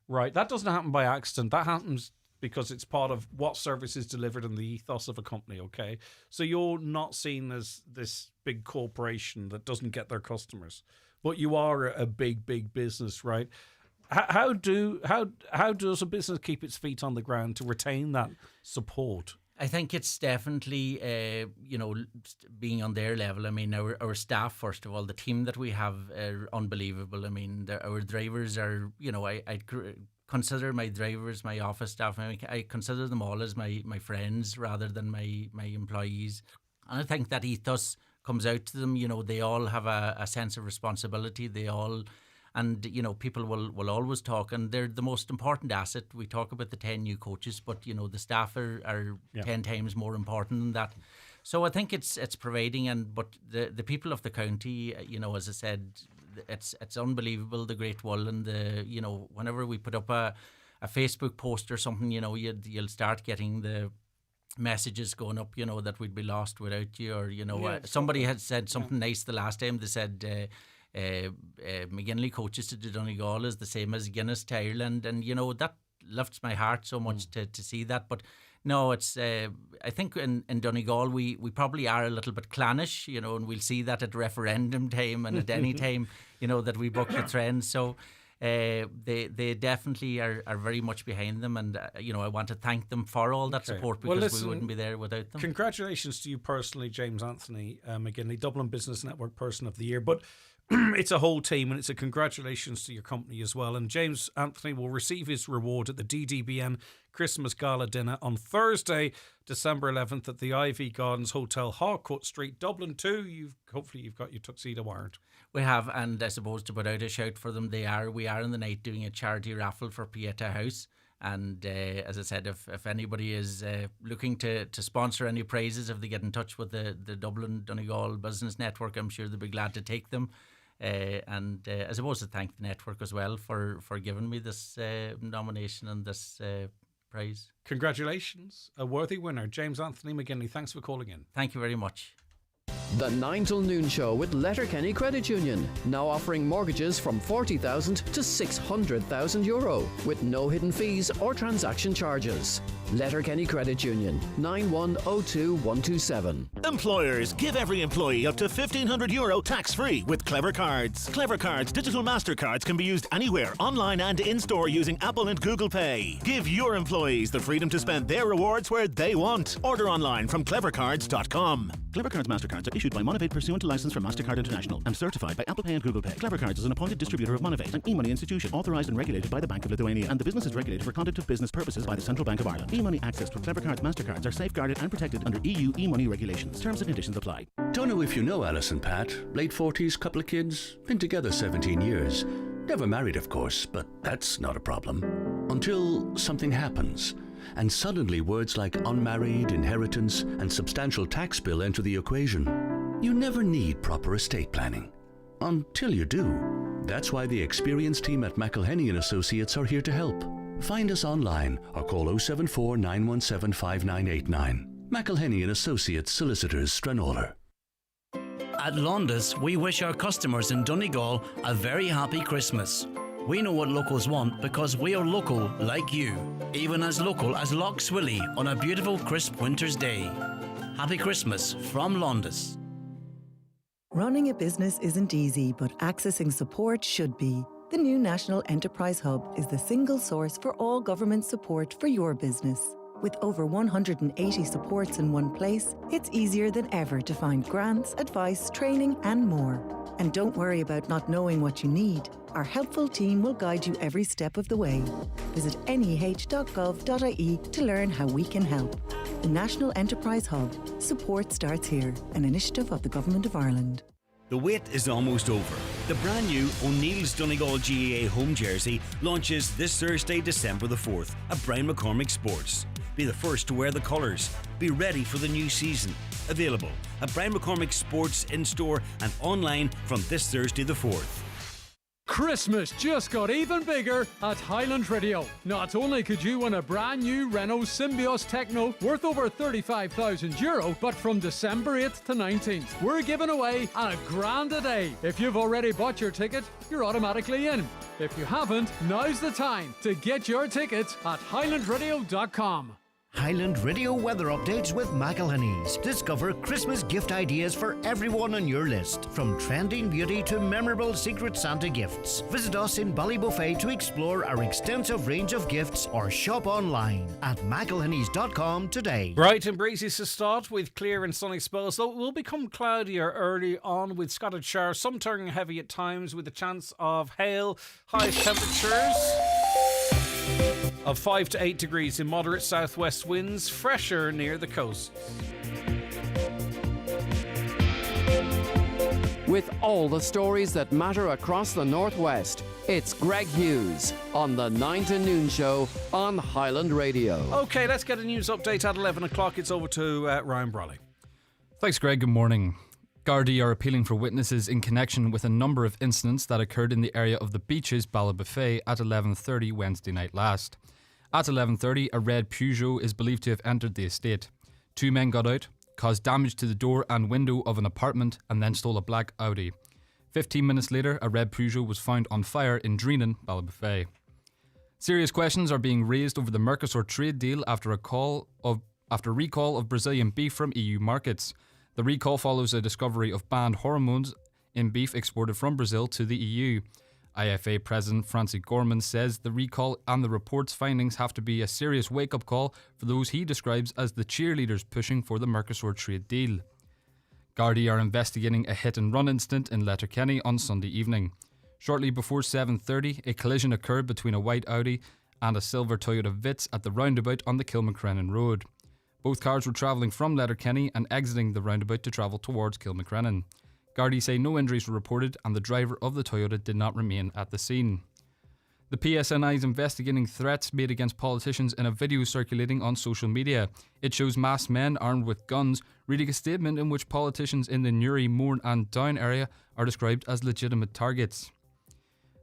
right, that doesn't happen by accident. That happens because it's part of what service is delivered and the ethos of a company, okay? So you're not seen as this big corporation that doesn't get their customers, but you are a big business, right? How does a business keep its feet on the ground to retain that support? I think it's definitely, being on their level. I mean, our staff, first of all, the team that we have are unbelievable. I mean, our drivers are, I consider my drivers, my office staff, I consider them all as my friends rather than my employees. And I think that ethos comes out to them. They all have a sense of responsibility. They all... And, people will always talk, and they're the most important asset. We talk about the 10 new coaches, but, the staff are 10 times more important than that. So I think it's providing, but the people of the county, as I said, it's unbelievable, the great will, and whenever we put up a Facebook post or something, you'll start getting the messages going up, that we'd be lost without you, or, somebody had said something nice the last time. They said... McGinley coaches to Donegal is the same as Guinness to Ireland, and that lifts my heart so much to see that. But no, it's I think in Donegal we probably are a little bit clannish, and we'll see that at referendum time and at any time that we book the trends. So they definitely are very much behind them, and I want to thank them for all that support, because we wouldn't be there without them. Congratulations to you personally, James Anthony McGinley, Dublin Business Network Person of the Year. But it's a whole team, and it's a congratulations to your company as well. And James Anthony will receive his reward at the DDBN Christmas Gala dinner on Thursday, December 11th at the Ivy Gardens Hotel, Harcourt Street, Dublin 2. Hopefully you've got your tuxedo warrant. We have, and I suppose to put out a shout for them, we are in the night doing a charity raffle for Pieta House. And as I said, if anybody is looking to sponsor any prizes, if they get in touch with the Dublin Donegal Business Network, I'm sure they'll be glad to take them. And I suppose to thank the network as well for giving me this nomination and this prize. Congratulations, a worthy winner. James Anthony McGinley, thanks for calling in. Thank you very much. The 9 till noon show with Letterkenny Credit Union, now offering mortgages from 40,000 to 600,000 euro with no hidden fees or transaction charges. Letterkenny Credit Union, 9102127. Employers, give every employee up to €1,500 tax-free with Clever Cards. Clever Cards digital MasterCards can be used anywhere, online and in-store using Apple and Google Pay. Give your employees the freedom to spend their rewards where they want. Order online from clevercards.com. Clever Cards MasterCards are issued by Monavate pursuant to license from MasterCard International and certified by Apple Pay and Google Pay. Clever Cards is an appointed distributor of Monavate, an e-money institution authorised and regulated by the Bank of Lithuania, and the business is regulated for conduct of business purposes by the Central Bank of Ireland. E-money access from Clever Cards MasterCards are safeguarded and protected under EU e-money regulations. Terms and conditions apply. Don't know if you know Alice and Pat. Late 40s, couple of kids, been together 17 years. Never married, of course, but that's not a problem. Until something happens. And suddenly words like unmarried, inheritance, and substantial tax bill enter the equation. You never need proper estate planning. Until you do. That's why the experienced team at McElhenney & Associates are here to help. Find us online or call 074 917 5989. McElhenney & Associates, Solicitors, Stranraer. At Londis, we wish our customers in Donegal a very happy Christmas. We know what locals want because we are local like you, even as local as Lough Swilly on a beautiful crisp winter's day. Happy Christmas from Londis. Running a business isn't easy, but accessing support should be. The new National Enterprise Hub is the single source for all government support for your business. With over 180 supports in one place, it's easier than ever to find grants, advice, training, and more. And don't worry about not knowing what you need. Our helpful team will guide you every step of the way. Visit neh.gov.ie to learn how we can help. The National Enterprise Hub. Support starts here, an initiative of the Government of Ireland. The wait is almost over. The brand new O'Neill's Donegal GAA home jersey launches this Thursday, December the 4th at Brian McCormick Sports. Be the first to wear the colours. Be ready for the new season. Available at Brian McCormick Sports in-store and online from this Thursday the 4th. Christmas just got even bigger at Highland Radio. Not only could you win a brand new Renault Symbios Techno worth over €35,000, but from December 8th to 19th, we're giving away a grand a day. If you've already bought your ticket, you're automatically in. If you haven't, now's the time to get your tickets at highlandradio.com. Highland Radio weather updates with McElhenney's. Discover Christmas gift ideas for everyone on your list, from trending beauty to memorable Secret Santa gifts. Visit us in Ballybuffet to explore our extensive range of gifts or shop online at mcelhenneys.com today. Bright and breezy to start with clear and sunny spells, though it will become cloudier early on with scattered showers, some turning heavy at times with a chance of hail. High temperatures of 5 to 8 degrees in moderate southwest winds, fresher near the coast. With all the stories that matter across the Northwest, it's Greg Hughes on the 9 to Noon Show on Highland Radio. OK, let's get a news update at 11 o'clock. It's over to Ryan Brawley. Thanks, Greg. Good morning. Gardaí are appealing for witnesses in connection with a number of incidents that occurred in the area of the Beaches, Ballybuffet at 11:30 Wednesday night last. At 11:30, a red Peugeot is believed to have entered the estate. 2 men got out, caused damage to the door and window of an apartment, and then stole a black Audi. 15 minutes later, a red Peugeot was found on fire in Dreenan, Ballybuffet. Serious questions are being raised over the Mercosur trade deal after recall of Brazilian beef from EU markets. The recall follows a discovery of banned hormones in beef exported from Brazil to the EU. IFA President Francie Gorman says the recall and the report's findings have to be a serious wake-up call for those he describes as the cheerleaders pushing for the Mercosur trade deal. Gardaí are investigating a hit-and-run incident in Letterkenny on Sunday evening. Shortly before 7:30, a collision occurred between a white Audi and a silver Toyota Vitz at the roundabout on the Kilmacrennan Road. Both cars were travelling from Letterkenny and exiting the roundabout to travel towards Kilmacrennan. Gardaí say no injuries were reported and the driver of the Toyota did not remain at the scene. The PSNI is investigating threats made against politicians in a video circulating on social media. It shows masked men armed with guns reading a statement in which politicians in the Newry, Mourne and Down area are described as legitimate targets.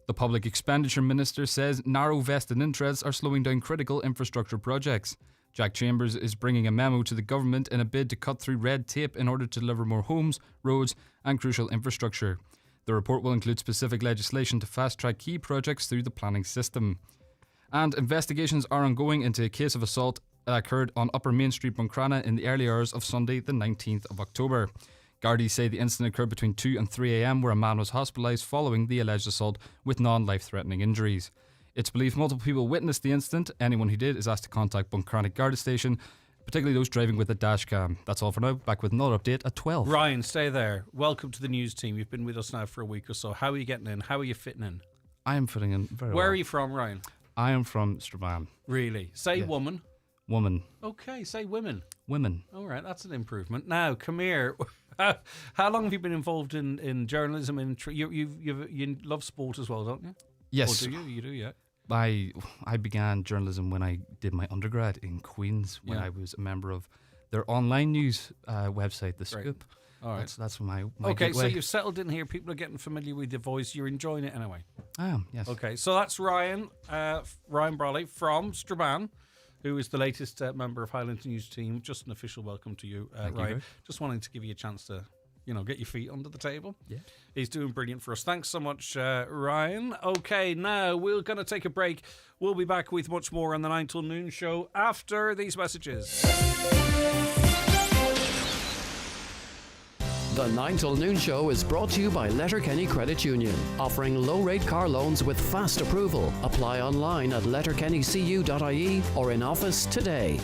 The Public Expenditure Minister says narrow vested interests are slowing down critical infrastructure projects. Jack Chambers is bringing a memo to the government in a bid to cut through red tape in order to deliver more homes, roads and crucial infrastructure. The report will include specific legislation to fast-track key projects through the planning system. And investigations are ongoing into a case of assault that occurred on Upper Main Street, Buncrana in the early hours of Sunday the 19th of October. Gardaí say the incident occurred between 2 and 3 a.m, where a man was hospitalised following the alleged assault with non-life-threatening injuries. It's believed multiple people witnessed the incident. Anyone who did is asked to contact Buncrana Garda Station, particularly those driving with a dash cam. That's all for now. Back with another update at 12. Ryan, stay there. Welcome to the news team. You've been with us now for a week or so. How are you getting in? How are you fitting in? I am fitting in very well. Where are you from, Ryan? I am from Strabane. Really? Say Yeah. woman. Woman. Okay, say women. Women. All right, that's an improvement. Now, come here. How long have you been involved in journalism? You love sport as well, don't you? Yes. Or do you? You do, yeah. I began journalism when I did my undergrad in Queen's, when I was a member of their online news website, The Great. Scoop. All right. That's my okay, gateway. so you've settled in here. People are getting familiar with your voice. You're enjoying it anyway. I am, yes. Okay, so that's Ryan Brawley from Strabane, who is the latest member of Highland News team. Just an official welcome to you, Thank you, Ryan. Greg. Just wanting to give you a chance to, get your feet under the table. Yeah. He's doing brilliant for us. Thanks so much, Ryan. Okay, now we're going to take a break. We'll be back with much more on the 9 till noon show after these messages. The 9 till noon show is brought to you by Letterkenny Credit Union, offering low-rate car loans with fast approval. Apply online at letterkennycu.ie or in office today.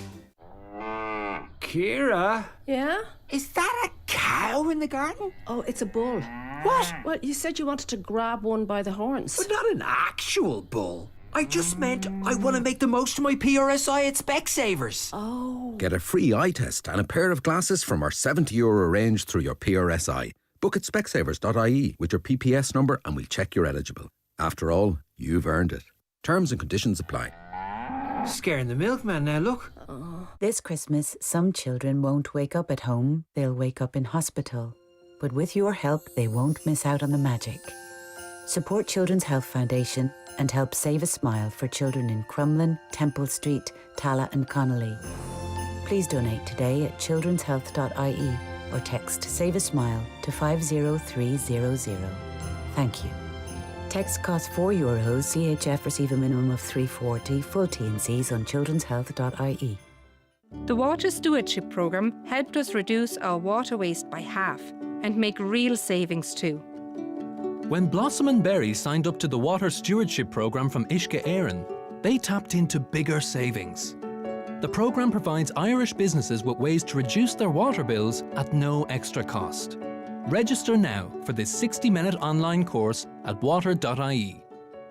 Kira? Yeah? Is that a cow in the garden? Oh, it's a bull. What? Well, you said you wanted to grab one by the horns. But not an actual bull. I just meant I want to make the most of my PRSI at Specsavers. Oh. Get a free eye test and a pair of glasses from our €70 range through your PRSI. Book at specsavers.ie with your PPS number and we'll check you're eligible. After all, you've earned it. Terms and conditions apply. Scaring the milkman now, look. This Christmas, some children won't wake up at home, they'll wake up in hospital. But with your help, they won't miss out on the magic. Support Children's Health Foundation and help save a smile for children in Crumlin, Temple Street, Tala and Connolly. Please donate today at childrenshealth.ie or text Save a Smile to 50300. Thank you. Text costs €4. CHF receive a minimum of $3.40. Full T&Cs on childrenshealth.ie. The Water Stewardship Programme helped us reduce our water waste by half and make real savings too. When Blossom and Berry signed up to the Water Stewardship Programme from Uisce Éireann, they tapped into bigger savings. The programme provides Irish businesses with ways to reduce their water bills at no extra cost. Register now for this 60-minute online course at water.ie.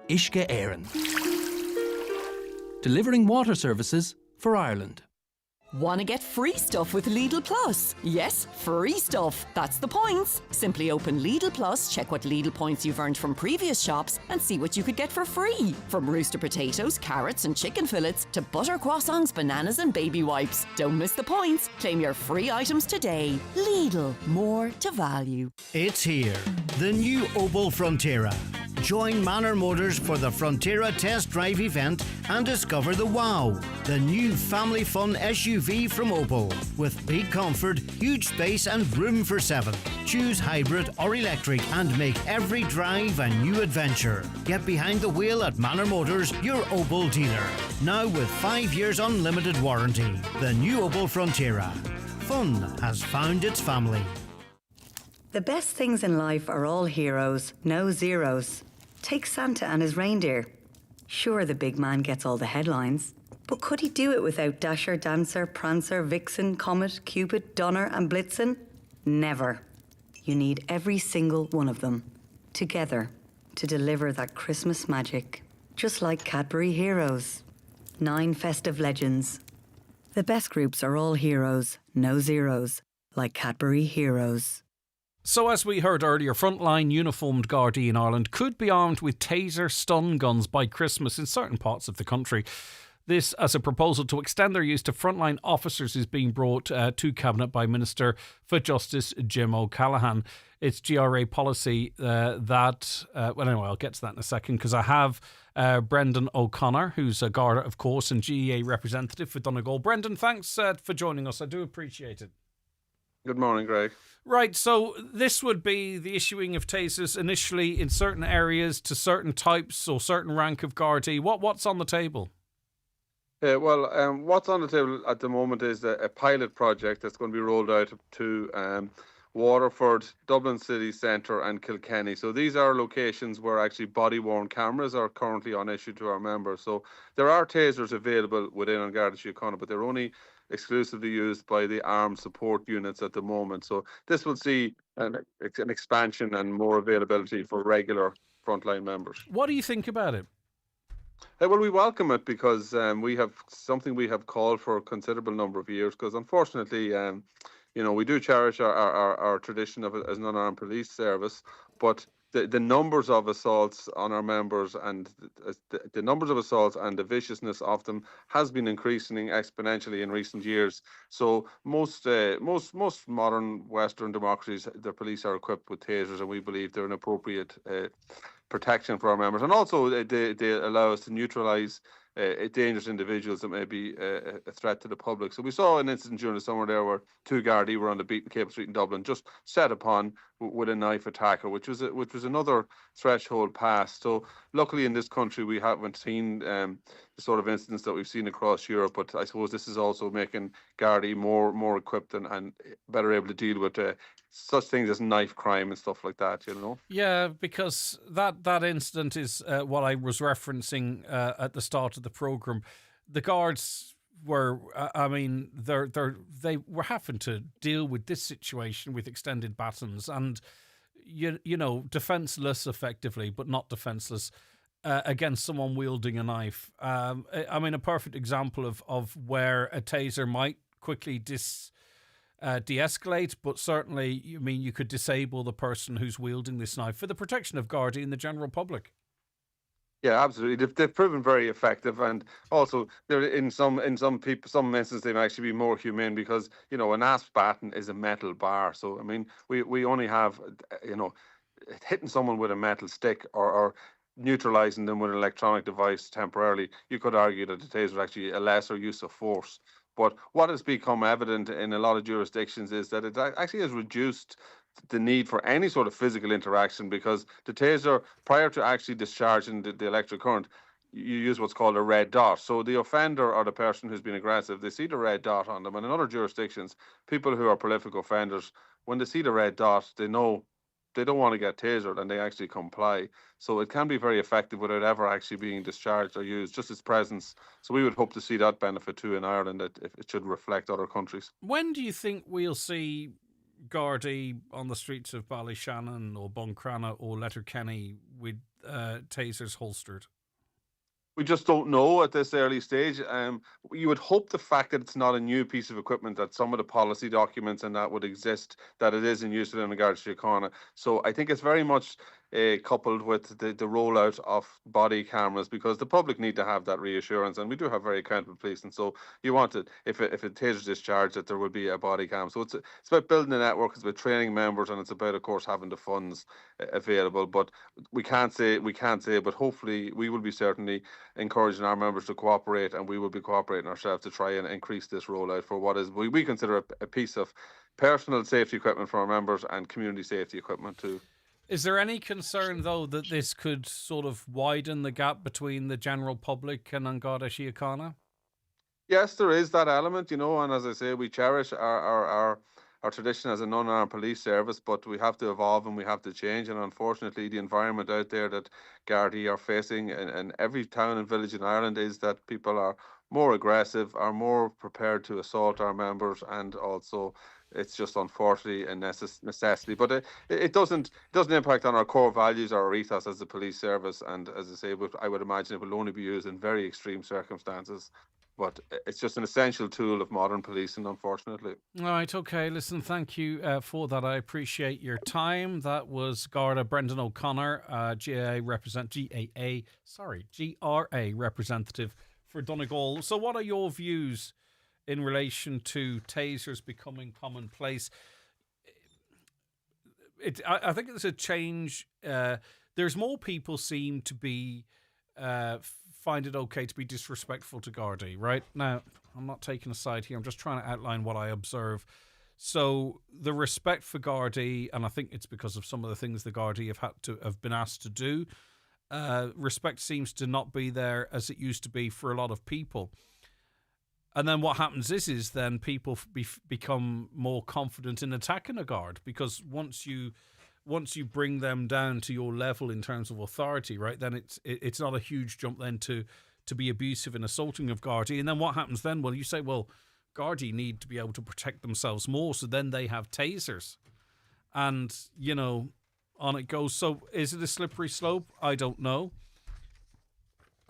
Uisce Éireann. Delivering water services for Ireland. Want to get free stuff with Lidl Plus? Yes, free stuff. That's the points. Simply open Lidl Plus, check what Lidl points you've earned from previous shops and see what you could get for free. From rooster potatoes, carrots and chicken fillets to butter croissants, bananas and baby wipes. Don't miss the points. Claim your free items today. Lidl, more to value. It's here, the new Opel Frontera. Join Manor Motors for the Frontera test drive event and discover the wow, the new family fun SUV from Opel. With big comfort, huge space and room for 7. Choose hybrid or electric and make every drive a new adventure. Get behind the wheel at Manor Motors, your Opel dealer. Now with 5 years unlimited warranty. The new Opel Frontera. Fun has found its family. The best things in life are all heroes, no zeros. Take Santa and his reindeer. Sure, the big man gets all the headlines, but could he do it without Dasher, Dancer, Prancer, Vixen, Comet, Cupid, Donner and Blitzen? Never. You need every single one of them, together, to deliver that Christmas magic. Just like Cadbury Heroes. 9 festive legends. The best groups are all heroes, no zeros, like Cadbury Heroes. So, as we heard earlier, frontline uniformed Gardaí in Ireland could be armed with taser stun guns by Christmas in certain parts of the country. This, as a proposal to extend their use to frontline officers, is being brought to Cabinet by Minister for Justice Jim O'Callaghan. It's GRA policy that... well, anyway, I'll get to that in a second, because I have Brendan O'Connor, who's a Garda, of course, and GEA representative for Donegal. Brendan, thanks for joining us. I do appreciate it. Good morning, Greg. Right, so this would be the issuing of tasers initially in certain areas to certain types or certain rank of Gardaí. What's on the table? What's on the table at the moment is a pilot project that's going to be rolled out to Waterford, Dublin City Centre and Kilkenny. So these are locations where actually body-worn cameras are currently on issue to our members. So there are tasers available within An Garda Síochána, but they're only exclusively used by the armed support units at the moment. So this will see an expansion and more availability for regular frontline members. What do you think about it? Well, we welcome it because we have called for a considerable number of years, because unfortunately, we do cherish our tradition of it as an unarmed police service, but the numbers of assaults on our members and the numbers of assaults and the viciousness of them has been increasing exponentially in recent years. So most modern Western democracies, their police are equipped with tasers, and we believe they're an appropriate protection for our members, and also they allow us to neutralise dangerous individuals that may be a threat to the public. So we saw an incident during the summer there where 2 Gardaí were on the beat in Cable Street in Dublin, just set upon with a knife attacker, which was another threshold passed. So luckily in this country we haven't seen the sort of incidents that we've seen across Europe, but I suppose this is also making Gardaí more equipped and better able to deal with such things as knife crime and stuff like that, Yeah, because that incident is what I was referencing at the start of the programme. The guards were, they were having to deal with this situation with extended batons and, defenceless effectively, but not defenceless against someone wielding a knife. A perfect example of where a taser might quickly de-escalate, but certainly, you could disable the person who's wielding this knife for the protection of Gardaí and the general public. Yeah, absolutely. They've proven very effective, and also they're in some instances they've actually been more humane because an asp baton is a metal bar. So we only have hitting someone with a metal stick or neutralising them with an electronic device temporarily. You could argue that the taser is actually a lesser use of force. But what has become evident in a lot of jurisdictions is that it actually has reduced the need for any sort of physical interaction, because the taser, prior to actually discharging the electric current, you use what's called a red dot. So the offender or the person who's been aggressive, they see the red dot on them. And in other jurisdictions, people who are prolific offenders, when they see the red dot, they know they don't want to get tasered and they actually comply. So it can be very effective without ever actually being discharged or used, just its presence. So we would hope to see that benefit too in Ireland, that it should reflect other countries. When do you think we'll see Gardaí on the streets of Ballyshannon or Buncrana or Letterkenny with tasers holstered? We just don't know at this early stage. You would hope the fact that it's not a new piece of equipment, that some of the policy documents and that would exist, that it is in use within the Garda Síochána. So I think it's very much coupled with the rollout of body cameras, because the public need to have that reassurance, and we do have very accountable police, and so you want it, if a taser is discharged, that there will be a body cam. So it's about building a network, it's about training members, and it's about, of course, having the funds available. But we can't say, but hopefully we will be certainly encouraging our members to cooperate, and we will be cooperating ourselves to try and increase this rollout for what is we consider a piece of personal safety equipment for our members and community safety equipment too. Is there any concern, though, that this could sort of widen the gap between the general public and An Garda Síochána? Yes, there is that element, and as I say, we cherish our tradition as an unarmed police service, but we have to evolve and we have to change. And unfortunately, the environment out there that Gardaí are facing in every town and village in Ireland is that people are more aggressive, are more prepared to assault our members, and also it's just unfortunately a necessity. But it doesn't impact on our core values or our ethos as a police service. And as I say, I would imagine it will only be used in very extreme circumstances. But it's just an essential tool of modern policing, unfortunately. All right, okay. Listen, thank you for that. I appreciate your time. That was Garda Brendan O'Connor, GRA representative for Donegal. So what are your views in relation to tasers becoming commonplace? I think it's a change. There's more people seem to be find it okay to be disrespectful to Gardaí, right? Now, I'm not taking a side here. I'm just trying to outline what I observe. So the respect for Gardaí, and I think it's because of some of the things the Gardaí have been asked to do, respect seems to not be there as it used to be for a lot of people. And then what happens is then people become more confident in attacking a guard, because once you bring them down to your level in terms of authority, right, then it's not a huge jump then to be abusive and assaulting of Gardaí. And then what happens then? Well, you say, well, Gardaí need to be able to protect themselves more, so then they have tasers. And, on it goes. So is it a slippery slope? I don't know.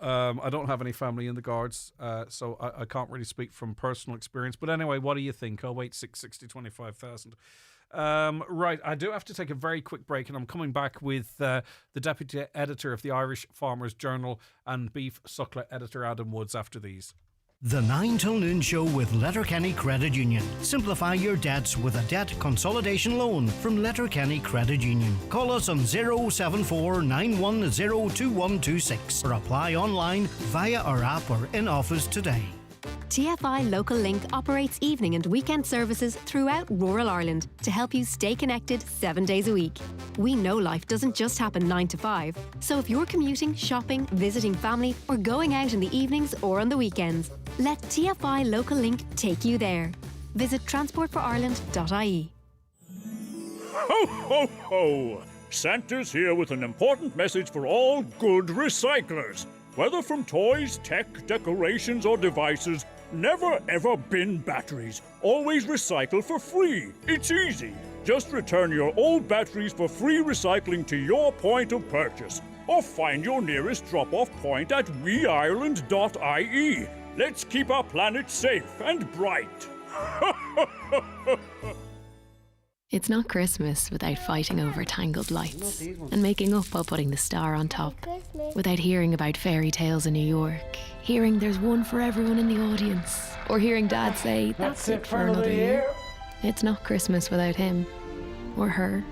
I don't have any family in the Guards, so I can't really speak from personal experience. But anyway, what do you think? 086 60 25,000. Right, I do have to take a very quick break, and I'm coming back with the deputy editor of the Irish Farmers Journal and beef suckler editor Adam Woods after these. The 9 till noon show with Letterkenny Credit Union. Simplify your debts with a debt consolidation loan from Letterkenny Credit Union. Call us on 074 910 2126 or apply online via our app or in office today. TFI Local Link operates evening and weekend services throughout rural Ireland to help you stay connected 7 days a week. We know life doesn't just happen 9 to 5, so if you're commuting, shopping, visiting family, or going out in the evenings or on the weekends, let TFI Local Link take you there. Visit transportforireland.ie. Ho, ho, ho! Santa's here with an important message for all good recyclers. Whether from toys, tech, decorations, or devices, never ever bin batteries. Always recycle for free. It's easy. Just return your old batteries for free recycling to your point of purchase. Or find your nearest drop-off point at weireland.ie. Let's keep our planet safe and bright. It's not Christmas without fighting over tangled lights and making up while putting the star on top. Without hearing about fairy tales in New York, hearing there's one for everyone in the audience, or hearing Dad say, that's it for another year. It's not Christmas without him, or her,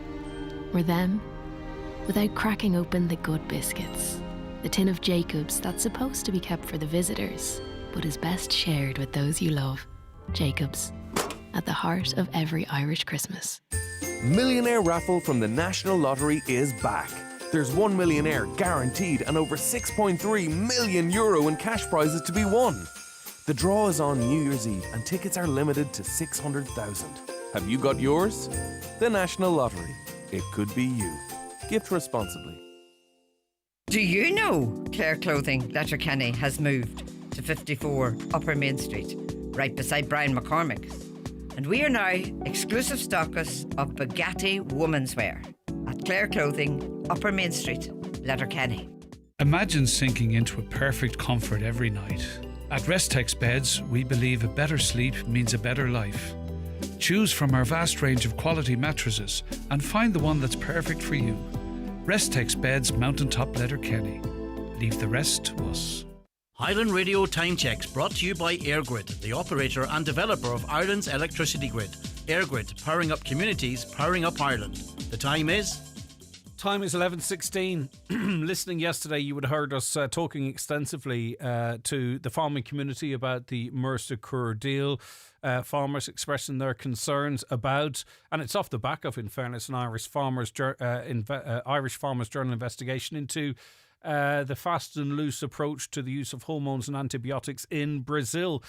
or them. Without cracking open the good biscuits, the tin of Jacobs that's supposed to be kept for the visitors, but is best shared with those you love. Jacobs, at the heart of every Irish Christmas. Millionaire Raffle from the National Lottery is back. There's 1 millionaire guaranteed and over €6.3 million in cash prizes to be won. The draw is on New Year's Eve and tickets are limited to 600,000. Have you got yours? The National Lottery. It could be you. Gift responsibly. Do you know Claire Clothing, Letterkenny, has moved to 54 Upper Main Street, right beside Brian McCormick's? And we are now exclusive stockists of Bugatti women's wear at Claire Clothing, Upper Main Street, Letterkenny. Imagine sinking into a perfect comfort every night. At Restex Beds, we believe a better sleep means a better life. Choose from our vast range of quality mattresses and find the one that's perfect for you. Restex Beds, Mountaintop, Letterkenny. Leave the rest to us. Highland Radio Time Checks brought to you by EirGrid, the operator and developer of Ireland's electricity grid. EirGrid, powering up communities, powering up Ireland. The time is 11:16. Listening yesterday, you would have heard us talking extensively to the farming community about the Mercer Coeur deal. Farmers expressing their concerns about, and it's off the back of, in fairness, an Irish Farmers Journal investigation into the fast and loose approach to the use of hormones and antibiotics in Brazil.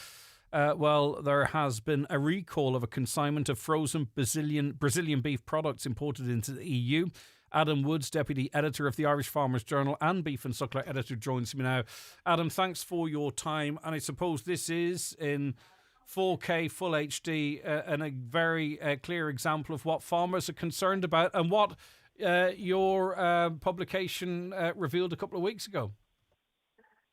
Well, there has been a recall of a consignment of frozen Brazilian beef products imported into the EU. Adam Woods, deputy editor of the Irish Farmers Journal and beef and suckler editor, joins me now. Adam, thanks for your time. And I suppose this is, in 4K, full HD, and a very clear example of what farmers are concerned about and what your publication revealed a couple of weeks ago.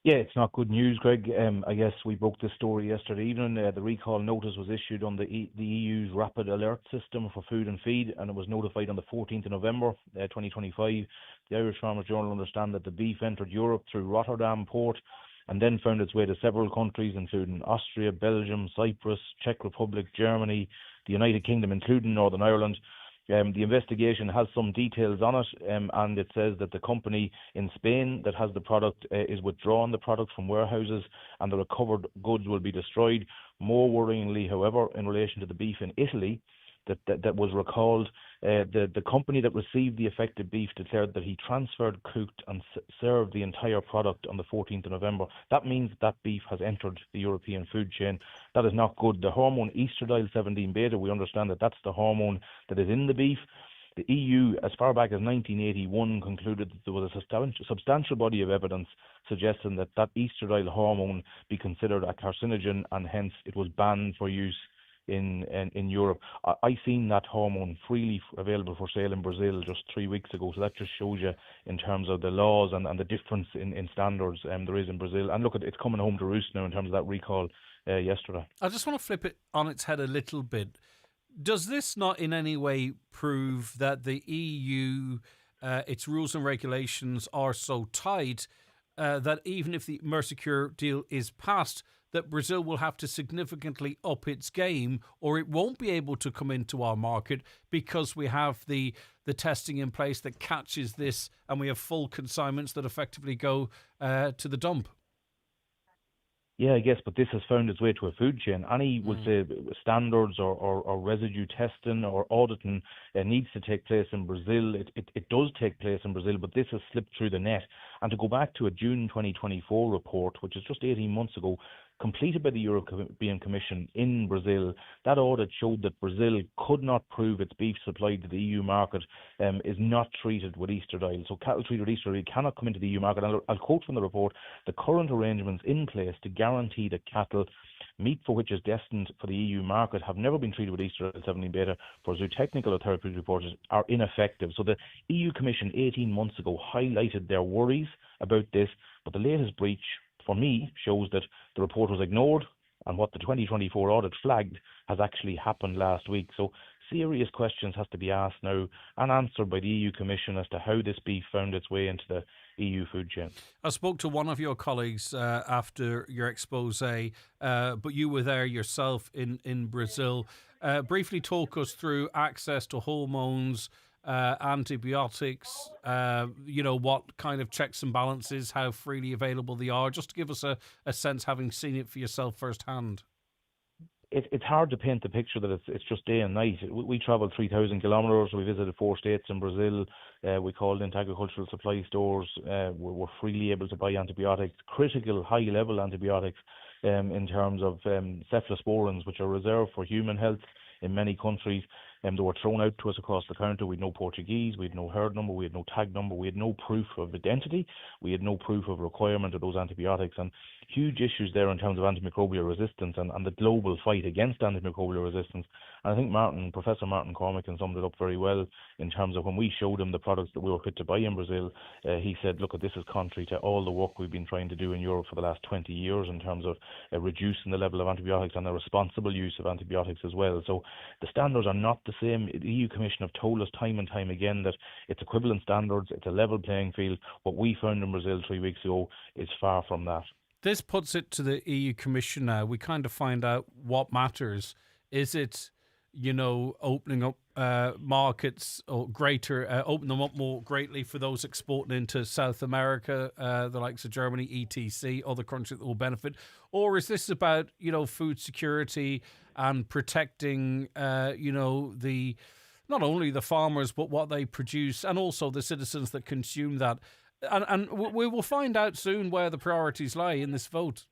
Yeah, it's not good news, Greg. I guess we broke this story yesterday evening. The recall notice was issued on the EU's rapid alert system for food and feed, and it was notified on the 14th of November 2025. The Irish Farmers Journal understand that the beef entered Europe through Rotterdam port and then found its way to several countries, including Austria, Belgium, Cyprus, Czech Republic, Germany, the United Kingdom, including Northern Ireland. The investigation has some details on it, and it says that the company in Spain that has the product is withdrawing the product from warehouses, and the recovered goods will be destroyed. More worryingly, however, in relation to the beef in Italy that was recalled, the company that received the affected beef declared that he transferred, cooked and served the entire product on the 14th of November. That means that beef has entered the European food chain. That is not good. The hormone estradiol 17 beta, we understand that that's the hormone that is in the beef. The EU, as far back as 1981, concluded that there was a substantial body of evidence suggesting that estradiol hormone be considered a carcinogen, and hence it was banned for use in Europe. I seen that hormone freely available for sale in Brazil just 3 weeks ago, so that just shows you in terms of the laws and the difference in standards there is in Brazil. And look, it's coming home to roost now in terms of that recall yesterday. I just want to flip it on its head a little bit. Does this not in any way prove that the EU, its rules and regulations are so tight that even if the Mercosur deal is passed, that Brazil will have to significantly up its game, or it won't be able to come into our market because we have the testing in place that catches this, and we have full consignments that effectively go to the dump? Yeah, I guess, but this has found its way to a food chain. Any would say standards or residue testing or auditing needs to take place in Brazil. It does take place in Brazil, but this has slipped through the net. And to go back to a June 2024 report, which is just 18 months ago, completed by the European Commission in Brazil, that audit showed that Brazil could not prove its beef supplied to the EU market is not treated with estradiol. So cattle treated with estradiol cannot come into the EU market. And I'll quote from the report: the current arrangements in place to guarantee that cattle, meat for which is destined for the EU market, have never been treated with estradiol 17 beta for zootechnical or therapeutic purposes are ineffective. So the EU Commission 18 months ago highlighted their worries about this, but the latest breach, for me, shows that the report was ignored, and what the 2024 audit flagged has actually happened last week. So serious questions have to be asked now and answered by the EU Commission as to how this beef found its way into the EU food chain. I spoke to one of your colleagues after your expose, but you were there yourself in Brazil. Briefly talk us through access to hormones, antibiotics, what kind of checks and balances, how freely available they are, just to give us a sense, having seen it for yourself firsthand. It's hard to paint the picture that it's just day and night. We travelled 3,000 kilometres. We visited 4 states in Brazil. We called into agricultural supply stores. We're freely able to buy antibiotics, critical high-level antibiotics in terms of cephalosporins, which are reserved for human health in many countries. They were thrown out to us across the counter. We had no Portuguese, we had no herd number, we had no tag number, we had no proof of identity, we had no proof of requirement of those antibiotics, and huge issues there in terms of antimicrobial resistance and the global fight against antimicrobial resistance. And I think Professor Martin Cormican summed it up very well in terms of when we showed him the products that we were fit to buy in Brazil. He said, look, this is contrary to all the work we've been trying to do in Europe for the last 20 years in terms of reducing the level of antibiotics and the responsible use of antibiotics as well. So the standards are not the same. The EU Commission have told us time and time again that it's equivalent standards, it's a level playing field. What we found in Brazil 3 weeks ago is far from that. This puts it to the EU Commission now. We kind of find out what matters. Is it, opening up markets or open them up more greatly for those exporting into South America, the likes of Germany, etc., other countries that will benefit? Or is this about, food security and protecting, not only the farmers, but what they produce and also the citizens that consume that? And we will find out soon where the priorities lie in this vote.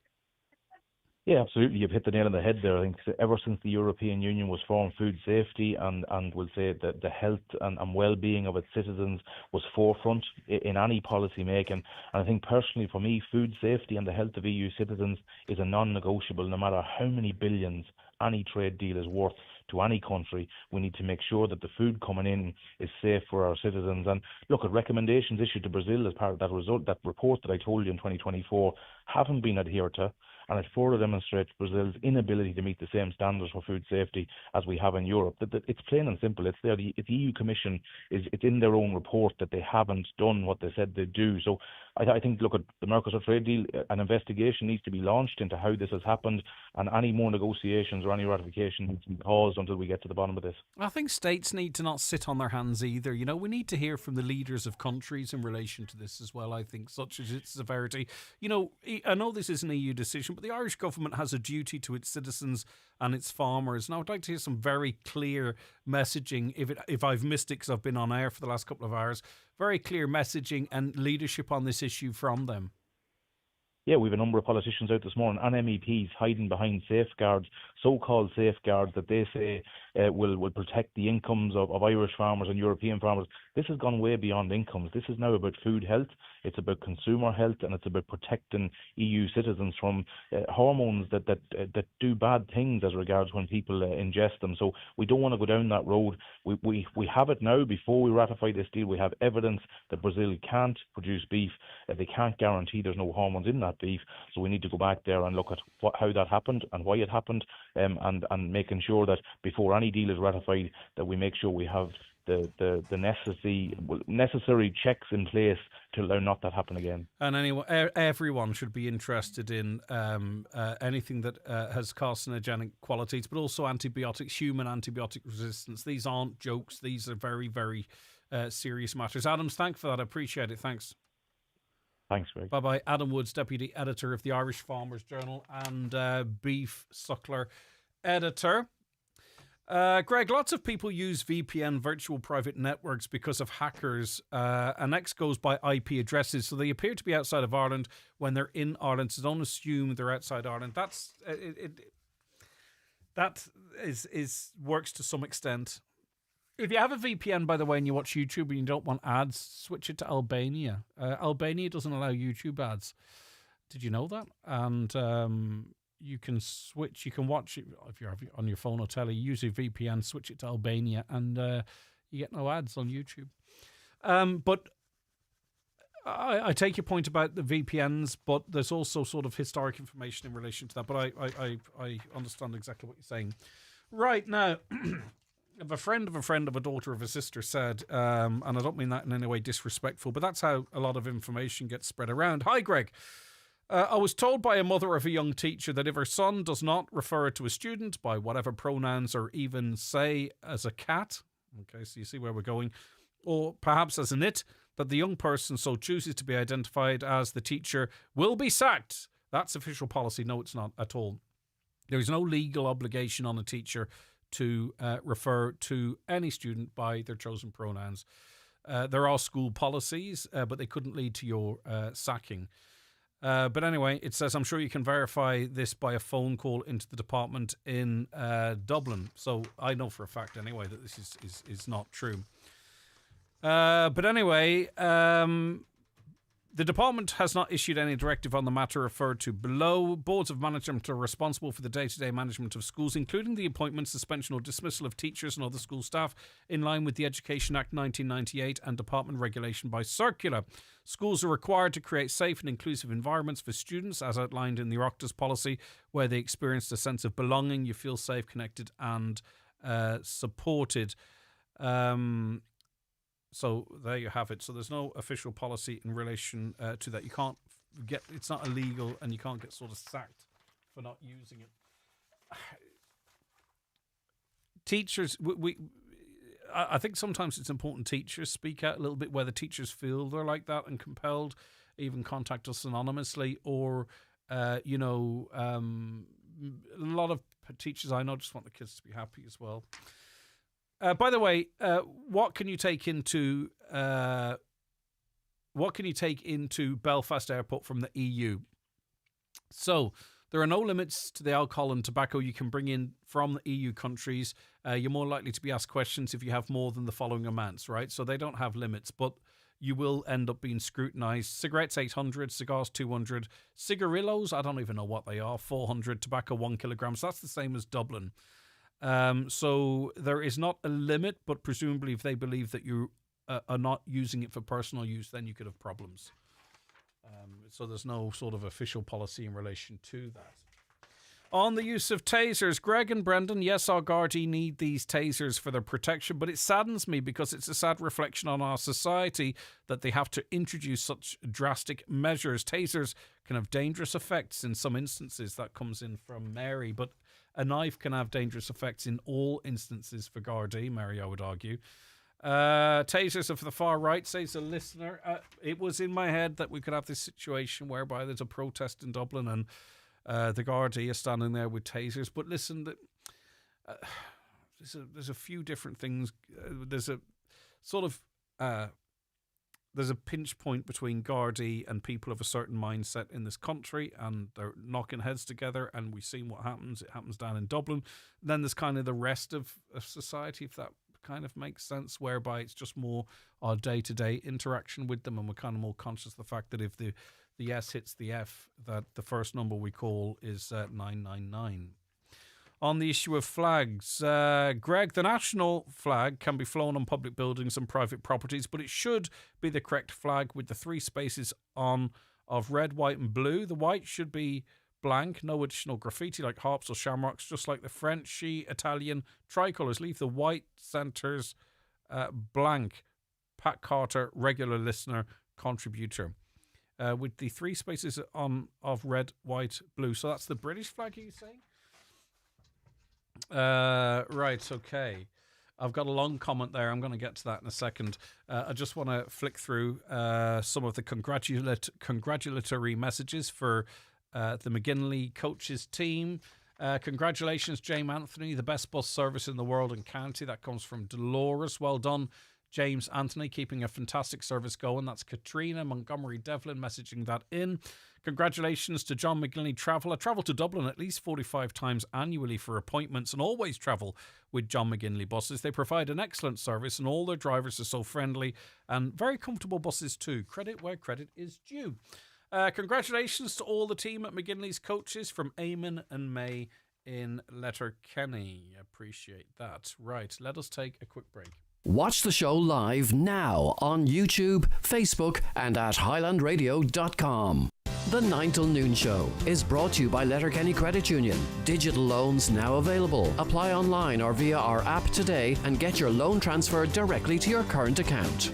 Yeah, absolutely. You've hit the nail on the head there. I think ever since the European Union was formed, food safety and we'll say that the health and well-being of its citizens was forefront in any policy making. And I think personally for me, food safety and the health of EU citizens is a non-negotiable. No matter how many billions any trade deal is worth to any country, we need to make sure that the food coming in is safe for our citizens. And look at recommendations issued to Brazil as part of that report that I told you in 2024 haven't been adhered to. And it further demonstrates Brazil's inability to meet the same standards for food safety as we have in Europe. It's plain and simple. It's there. The EU Commission it's in their own report that they haven't done what they said they'd do. So I think, look at the Mercosur trade deal. An investigation needs to be launched into how this has happened, and any more negotiations or any ratification needs to be paused until we get to the bottom of this. I think states need to not sit on their hands either. You know, we need to hear from the leaders of countries in relation to this as well, I think, such as its severity. You know, I know this is an EU decision, but the Irish government has a duty to its citizens and its farmers. Now, I'd like to hear some very clear messaging, if I've missed it because I've been on air for the last couple of hours, very clear messaging and leadership on this issue from them. Yeah, we have a number of politicians out this morning and MEPs hiding behind safeguards, so-called safeguards that they say will protect the incomes of Irish farmers and European farmers. This has gone way beyond incomes. This is now about food health, it's about consumer health, and it's about protecting EU citizens from hormones that do bad things as regards when people ingest them. So we don't want to go down that road. We have it now. Before we ratify this deal, we have evidence that Brazil can't produce beef. They can't guarantee there's no hormones in that beef. So we need to go back there and look at how that happened and why it happened, and making sure that before any deal is ratified, that we make sure we have the necessary checks in place to allow not that happen again. And anyway, everyone should be interested in anything that has carcinogenic qualities, but also antibiotics, human antibiotic resistance. These aren't jokes. These are very, very serious matters. Adams, thanks for that. I appreciate it. Thanks. Thanks, Greg. Bye-bye. Adam Woods, Deputy Editor of the Irish Farmers Journal and Beef Suckler Editor. Greg, lots of people use VPN, virtual private networks, because of hackers. An X goes by IP addresses, so they appear to be outside of Ireland when they're in Ireland. So don't assume they're outside Ireland. That works to some extent. If you have a VPN, by the way, and you watch YouTube and you don't want ads, switch it to Albania. Albania doesn't allow YouTube ads. Did you know that? And you can switch. You can watch it if you're on your phone or telly. Use your VPN, switch it to Albania, and you get no ads on YouTube. But I take your point about the VPNs, but there's also sort of historic information in relation to that. But I understand exactly what you're saying. Right now. If a friend of a daughter of a sister said, and I don't mean that in any way disrespectful, but that's how a lot of information gets spread around. Hi, Greg. I was told by a mother of a young teacher that if her son does not refer to a student by whatever pronouns, or even say as a cat, okay, so you see where we're going, or perhaps as an it, that the young person so chooses to be identified as the teacher will be sacked. That's official policy. No, it's not at all. There is no legal obligation on a teacher to refer to any student by their chosen pronouns. There are school policies, but they couldn't lead to your sacking. But anyway, it says, I'm sure you can verify this by a phone call into the department in Dublin. So I know for a fact anyway that this is not true. But anyway, the department has not issued any directive on the matter referred to below. Boards of management are responsible for the day-to-day management of schools, including the appointment, suspension or dismissal of teachers and other school staff in line with the Education Act 1998 and department regulation by circular. Schools are required to create safe and inclusive environments for students, as outlined in the Oireachtas policy, where they experience a sense of belonging, you feel safe, connected and supported. So there you have it. So there's no official policy in relation to that. You can't get, it's not illegal, and you can't get sort of sacked for not using it. Teachers, I think sometimes it's important teachers speak out a little bit, whether teachers feel they're like that and compelled, even contact us anonymously, or, a lot of teachers I know just want the kids to be happy as well. By the way, what can you take into Belfast Airport from the EU? So There are no limits to the alcohol and tobacco you can bring in from the EU countries. You're more likely to be asked questions if you have more than the following amounts, right? So they don't have limits, but you will end up being scrutinised. Cigarettes, 800, cigars, 200. Cigarillos, I don't even know what they are, 400. Tobacco, 1 kilogram. So that's the same as Dublin. So there is not a limit, but presumably if they believe that you are not using it for personal use, then you could have problems. So there's no sort of official policy in relation to that. On the use of tasers, Greg and Brendan, yes, our Gardaí need these tasers for their protection, but it saddens me because it's a sad reflection on our society that they have to introduce such drastic measures. Tasers can have dangerous effects in some instances. That comes in from Mary, but a knife can have dangerous effects in all instances for Gardaí, Mary, I would argue. Tasers are for the far right, says a listener. It was in my head that we could have this situation whereby there's a protest in Dublin and the Gardaí are standing there with tasers. But listen, there's a few different things. There's a sort of there's a pinch point between Gardaí and people of a certain mindset in this country, and they're knocking heads together, and we've seen what happens. It happens down in Dublin. Then there's kind of the rest of society, if that kind of makes sense, whereby it's just more our day-to-day interaction with them, and we're kind of more conscious of the fact that if the S hits the F, that the first number we call is 999. On the issue of flags, Greg, the national flag can be flown on public buildings and private properties, but it should be the correct flag with the 3 spaces on of red, white and blue. The white should be blank, no additional graffiti like harps or shamrocks, just like the French, Italian tricolours. Leave the white centres blank. Pat Carter, regular listener, contributor. With the 3 spaces on of red, white, blue. So that's the British flag, are you saying? Right, okay. I've got a long comment there. I'm going to get to that in a second. I just want to flick through some of the congratulatory messages for the McGinley coaches team. Congratulations, James Anthony, the best bus service in the world and county. That comes from Dolores. Well done, James Anthony, keeping a fantastic service going. That's Katrina Montgomery Devlin messaging that in. Congratulations to John McGinley Travel. I travel to Dublin at least 45 times annually for appointments and always travel with John McGinley buses. They provide an excellent service and all their drivers are so friendly and very comfortable buses too. Credit where credit is due. Congratulations to all the team at McGinley's coaches from Eamon and May in Letterkenny. Appreciate that. Right, let us take a quick break. Watch the show live now on YouTube, Facebook and at highlandradio.com. The 9 till noon show is brought to you by Letterkenny Credit Union. Digital loans now available. Apply online or via our app today and get your loan transferred directly to your current account.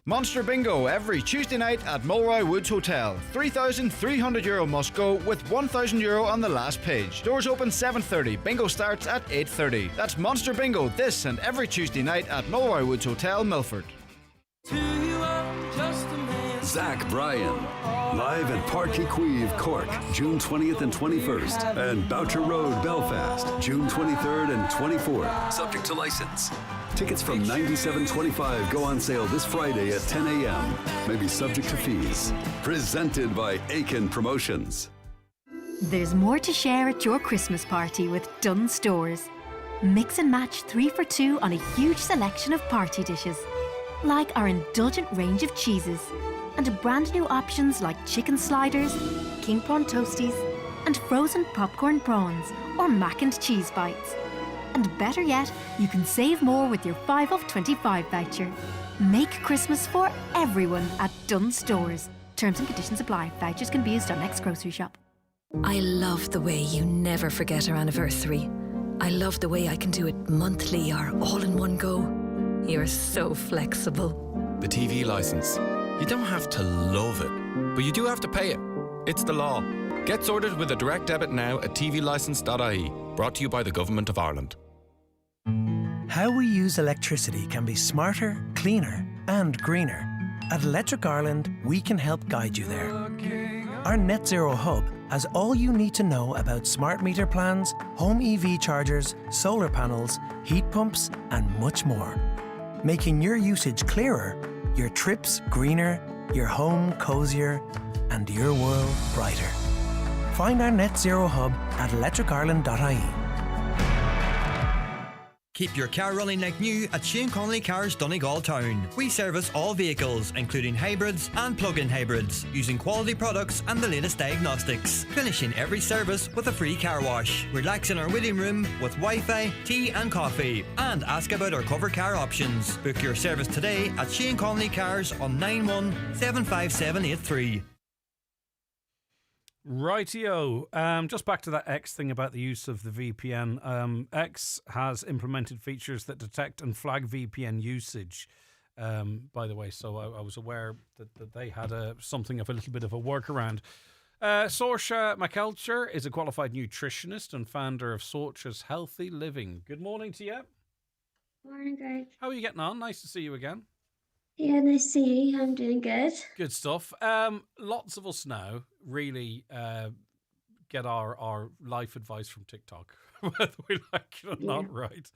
Monster Bingo every Tuesday night at Mulroy Woods Hotel. €3,300 must go with €1,000 on the last page. Doors open 7:30. Bingo starts at 8:30. That's Monster Bingo this and every Tuesday night at Mulroy Woods Hotel, Milford. Zach Bryan, live at Park Equive, Cork, June 20th and 21st, and Boucher Road, Belfast, June 23rd and 24th. Subject to license. Tickets from $97.25 go on sale this Friday at 10 a.m. May be subject to fees. Presented by Aiken Promotions. There's more to share at your Christmas party with Dunnes Stores. Mix and match 3 for $2 on a huge selection of party dishes, like our indulgent range of cheeses, and brand new options like chicken sliders, king prawn toasties, and frozen popcorn prawns or mac and cheese bites. And better yet, you can save more with your 5 off 25 voucher. Make Christmas for everyone at Dunnes Stores. Terms and conditions apply. Vouchers can be used on next grocery shop. I love the way you never forget our anniversary. I love the way I can do it monthly or all in one go. You're so flexible. The TV license. You don't have to love it, but you do have to pay it. It's the law. Get sorted with a direct debit now at tvlicense.ie. Brought to you by the Government of Ireland. How we use electricity can be smarter, cleaner and greener. At Electric Ireland, we can help guide you there. Our Net Zero Hub has all you need to know about smart meter plans, home EV chargers, solar panels, heat pumps and much more. Making your usage clearer, your trips greener, your home cozier and your world brighter. Find our net zero hub at electricireland.ie. Keep your car running like new at Shane Connolly Cars Donegal Town. We service all vehicles, including hybrids and plug-in hybrids, using quality products and the latest diagnostics. Finishing every service with a free car wash. Relax in our waiting room with Wi-Fi, tea and coffee. And ask about our cover car options. Book your service today at Shane Connolly Cars on 9175783. Rightio. Just back to that X thing about the use of the VPN. X has implemented features that detect and flag VPN usage, by the way, so I was aware that they had something of a little bit of a workaround. Saoirse McElcher is a qualified nutritionist and founder of Saoirse's Healthy Living. Good morning to you. Morning, Greg. How are you getting on? Nice to see you again. Yeah, nice to see you. I'm doing good. Good stuff. Lots of us now really get our life advice from TikTok, whether we like it or not, right?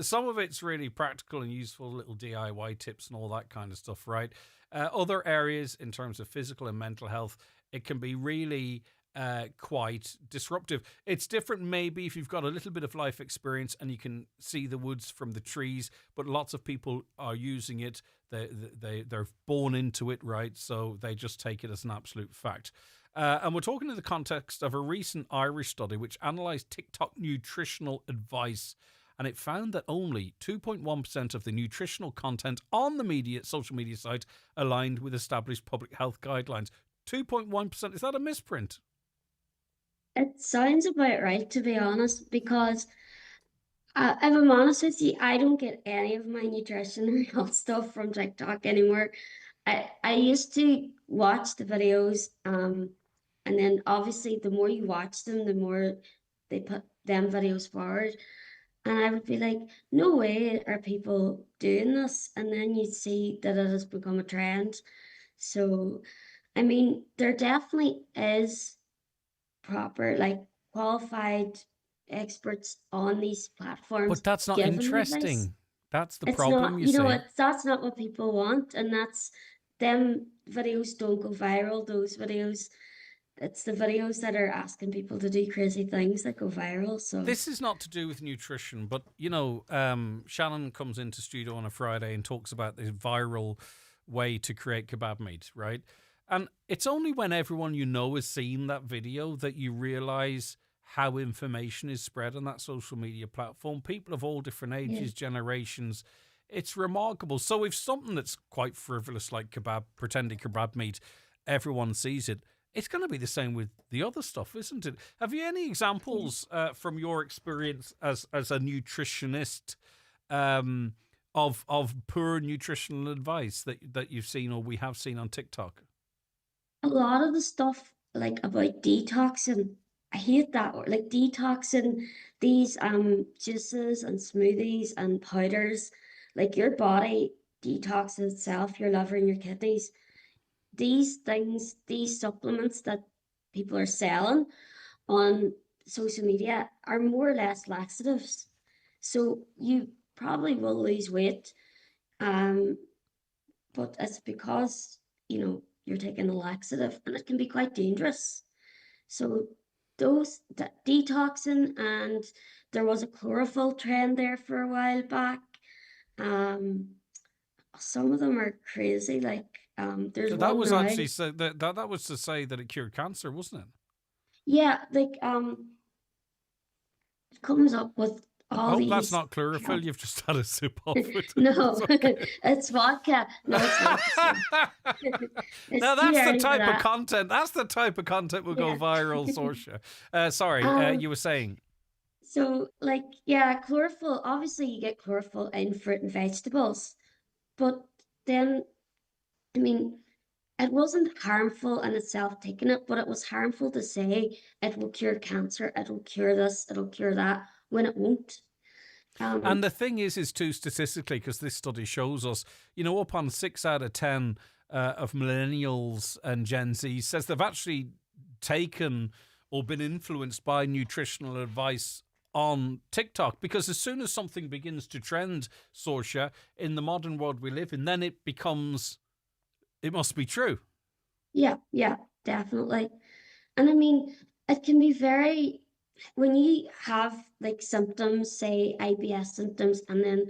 Some of it's really practical and useful, little DIY tips and all that kind of stuff, right? Other areas, in terms of physical and mental health, it can be really quite disruptive. It's different maybe if you've got a little bit of life experience and you can see the woods from the trees, but lots of people are using it. They're born into it, right? So they just take it as an absolute fact. And we're talking in the context of a recent Irish study which analysed TikTok nutritional advice, and it found that only 2.1% of the nutritional content on the social media site aligned with established public health guidelines. 2.1%, is that a misprint? It sounds about right, to be honest, because if I'm honest with you, I don't get any of my nutrition or health stuff from TikTok anymore. I used to watch the videos, and then obviously the more you watch them, the more they put them videos forward. And I would be like, no way are people doing this. And then you see that it has become a trend. So, I mean, there definitely is proper, like, qualified experts on these platforms. But that's not giving advice. interesting. That's the It's problem, not, you you know see. what, that's not what people want, and that's them videos don't go viral. Those videos, it's the videos that are asking people to do crazy things that go viral. So This is not to do with nutrition, but, Shannon comes into studio on a Friday and talks about this viral way to create kebab meat, right? And it's only when everyone you know has seen that video that you realise how information is spread on that social media platform. People of all different ages, generations. It's remarkable. So if something that's quite frivolous like pretending kebab meat, everyone sees it, it's going to be the same with the other stuff, isn't it? Have you any examples from your experience as a nutritionist of poor nutritional advice that you've seen or we have seen on TikTok? a lot of the stuff like about detoxing, I hate that word. Like detoxing these juices and smoothies and powders, like your body detoxes itself, your liver and your kidneys. These things, these supplements that people are selling on social media are more or less laxatives. So you probably will lose weight, but it's because, you're taking a laxative and it can be quite dangerous. So those detoxing, and there was a chlorophyll trend there for a while back. Some of them are crazy. Like there's That one was now. actually that was to say that it cured cancer, wasn't it? Yeah, like it comes up with I all hope these. that's not chlorophyll. You've just had a sip of it. No, It's okay. it's vodka. No, it's not. It's Now too that's the early for type of that. content. That's the type of content will go Yeah. viral, Saoirse. Sorry, you were saying. So, like, yeah, chlorophyll, obviously you get chlorophyll in fruit and vegetables, but then, I mean, it wasn't harmful in itself taking it, but it was harmful to say it will cure cancer, it will cure this, it'll cure that, when it won't. And the thing is too, statistically, because this study shows us, up on 6 out of 10 of millennials and Gen Z says they've actually taken or been influenced by nutritional advice on TikTok, because as soon as something begins to trend, Saoirse, in the modern world we live in, then it must be true. Yeah, definitely. And I mean, it can be very, when you have like symptoms, say IBS symptoms, and then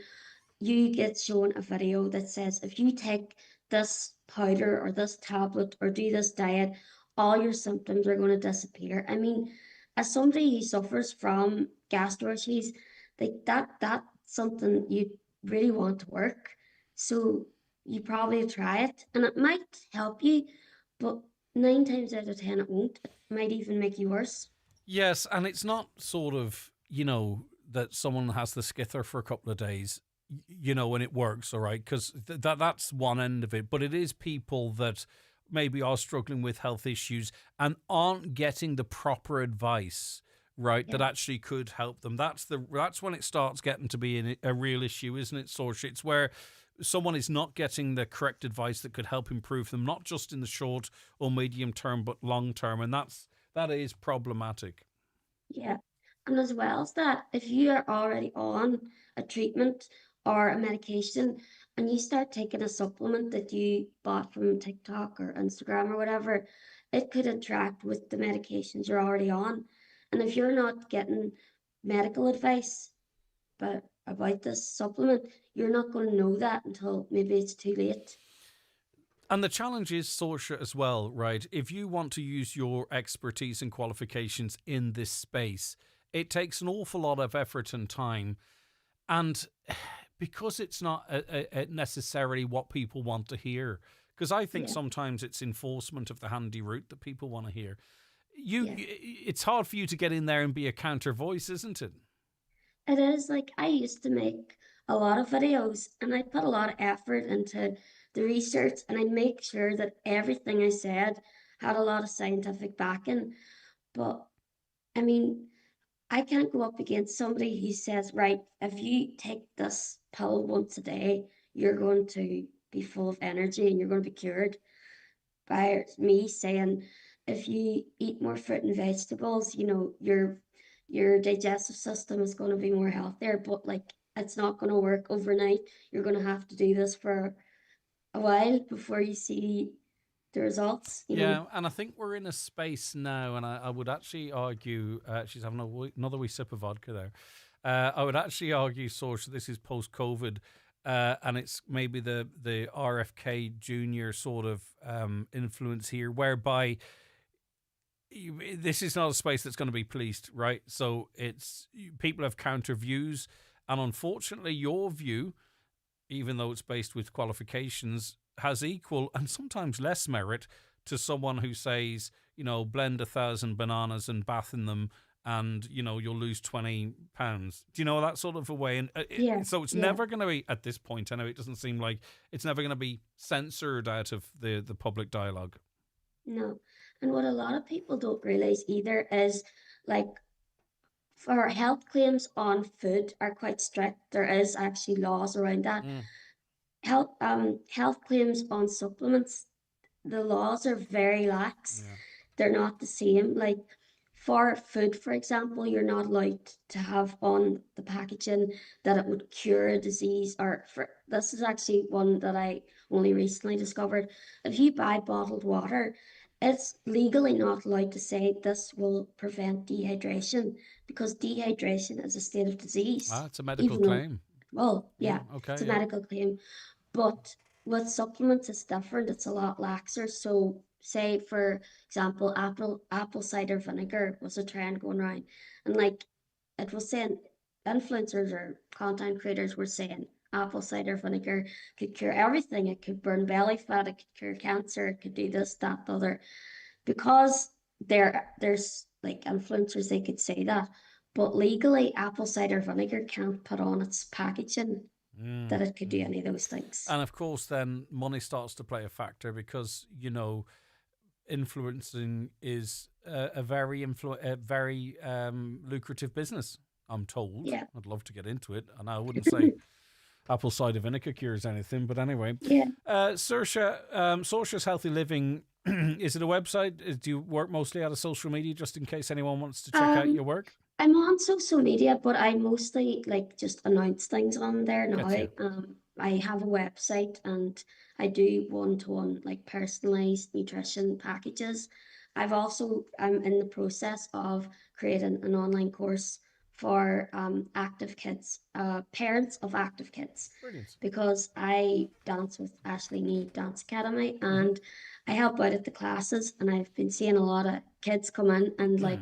you get shown a video that says if you take this powder or this tablet or do this diet, all your symptoms are going to disappear. I mean, as somebody who suffers from gastro issues, like that's something you really want to work. So you probably try it and it might help you, but 9 times out of 10 it won't. It might even make you worse. Yes, and it's not sort of, that someone has the skither for a couple of days, and it works, all right, because that's one end of it. But it is people that maybe are struggling with health issues and aren't getting the proper advice, right, that actually could help them. That's when it starts getting to be a real issue, isn't it, Saoirse? It's where someone is not getting the correct advice that could help improve them, not just in the short or medium term, but long term, and that is problematic. Yeah. And as well as that, if you are already on a treatment or a medication and you start taking a supplement that you bought from TikTok or Instagram or whatever, it could interact with the medications you're already on. And if you're not getting medical advice about this supplement, you're not going to know that until maybe it's too late. And the challenge is, Saoirse, as well, right? If you want to use your expertise and qualifications in this space, it takes an awful lot of effort and time. And because it's not necessarily what people want to hear, because I think sometimes it's enforcement of the handy route that people want to hear. It's hard for you to get in there and be a counter voice, isn't it? It is. Like, I used to make a lot of videos and I put a lot of effort into the research and I'd make sure that everything I said had a lot of scientific backing. But I mean, I can't go up against somebody who says, right, if you take this pill once a day, you're going to be full of energy and you're going to be cured. By me saying, if you eat more fruit and vegetables, your digestive system is going to be more healthier. But like, it's not going to work overnight. You're going to have to do this for a while before you see the results. Yeah, and I think we're in a space now, and I would actually argue, she's having another wee sip of vodka there. I would actually argue, Saoirse, this is post-COVID, and it's maybe the RFK Jr. sort of influence here, whereby this is not a space that's going to be policed, right? So people have counter views, and unfortunately, your view, even though it's based with qualifications, has equal and sometimes less merit to someone who says, blend 1,000 bananas and bath in them and, you'll lose 20 pounds. Do you know, that sort of a way? And so it's never going to be, at this point, I know it doesn't seem like it's never going to be censored out of the public dialogue. No. And what a lot of people don't realize either is, like, for health claims on food are quite strict. There is actually laws around that. Health claims on supplements, the laws are very lax. They're not the same. Like, for food, for example, you're not allowed to have on the packaging that it would cure a disease. This is actually one that I only recently discovered. If you buy bottled water, it's legally not allowed to say this will prevent dehydration, because dehydration is a state of disease. It's a medical claim. Okay, it's a medical claim. But with supplements, it's different. It's a lot laxer. So, say for example, apple cider vinegar was a trend going around, and like it was saying, influencers or content creators were saying apple cider vinegar could cure everything. It could burn belly fat. It could cure cancer. It could do this, that, the other. Because there's like influencers, they could say that, but legally, apple cider vinegar can't put on its packaging that it could do any of those things. And of course, then money starts to play a factor because, influencing is a very lucrative business, I'm told. Yeah. I'd love to get into it. And I wouldn't say apple cider vinegar cures anything, but anyway. Yeah. Saoirse's Healthy Living, is it a website? Do you work mostly out of social media, just in case anyone wants to check out your work? I'm on social media, but I mostly just announce things on there now. I have a website and I do one-to-one personalized nutrition packages, I'm in the process of creating an online course for active kids, parents of active kids. Brilliant. Because I dance with Ashley Mead Dance Academy, and I help out at the classes, and I've been seeing a lot of kids come in and like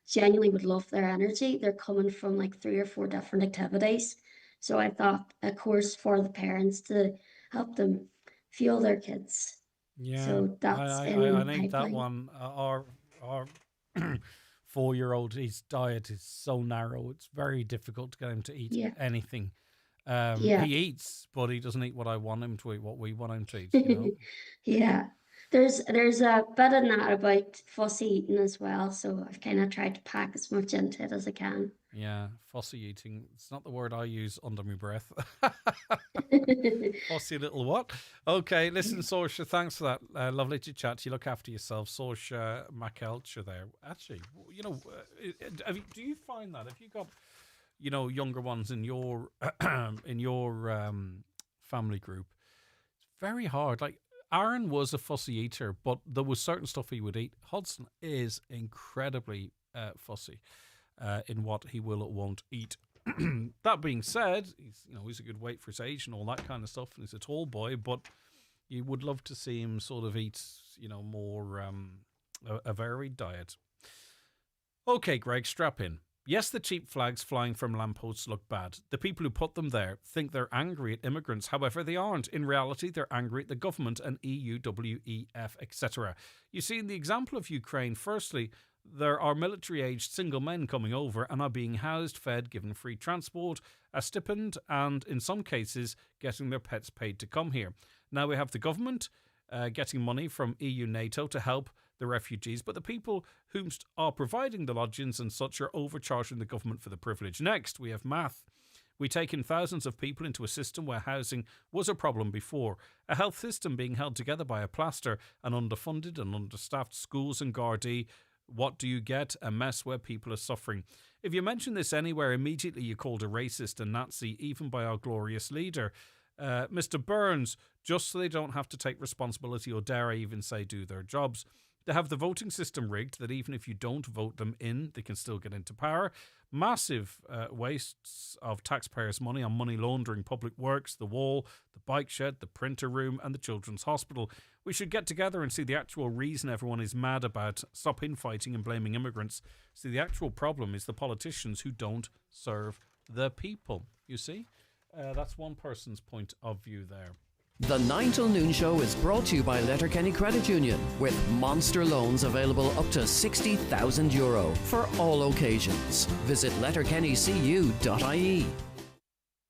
genuinely would love their energy. They're coming from like 3 or 4 different activities. So I thought a course for the parents to help them fuel their kids. Yeah, So that's I in need that pipeline. one. Our 4-year-old, his diet is so narrow. It's very difficult to get him to eat anything. Yeah. He eats, but he doesn't eat what I want him to eat, what we want him to eat. You know? Yeah. There's a bit in that about fussy eating as well. So I've kind of tried to pack as much into it as I can. Yeah, fussy eating. It's not the word I use under my breath. Fussy little what? Okay, listen, Saoirse, thanks for that. Lovely to chat to you. Look after yourself. Saoirse McElcher there. Actually, you know, do you find that? Have you got, you know, younger ones in your family group? It's very hard. Like, Aaron was a fussy eater, but there was certain stuff he would eat. Hudson is incredibly fussy in what he will or won't eat. That being said, he's a good weight for his age and all that kind of stuff, and he's a tall boy, but you would love to see him sort of eat, more a varied diet. Okay, Greg, strap in. Yes, the cheap flags flying from lampposts look bad. The people who put them there think they're angry at immigrants. However, they aren't. In reality, they're angry at the government and EU, WEF, etc. You see, in the example of Ukraine, firstly, there are military-aged single men coming over and are being housed, fed, given free transport, a stipend, and in some cases, getting their pets paid to come here. Now we have the government getting money from EU, NATO to help the refugees, but the people whom are providing the lodgings and such are overcharging the government for the privilege. Next, we have math. We take in thousands of people into a system where housing was a problem before, a health system being held together by a plaster, and underfunded and understaffed schools and Gardaí. What do you get? A mess where people are suffering. If you mention this anywhere, immediately you're called a racist and Nazi, even by our glorious leader. Mr. Burns, just so they don't have to take responsibility, or dare I even say do their jobs. They have the voting system rigged that even if you don't vote them in, they can still get into power. Massive wastes of taxpayers' money on money laundering, public works, the wall, the bike shed, the printer room and the children's hospital. We should get together and see the actual reason everyone is mad about. Stop infighting and blaming immigrants. See, the actual problem is the politicians who don't serve the people. You see? That's one person's point of view there. The 9 till noon show is brought to you by Letterkenny Credit Union, with monster loans available up to €60,000 for all occasions. Visit letterkennycu.ie.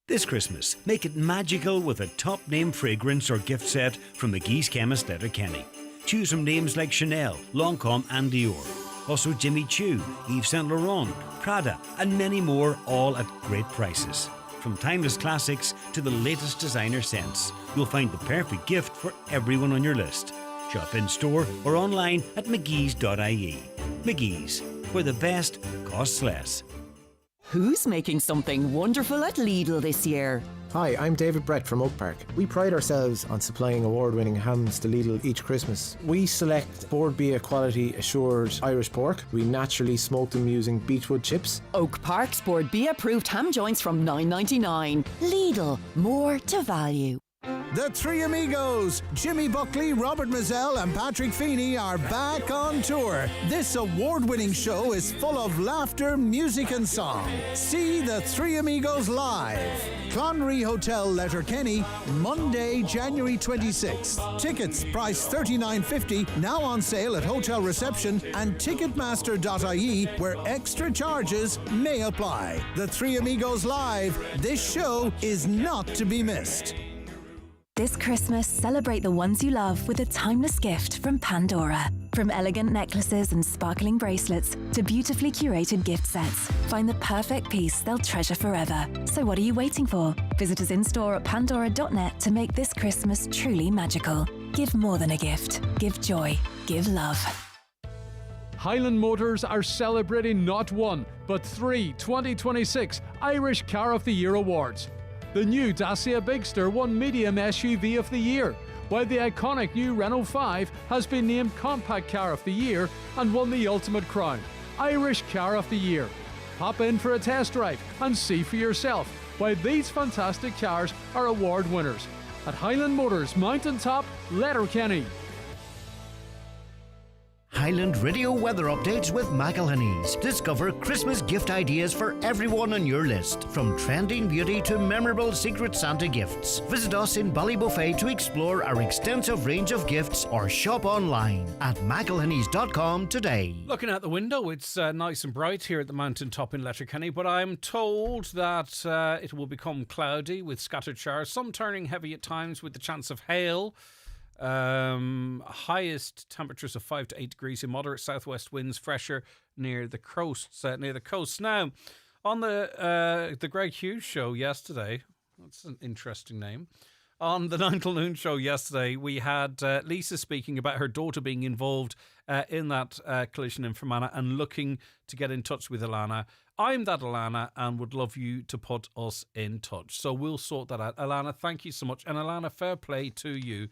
This Christmas, make it magical with a top-name fragrance or gift set from McGee's Chemist Letterkenny. Choose from names like Chanel, Lancôme and Dior. Also Jimmy Choo, Yves Saint Laurent, Prada and many more, all at great prices. From timeless classics to the latest designer scents, you'll find the perfect gift for everyone on your list. Shop in store or online at mcgees.ie. McGee's, where the best costs less. Who's making something wonderful at Lidl this year? Hi, I'm David Brett from Oak Park. We pride ourselves on supplying award-winning hams to Lidl each Christmas. We select Bord Bia quality assured Irish pork. We naturally smoke them using beechwood chips. Oak Park's Bord Bia approved ham joints from $9.99. Lidl, more to value. The Three Amigos, Jimmy Buckley, Robert Mazzell and Patrick Feeney are back on tour. This award-winning show is full of laughter, music and song. See The Three Amigos live. Clonry Hotel, Letterkenny, Monday, January 26th. Tickets priced $39.50, now on sale at hotel reception and ticketmaster.ie, where extra charges may apply. The Three Amigos live. This show is not to be missed. This Christmas, celebrate the ones you love with a timeless gift from Pandora. From elegant necklaces and sparkling bracelets to beautifully curated gift sets, find the perfect piece they'll treasure forever. So what are you waiting for? Visit us in-store at pandora.net to make this Christmas truly magical. Give more than a gift. Give joy. Give love. Highland Motors are celebrating not one, but 3 2026 Irish Car of the Year awards. The new Dacia Bigster won Medium SUV of the Year, while the iconic new Renault 5 has been named Compact Car of the Year and won the ultimate crown, Irish Car of the Year. Pop in for a test drive and see for yourself why these fantastic cars are award winners at Highland Motors Mountaintop, Letterkenny. Highland Radio weather updates with McElhinney's. Discover Christmas gift ideas for everyone on your list, from trending beauty to memorable Secret Santa gifts. Visit us in Ballybuffet to explore our extensive range of gifts or shop online at mcelhinney's.com today. Looking out the window, it's nice and bright here at the mountaintop in Letterkenny, but I'm told that it will become cloudy with scattered showers, some turning heavy at times with the chance of hail. Highest temperatures of 5 to 8 degrees in moderate southwest winds, fresher near the coast. Now, on the Greg Hughes show yesterday, that's an interesting name. On the 9 till noon show yesterday, we had Lisa speaking about her daughter being involved in that collision in Fermanagh and looking to get in touch with Alana. I'm that Alana and would love you to put us in touch. So we'll sort that out. Alana, thank you so much. And Alana, fair play to you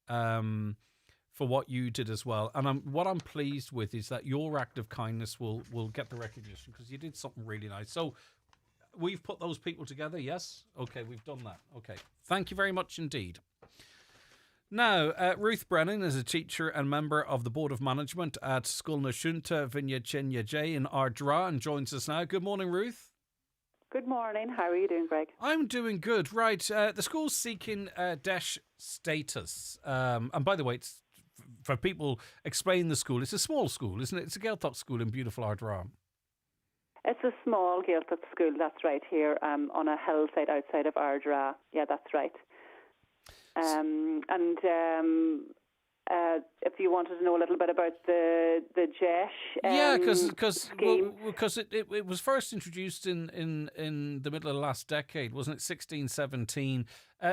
for what you did as well. And what I'm pleased with is that your act of kindness will get the recognition because you did something really nice. So we've put those people together, yes? Okay, we've done that. Okay, thank you very much indeed. Now, Ruth Brennan is a teacher and member of the Board of Management at Scoil na Siúnta Vinne Chenya J in Ardra and joins us now. Good morning, Ruth. Good morning. How are you doing, Greg? I'm doing good. Right, the school's seeking DEIS status. And by the way, it's for people, explain the school. It's a small school, isn't it? It's a Gaeltacht school in beautiful Ardra. It's a small Gaeltacht school, that's right, here on a hillside outside of Ardra. Yeah, that's right. If you wanted to know a little bit about the JESH because it was first introduced in the middle of the last decade, wasn't it? 16, 17.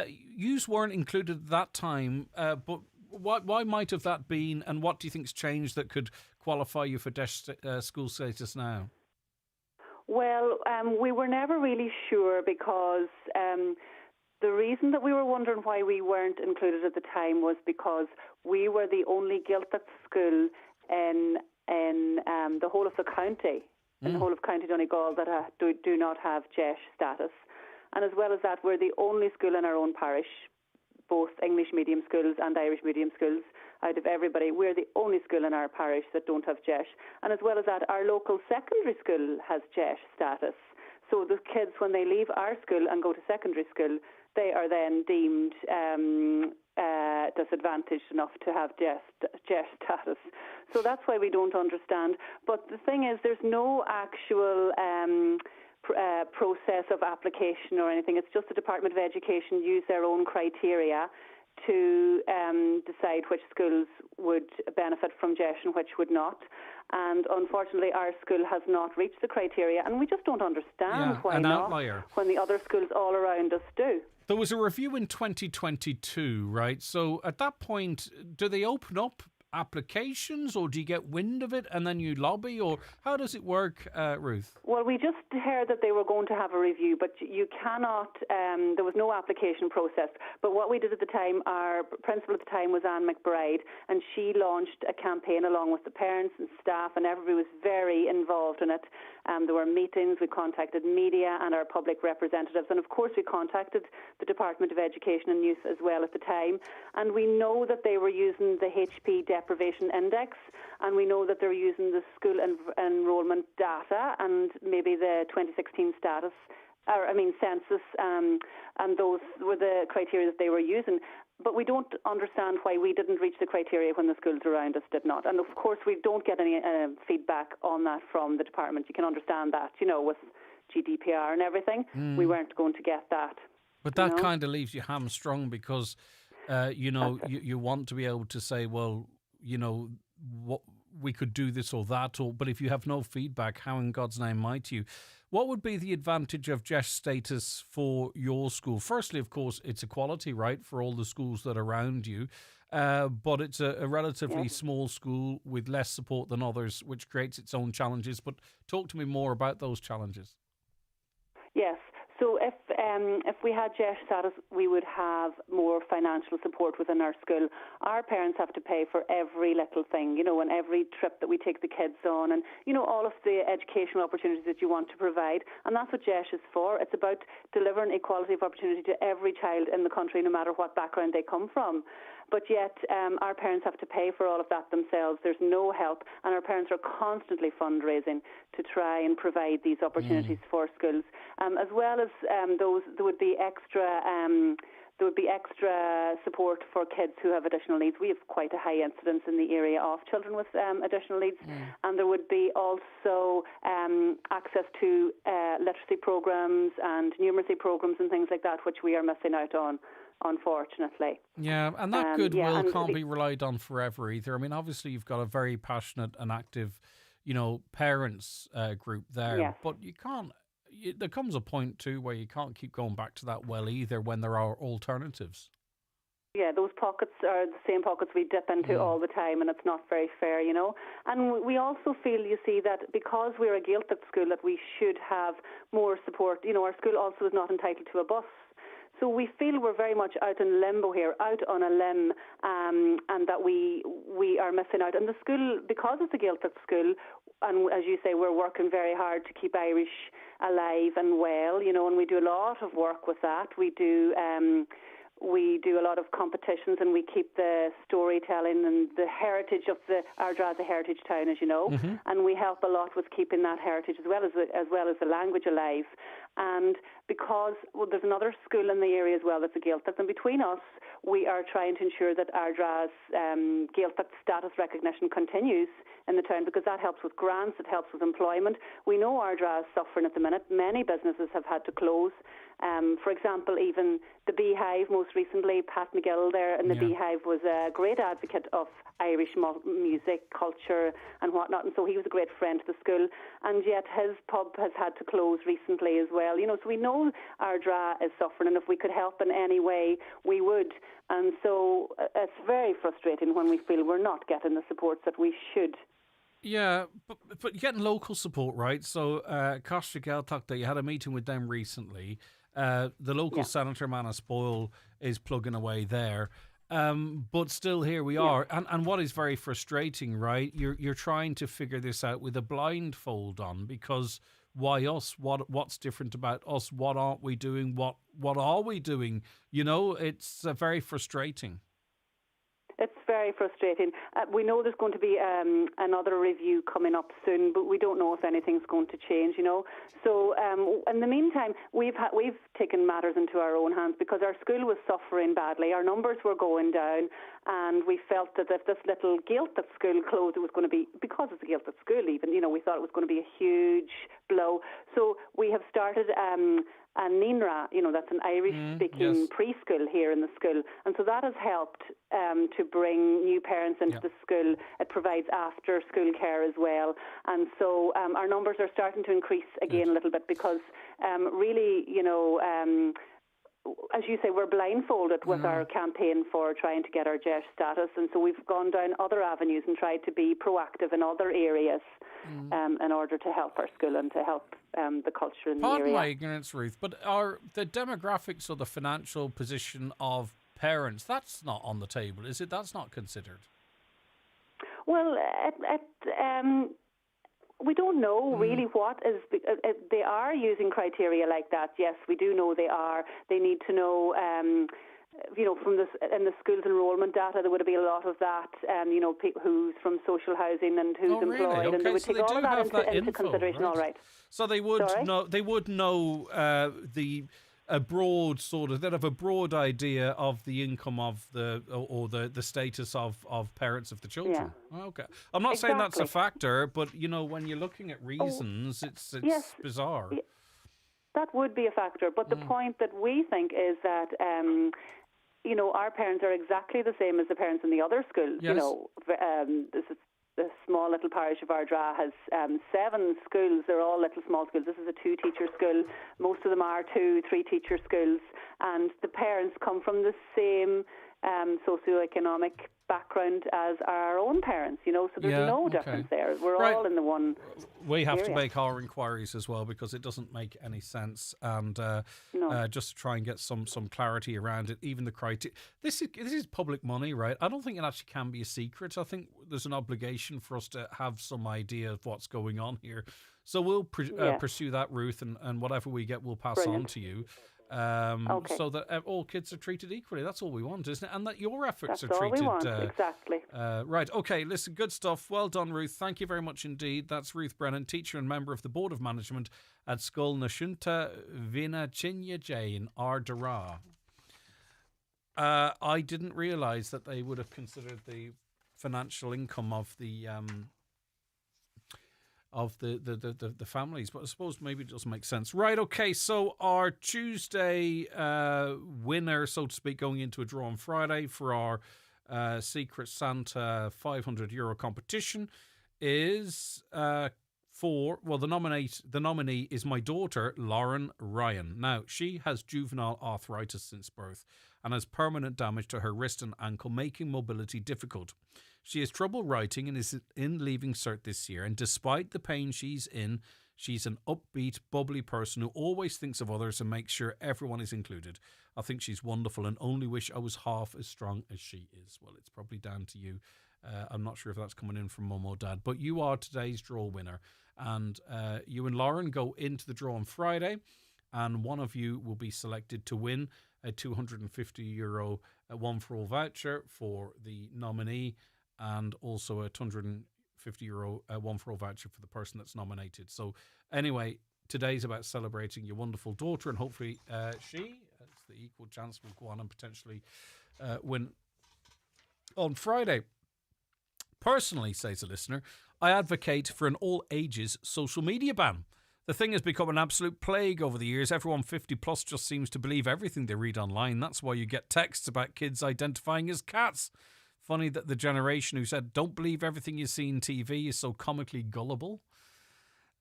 Yous weren't included at that time, but why might have that been, and what do you think's changed that could qualify you for DEIS school status now? Well, we were never really sure because the reason that we were wondering why we weren't included at the time was because we were the only Gaeltacht school in the whole of the county, in the whole of County Donegal that do not have JESH status. And as well as that, we're the only school in our own parish, both English medium schools and Irish medium schools. Out of everybody, we're the only school in our parish that don't have JESH. And as well as that, our local secondary school has JESH status. So the kids, when they leave our school and go to secondary school, they are then deemed disadvantaged enough to have JESH status. So that's why we don't understand. But the thing is, there's no actual process of application or anything. It's just the Department of Education use their own criteria to decide which schools would benefit from JESH and which would not. And unfortunately, our school has not reached the criteria, and we just don't understand why not, outlier. When the other schools all around us do. There was a review in 2022, right? So at that point, do they open up applications, or do you get wind of it and then you lobby, or how does it work, Ruth? Well, we just heard that they were going to have a review, but you cannot, there was no application process. But what we did at the time, our principal at the time was Anne McBride, and she launched a campaign along with the parents and staff, and everybody was very involved in it. There were meetings, we contacted media and our public representatives, and of course we contacted the Department of Education and Youth as well at the time. And we know that they were using the HP Deprivation Index, and we know that they're using the school enrolment data and maybe the 2016 census, and those were the criteria that they were using. But we don't understand why we didn't reach the criteria when the schools around us did not. And of course, we don't get any feedback on that from the department. You can understand that, with GDPR and everything. We weren't going to get that. But that kind of leaves you hamstrung because, you want to be able to say, well, what we could do this or that, but if you have no feedback, how in God's name might you? What would be the advantage of JESH status for your school? Firstly, of course, it's equality, right, for all the schools that are around you, but it's a relatively small school with less support than others, which creates its own challenges. But talk to me more about those challenges. Yes. So if if we had GESH status, we would have more financial support within our school. Our parents have to pay for every little thing, and every trip that we take the kids on, and, all of the educational opportunities that you want to provide. And that's what GESH is for. It's about delivering equality of opportunity to every child in the country, no matter what background they come from. But yet our parents have to pay for all of that themselves. There's no help, and our parents are constantly fundraising to try and provide these opportunities for schools, as well as those. There would be extra support for kids who have additional needs. We have quite a high incidence in the area of children with additional needs, and there would be also access to literacy programs and numeracy programs and things like that, which we are missing out on, unfortunately. Yeah, and that goodwill can't be relied on forever either. I mean, obviously you've got a very passionate and active, parents group there, but you can't. There comes a point too where you can't keep going back to that well either when there are alternatives. Yeah, those pockets are the same pockets we dip into all the time, and it's not very fair, And we also feel, you see, that because we're a Gaeltacht school, that we should have more support. Our school also is not entitled to a bus. So we feel we're very much out in limbo here, out on a limb, and that we are missing out. And the school, because it's a Gaeltacht school, and as you say, we're working very hard to keep Irish alive and well, and we do a lot of work with that. We do a lot of competitions, and we keep the storytelling and the heritage of Ardra, the heritage town, as you know, and we help a lot with keeping that heritage as well as the language alive. And because there's another school in the area as well that's a Gaeltacht, and between us, we are trying to ensure that Ardra's Gaeltacht status recognition continues in the town, because that helps with grants, it helps with employment. We know Ardra is suffering at the minute. Many businesses have had to close. For example, even the Beehive, most recently, Pat McGill there in the Beehive was a great advocate of Irish music, culture and whatnot, and so he was a great friend to the school, and yet his pub has had to close recently as well. So we know Ardra is suffering, and if we could help in any way, we would. And so it's very frustrating when we feel we're not getting the supports that we should. Yeah, but you're getting local support, right? So Costa Gaeltacht, you had a meeting with them recently. The local Senator Manus Boyle is plugging away there. But still here we are. And what is very frustrating, right? You're trying to figure this out with a blindfold on, because why us? What's different about us? What aren't we doing? What are we doing? It's very frustrating. It's very frustrating. We know there's going to be another review coming up soon, but we don't know if anything's going to change, So in the meantime, we've taken matters into our own hands, because our school was suffering badly. Our numbers were going down, and we felt that if this little Gaeltacht school closed, it was going to be, because it's a Gaeltacht school even, we thought it was going to be a huge blow. So we have started a Ninra, that's an Irish-speaking preschool here in the school. And so that has helped to bring new parents into the school. It provides after-school care as well. And so our numbers are starting to increase again a little bit, because really, as you say, we're blindfolded with our campaign for trying to get our GESH status, and so we've gone down other avenues and tried to be proactive in other areas in order to help our school and to help the culture in the area. Pardon my ignorance, Ruth, but are the demographics or the financial position of parents, that's not on the table, is it? That's not considered? Well, we don't know really what is. They are using criteria like that. Yes, we do know they are. They need to know, from this in the schools enrolment data, there would be a lot of that. Who's from social housing and who's employed, okay. and they would so take they all of that into info, consideration. Right? All right. So they would know. They would know a broad sort of, they'd have a broad idea of the income of the status of parents of the children. Yeah. Okay. I'm not saying that's a factor, but when you're looking at reasons, it's bizarre. That would be a factor, but the point that we think is that our parents are exactly the same as the parents in the other schools. Yes. This is the small little parish of Ardra has 7 schools. They're all little small schools. This is a 2-teacher school. Most of them are 2, 3-teacher schools, and the parents come from the same socioeconomic background as our own parents, so there's no difference there. We're all in the one We have to area. make our inquiries as well, because it doesn't make any sense, and just to try and get some clarity around it, even the criteria. This is public money, right? I don't think it actually can be a secret. I think there's an obligation for us to have some idea of what's going on here. So we'll pursue that, Ruth, and whatever we get, we'll pass on to you. So that all kids are treated equally. That's all we want, isn't it? And that your efforts That's are treated. All we want. Exactly. Right. Okay. Listen, good stuff. Well done, Ruth. Thank you very much indeed. That's Ruth Brennan, teacher and member of the Board of Management at Scoil na Siúnta Vina Chinya J in Ardara. I didn't realise that they would have considered the financial income of the families, but I suppose maybe it doesn't make sense. Right, okay, so our Tuesday winner, so to speak, going into a draw on Friday for our Secret Santa €500 competition is the nominee is my daughter, Lauren Ryan. Now, she has juvenile arthritis since birth and has permanent damage to her wrist and ankle, making mobility difficult. She has trouble writing and is in Leaving Cert this year, and despite the pain she's in, she's an upbeat, bubbly person who always thinks of others and makes sure everyone is included. I think she's wonderful and only wish I was half as strong as she is. Well, it's probably down to you. I'm not sure if that's coming in from Mum or Dad, but you are today's draw winner. And you and Lauren go into the draw on Friday, and one of you will be selected to win a €250 one-for-all voucher for the nominee, and also a €250 one-for-all voucher for the person that's nominated. So anyway, today's about celebrating your wonderful daughter, and hopefully she has the equal chance will go on and potentially win on Friday. Personally, says a listener, I advocate for an all-ages social media ban. The thing has become an absolute plague over the years. Everyone 50 plus just seems to believe everything they read online. That's why you get texts about kids identifying as cats. Funny that the generation who said, don't believe everything you see on TV is so comically gullible.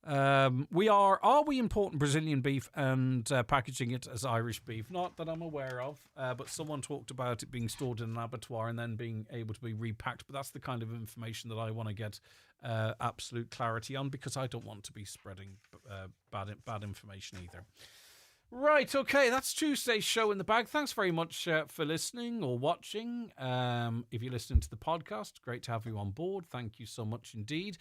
Are we importing Brazilian beef and packaging it as Irish beef? Not that I'm aware of, but someone talked about it being stored in an abattoir and then being able to be repacked. But that's the kind of information that I want to get absolute clarity on, because I don't want to be spreading bad information either. Right, okay, that's Tuesday's show in the bag. Thanks very much for listening or watching. If you're listening to the podcast, great to have you on board. Thank you so much indeed.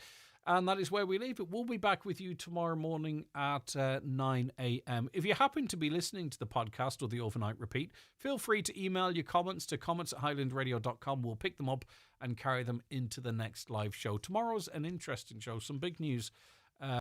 And that is where we leave it. We'll be back with you tomorrow morning at 9 a.m. If you happen to be listening to the podcast or the overnight repeat, feel free to email your comments to comments@highlandradio.com. We'll pick them up and carry them into the next live show. Tomorrow's an interesting show. Some big news